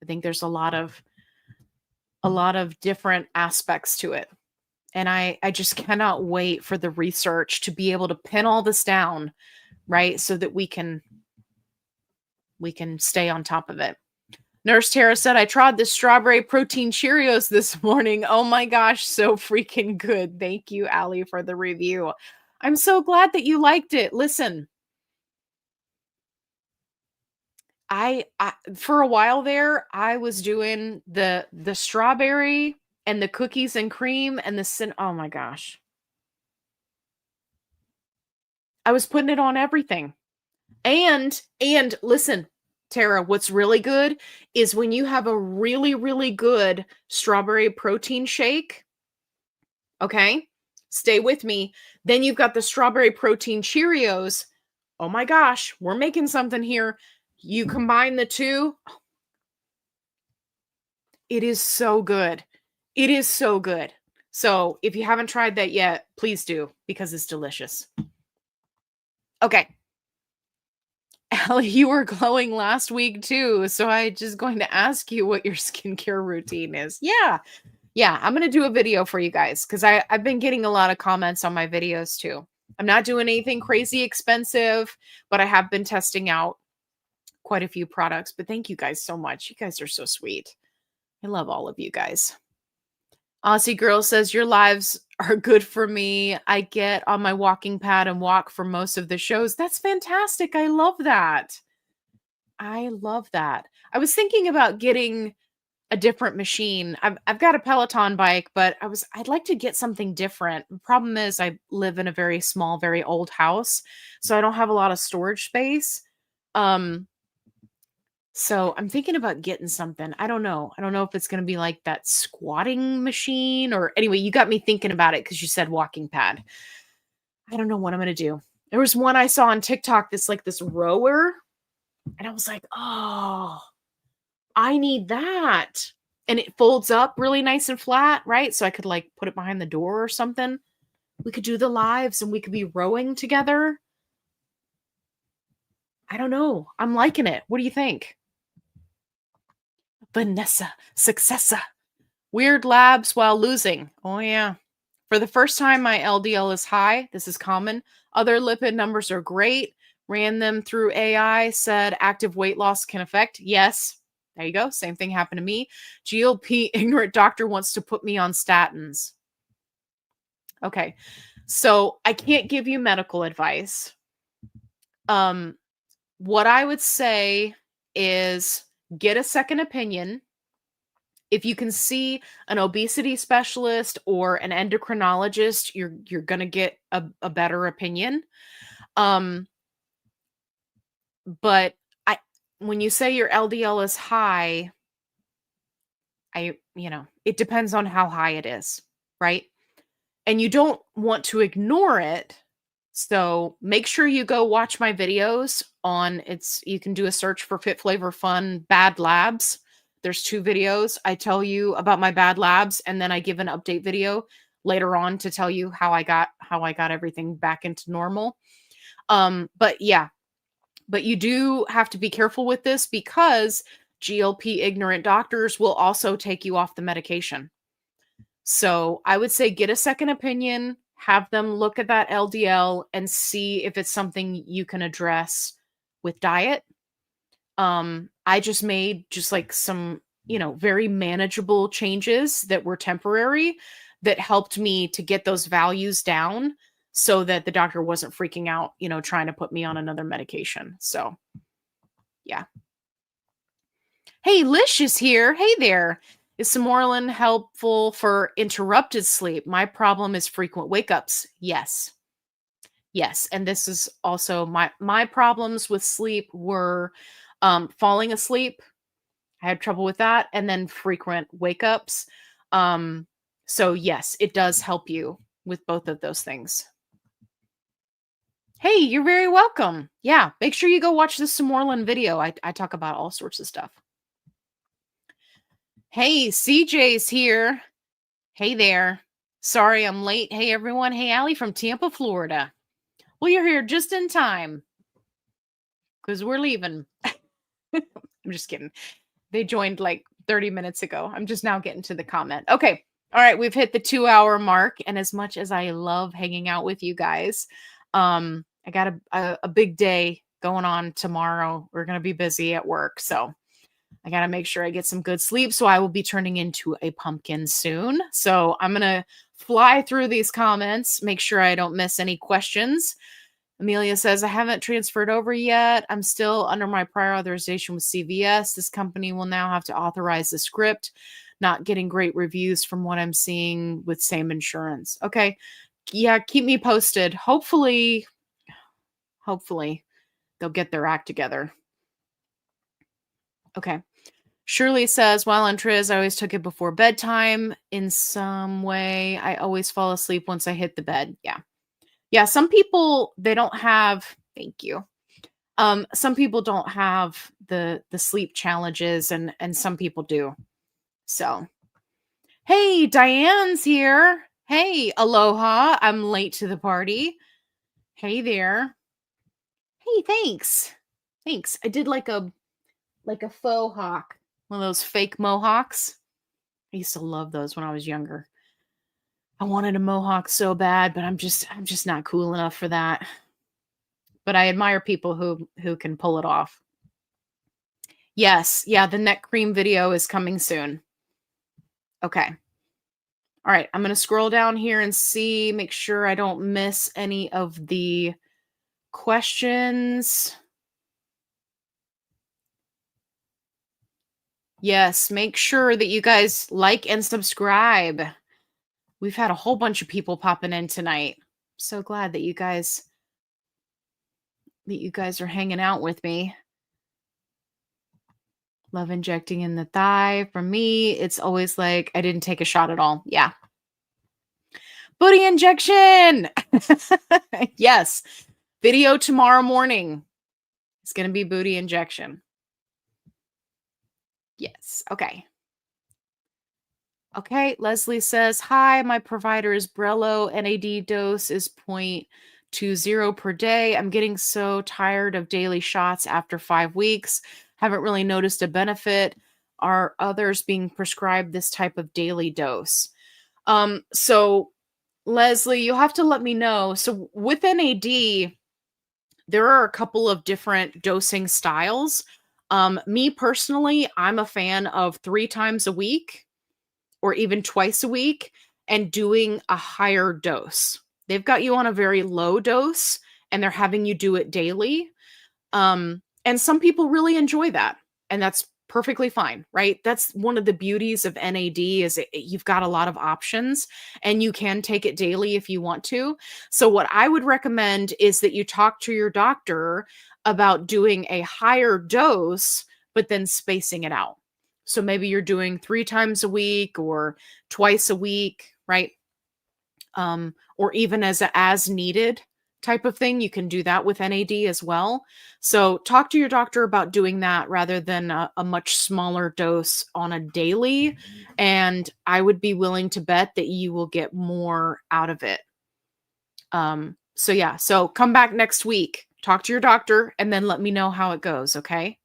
I think there's a lot of different aspects to it. And I just cannot wait for the research to be able to pin all this down, right? So that we can stay on top of it. Nurse Tara said, I tried the strawberry protein Cheerios this morning. Oh my gosh, so freaking good. Thank you, Allie, for the review. I'm so glad that you liked it. Listen, I for a while there, I was doing the strawberry and the cookies and cream and oh my gosh. I was putting it on everything. And listen, Tara, what's really good is when you have a really, really good strawberry protein shake. Okay, stay with me. Then you've got the strawberry protein Cheerios. Oh my gosh, we're making something here. You combine the two. It is so good. It is so good. So if you haven't tried that yet, please do, because it's delicious. Okay. Allie, you were glowing last week too, so I'm just going to ask you what your skincare routine is. Yeah, I'm going to do a video for you guys because I've been getting a lot of comments on my videos too. I'm not doing anything crazy expensive, but I have been testing out quite a few products. But thank you guys so much. You guys are so sweet. I love all of you guys. Aussie Girl says, your lives are good for me. I get on my walking pad and walk for most of the shows. That's fantastic. I love that. I love that. I was thinking about getting a different machine. I've got a Peloton bike, but I'd like to get something different. The problem is I live in a very small, very old house, so I don't have a lot of storage space. So I'm thinking about getting something. I don't know. I don't know if it's going to be like that squatting machine or anyway, you got me thinking about it because you said walking pad. I don't know what I'm going to do. There was one I saw on TikTok, this rower. And I was like, oh, I need that. And it folds up really nice and flat, right? So I could like put it behind the door or something. We could do the lives and we could be rowing together. I don't know. I'm liking it. What do you think? Vanessa, successa. Weird labs while losing. Oh, yeah. For the first time, my LDL is high. This is common. Other lipid numbers are great. Ran them through AI, said active weight loss can affect. Yes. There you go. Same thing happened to me. GLP ignorant doctor wants to put me on statins. Okay. So I can't give you medical advice. What I would say is get a second opinion. If you can see an obesity specialist or an endocrinologist, you're going to get a better opinion. But when you say your LDL is high, it depends on how high it is, right? And you don't want to ignore it. So make sure you go watch my videos you can do a search for FitFlavorFun Bad Labs. There's 2 videos. I tell you about my bad labs, and then I give an update video later on to tell you how I got everything back into normal. But you do have to be careful with this because GLP ignorant doctors will also take you off the medication. So I would say get a second opinion, have them look at that LDL and see if it's something you can address with diet. I just made some, very manageable changes that were temporary that helped me to get those values down so that the doctor wasn't freaking out, trying to put me on another medication. So, yeah. Hey, Lish is here. Hey there. Is Sermorelin helpful for interrupted sleep? My problem is frequent wake-ups. Yes. And this is also my problems with sleep were falling asleep. I had trouble with that, and then frequent wake-ups. So yes, it does help you with both of those things. Hey, you're very welcome. Yeah, make sure you go watch the Sermorelin video. I talk about all sorts of stuff. Hey, CJ's here. Hey there. Sorry I'm late. Hey, everyone. Hey, Allie from Tampa, Florida. Well, you're here just in time because we're leaving. I'm just kidding. They joined like 30 minutes ago. I'm just now getting to the comment. Okay. All right. We've hit the 2-hour mark. And as much as I love hanging out with you guys, I got a big day going on tomorrow. We're going to be busy at work. So I got to make sure I get some good sleep. So I will be turning into a pumpkin soon. So I'm going to fly through these comments, make sure I don't miss any questions. Amelia says, I haven't transferred over yet. I'm still under my prior authorization with CVS. This company will now have to authorize the script. Not getting great reviews from what I'm seeing with same insurance. Okay. Yeah, keep me posted. Hopefully they'll get their act together. Okay. Shirley says, while on Tirz, I always took it before bedtime in some way. I always fall asleep once I hit the bed. Yeah. Yeah, some people, they don't have, thank you. Some people don't have the sleep challenges and some people do. So, hey, Diane's here. Hey, aloha. I'm late to the party. Hey there. Hey, thanks. Thanks. I did like a faux hawk, one of those fake mohawks. I used to love those when I was younger. I wanted a mohawk so bad, but I'm just not cool enough for that. But I admire people who can pull it off. Yes, yeah, the neck cream video is coming soon. Okay. All right, I'm going to scroll down here and see, make sure I don't miss any of the questions. Yes, make sure that you guys like and subscribe. We've had a whole bunch of people popping in tonight. So glad that you guys are hanging out with me. Love injecting in the thigh. For me, it's always like I didn't take a shot at all. Yeah. Booty injection. Yes. Video tomorrow morning. It's going to be booty injection. Yes. Okay. Okay. Leslie says, hi, my provider is Brello. NAD dose is 0.20 per day. I'm getting so tired of daily shots after 5 weeks. Haven't really noticed a benefit. Are others being prescribed this type of daily dose? So Leslie, you'll have to let me know. So with NAD, there are a couple of different dosing styles. Me personally, I'm a fan of 3 times a week or even twice a week and doing a higher dose. They've got you on a very low dose and they're having you do it daily. And some people really enjoy that. And that's perfectly fine, right? That's one of the beauties of NAD is you've got a lot of options and you can take it daily if you want to. So what I would recommend is that you talk to your doctor about doing a higher dose, but then spacing it out. So maybe you're doing 3 times a week or twice a week, right? Or even as needed type of thing. You can do that with NAD as well. So talk to your doctor about doing that rather than a much smaller dose on a daily. And I would be willing to bet that you will get more out of it. So yeah, so come back next week, talk to your doctor, and then let me know how it goes, okay?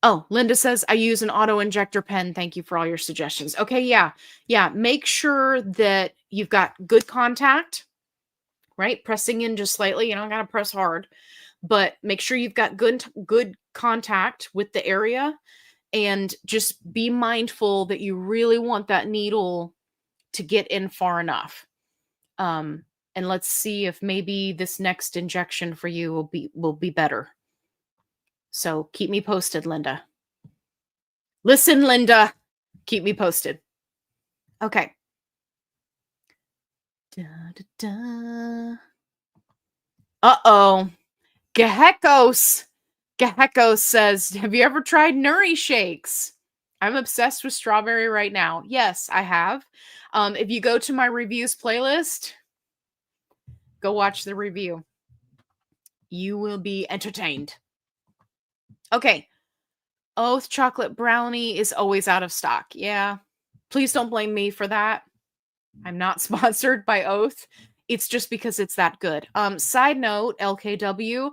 Oh, Linda says, I use an auto injector pen. Thank you for all your suggestions. Okay, yeah. Yeah, make sure that you've got good contact, right? Pressing in just slightly. You don't got to press hard, but make sure you've got good contact with the area and just be mindful that you really want that needle to get in far enough. And let's see if maybe this next injection for you will be better. So keep me posted, Linda. Listen, Linda, keep me posted. Okay. Da, da, da. Uh-oh. Geckos. Gecko says, have you ever tried Nuri shakes? I'm obsessed with strawberry right now. Yes, I have. If you go to my reviews playlist, go watch the review. You will be entertained. Okay. Oath chocolate brownie is always out of stock. Yeah. Please don't blame me for that. I'm not sponsored by Oath. It's just because it's that good. Side note, LKW,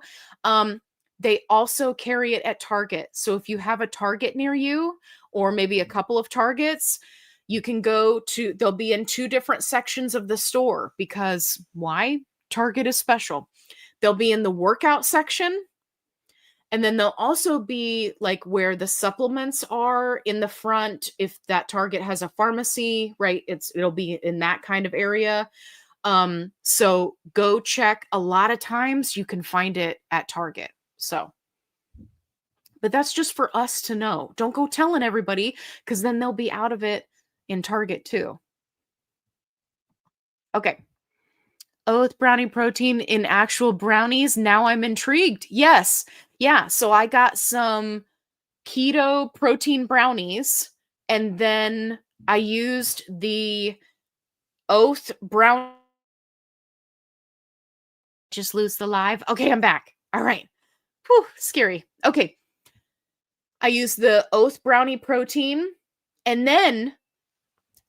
they also carry it at Target. So if you have a Target near you, or maybe a couple of Targets, you can go to, they'll be in 2 different sections of the store because why? Target is special. They'll be in the workout section, and then they'll also be like where the supplements are in the front. If that Target has a pharmacy, right? It'll be in that kind of area. So go check. A lot of times you can find it at Target. So, but that's just for us to know. Don't go telling everybody because then they'll be out of it in Target too. Okay. Oath brownie protein in actual brownies. Now I'm intrigued. Yes. Yeah. So I got some keto protein brownies, and then I used the Oath brown. Just lose the live. Okay, I'm back. All right. Whew, scary. Okay. I used the Oath brownie protein, and then,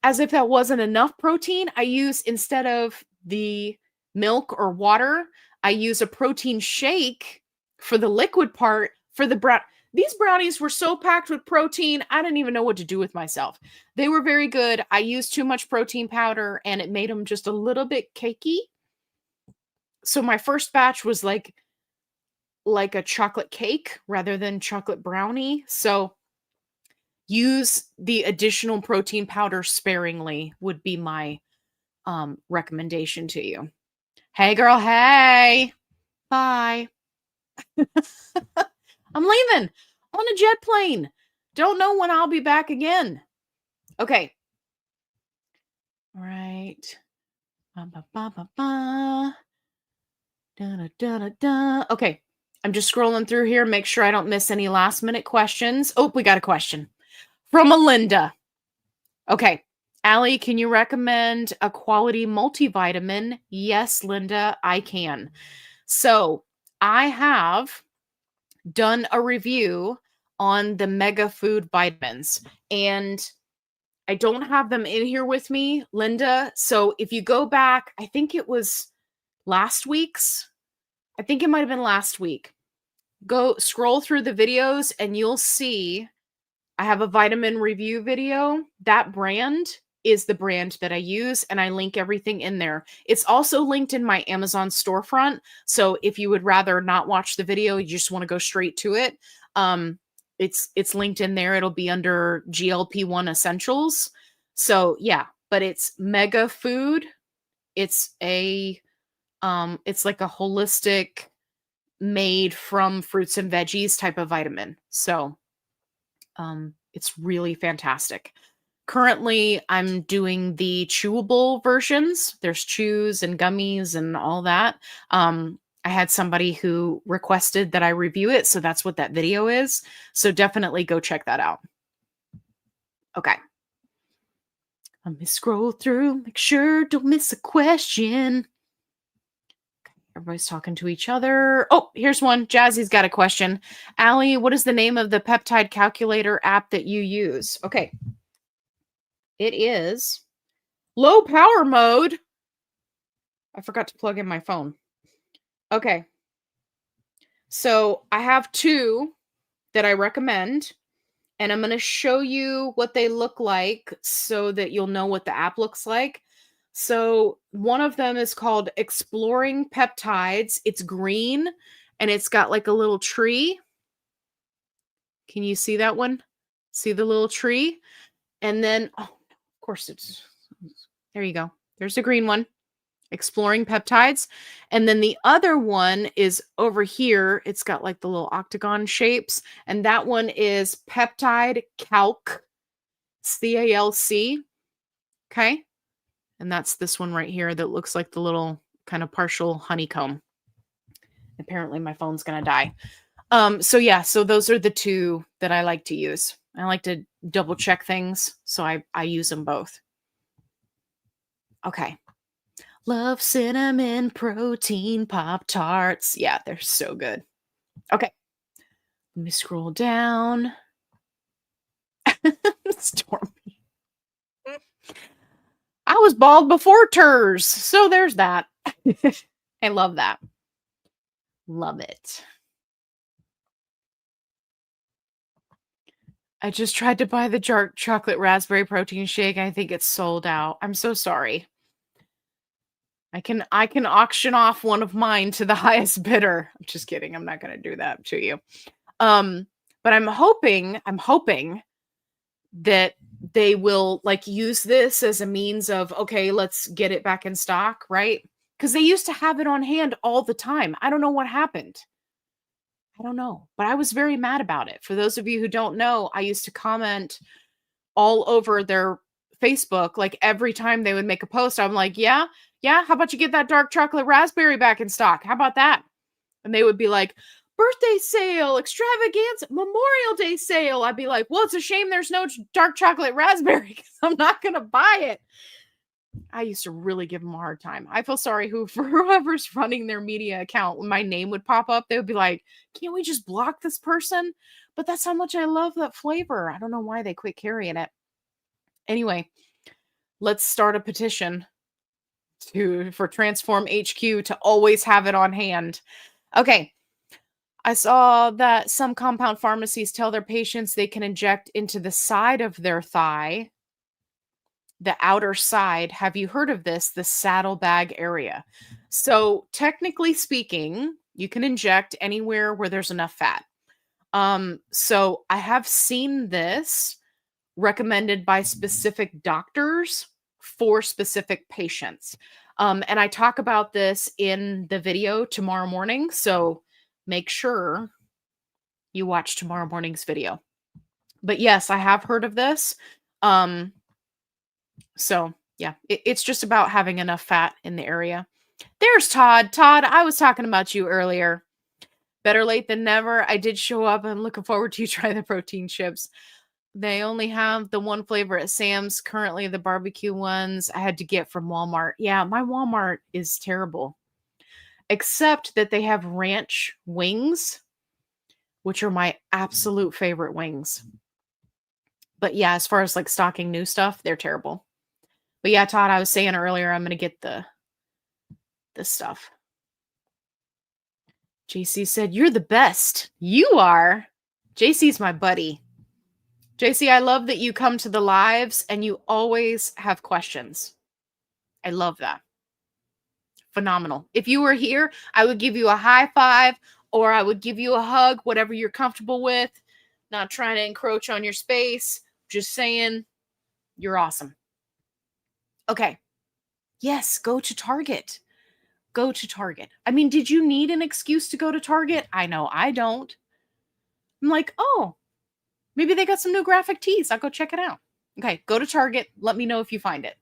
as if that wasn't enough protein, I use, instead of the milk or water, I use a protein shake for the liquid part for the brown. These brownies were so packed with protein, I didn't even know what to do with myself. They were very good. I used too much protein powder and it made them just a little bit cakey. So my first batch was like a chocolate cake rather than chocolate brownie. So use the additional protein powder sparingly would be my recommendation to you. Hey girl, hey. Bye. I'm leaving on a jet plane. Don't know when I'll be back again. Okay. All right. Ba, ba, ba, ba, ba. Da, da, da, da, da. Okay. I'm just scrolling through here, make sure I don't miss any last minute questions. Oh, we got a question from Melinda. Okay. Allie, can you recommend a quality multivitamin? Yes, Linda, I can. So I have done a review on the Mega Food vitamins, and I don't have them in here with me, Linda. So if you go back, I think it was last week's, I think it might have been last week. Go scroll through the videos and you'll see I have a vitamin review video. That brand is the brand that I use, and I link everything in there. It's also linked in my Amazon storefront. So if you would rather not watch the video, you just want to go straight to it, it's linked in there. It'll be under GLP-1 Essentials. So yeah, but it's Mega Food. It's it's like a holistic, made from fruits and veggies type of vitamin. So it's really fantastic. Currently, I'm doing the chewable versions. There's chews and gummies and all that. I had somebody who requested that I review it, so that's what that video is. So definitely go check that out. Okay. Let me scroll through, make sure don't miss a question. Everybody's talking to each other. Oh, here's one. Jazzy's got a question. Allie, what is the name of the peptide calculator app that you use? Okay. It is low power mode. I forgot to plug in my phone. Okay. So I have 2 that I recommend, and I'm going to show you what they look like so that you'll know what the app looks like. So one of them is called Exploring Peptides. It's green and it's got like a little tree. Can you see that one? See the little tree? And then, oh, of course there you go. There's a green one, Exploring Peptides. And then the other one is over here. It's got like the little octagon shapes. And that one is Peptide Calc, CALC. Okay. And that's this one right here that looks like the little kind of partial honeycomb. Apparently my phone's going to die. So yeah, so those are the two that I like to use. I like to double check things, so I use them both. Okay. Love cinnamon protein Pop-Tarts. Yeah, they're so good. Okay. Let me scroll down. Stormy. I was bald before Tirz, so there's that. I love that. Love it. I just tried to buy the dark chocolate raspberry protein shake. I think it's sold out. I'm so sorry. I can auction off one of mine to the highest bidder. I'm just kidding. I'm not going to do that to you. But I'm hoping that they will like use this as a means of, okay, let's get it back in stock, right? Because they used to have it on hand all the time. I don't know what happened. I don't know, but I was very mad about it. For those of you who don't know, I used to comment all over their Facebook. Like every time they would make a post, I'm like, yeah, how about you get that dark chocolate raspberry back in stock? How about that? And they would be like, birthday sale, extravaganza, Memorial Day sale. I'd be like, well, it's a shame there's no dark chocolate raspberry because I'm not going to buy it. I used to really give them a hard time. I feel sorry for whoever's running their media account. When my name would pop up, they would be like, can't we just block this person? But that's how much I love that flavor. I don't know why they quit carrying it. Anyway, let's start a petition for Transform HQ to always have it on hand. Okay. I saw that some compound pharmacies tell their patients they can inject into the side of their thigh, the outer side. Have you heard of this? The saddlebag area. So technically speaking, you can inject anywhere where there's enough fat. So I have seen this recommended by specific doctors for specific patients. And I talk about this in the video tomorrow morning. So make sure you watch tomorrow morning's video. But yes, I have heard of this. So yeah, it's just about having enough fat in the area. There's Todd. Todd, I was talking about you earlier. Better late than never. I did show up. I'm looking forward to you trying the protein chips. They only have the one flavor at Sam's. Currently, the barbecue ones I had to get from Walmart. Yeah, my Walmart is terrible. Except that they have ranch wings, which are my absolute favorite wings. But yeah, as far as like stocking new stuff, they're terrible. But yeah, Todd, I was saying earlier, I'm going to get this stuff. JC said, you're the best. You are. JC's my buddy. JC, I love that you come to the lives and you always have questions. I love that. Phenomenal. If you were here, I would give you a high five or I would give you a hug, whatever you're comfortable with. Not trying to encroach on your space. Just saying, you're awesome. Okay. Yes, go to Target. Go to Target. I mean, did you need an excuse to go to Target? I know I don't. I'm like, oh, maybe they got some new graphic tees. I'll go check it out. Okay, go to Target. Let me know if you find it.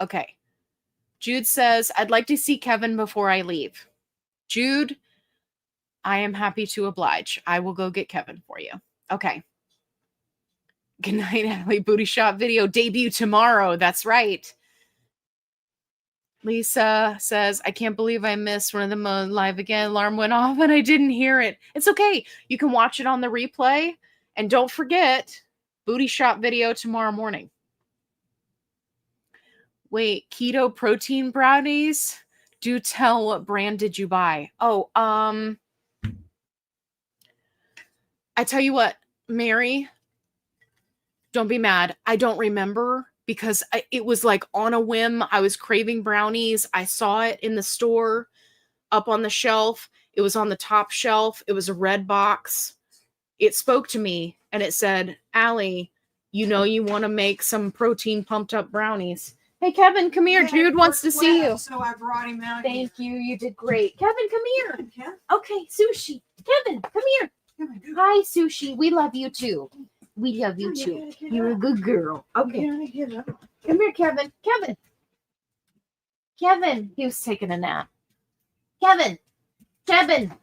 Okay. Jude says, I'd like to see Kevin before I leave. Jude, I am happy to oblige. I will go get Kevin for you. Okay. Good night, Allie. Booty shot video debut tomorrow. That's right. Lisa says, I can't believe I missed one of them live again. Alarm went off and I didn't hear it. It's okay. You can watch it on the replay. And don't forget, booty shot video tomorrow morning. Wait, keto protein brownies? Do tell, what brand did you buy? Oh, I tell you what, Mary, don't be mad. I don't remember because it was like on a whim. I was craving brownies. I saw it in the store up on the shelf. It was on the top shelf. It was a red box. It spoke to me and it said, Allie, you know you want to make some protein pumped up brownies. Hey, Kevin, come here. Jude wants to see you. So I brought him out. Thank you. You did great. Kevin, come here. Kevin. Okay, Sushi. Kevin, come here. Hi, Sushi. We love you too. We love you too. You're a good girl. Okay. Come here, Kevin. Kevin. Kevin. He was taking a nap. Kevin. Kevin.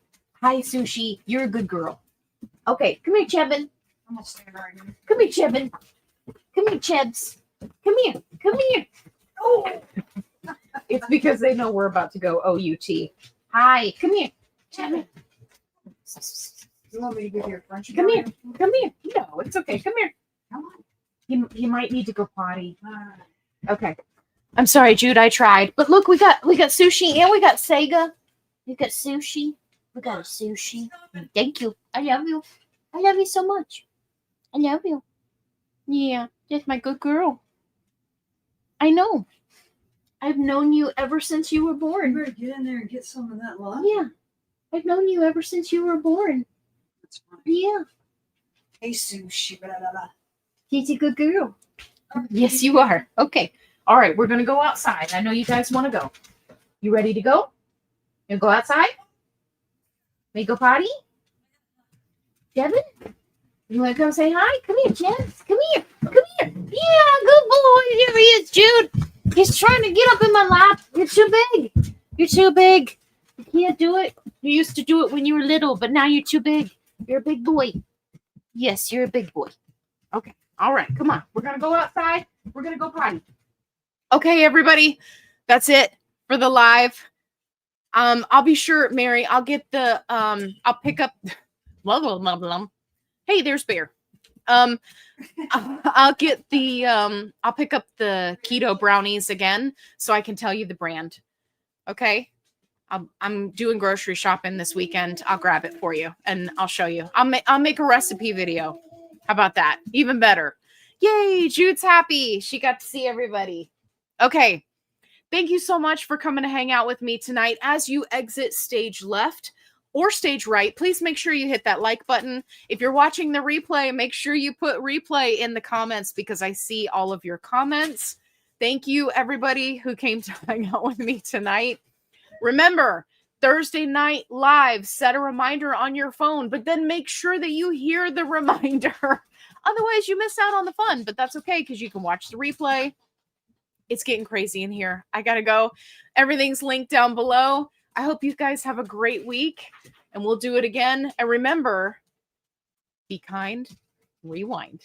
Hi, Sushi. You're a good girl. Okay, come here, Chevin. I'm gonna stand right here. Come here, Chevin. Come here, Chebs. Come here. Come here. Oh, It's because they know we're about to go OUT. Hi. Come here. Chevin. you want me to give you a French? Come here. Come here. No, it's okay. Come here. Come on. He might need to go potty. Alright. Okay. I'm sorry, Jude. I tried. But look, we got sushi and we got Sega. We got sushi. We got a sushi. Thank you. I love you. I love you so much. I love you. Yeah, that's my good girl. I know. I've known you ever since you were You born. better get in there and get some of that love. Yeah. I've known you ever since you were born. That's fine. Yeah. Hey, sushi. Blah, blah, blah. She's a good girl. Yes, you are. Okay. All right, we're going to go outside. I know you guys want to go. You ready to go? You go outside? May go potty? Devin? You want to come say hi? Come here, Jess. Come here. Come here. Yeah, good boy. Here he is, Jude. He's trying to get up in my lap. You're too big. You're too big. You can't do it. You used to do it when you were little, but now you're too big. You're a big boy. Yes, you're a big boy. Okay. All right. Come on. We're going to go outside. We're going to go potty. Okay, everybody. That's it for the live. I'll be sure, Mary, I'll get the, I'll pick up, blah, blah, blah, blah. Hey, there's Bear. I'll get the, I'll pick up the keto brownies again so I can tell you the brand. Okay. I'm doing grocery shopping this weekend. I'll grab it for you and I'll show you. I'll make a recipe video. How about that? Even better. Yay. Jude's happy. She got to see everybody. Okay. Thank you so much for coming to hang out with me tonight. As you exit stage left or stage right, please make sure you hit that like button. If you're watching the replay, make sure you put replay in the comments because I see all of your comments. Thank you, everybody who came to hang out with me tonight. Remember, Thursday night live, set a reminder on your phone, but then make sure that you hear the reminder. Otherwise, you miss out on the fun, but that's okay because you can watch the replay. It's getting crazy in here. I got to go. Everything's linked down below. I hope you guys have a great week and we'll do it again. And remember, be kind, rewind.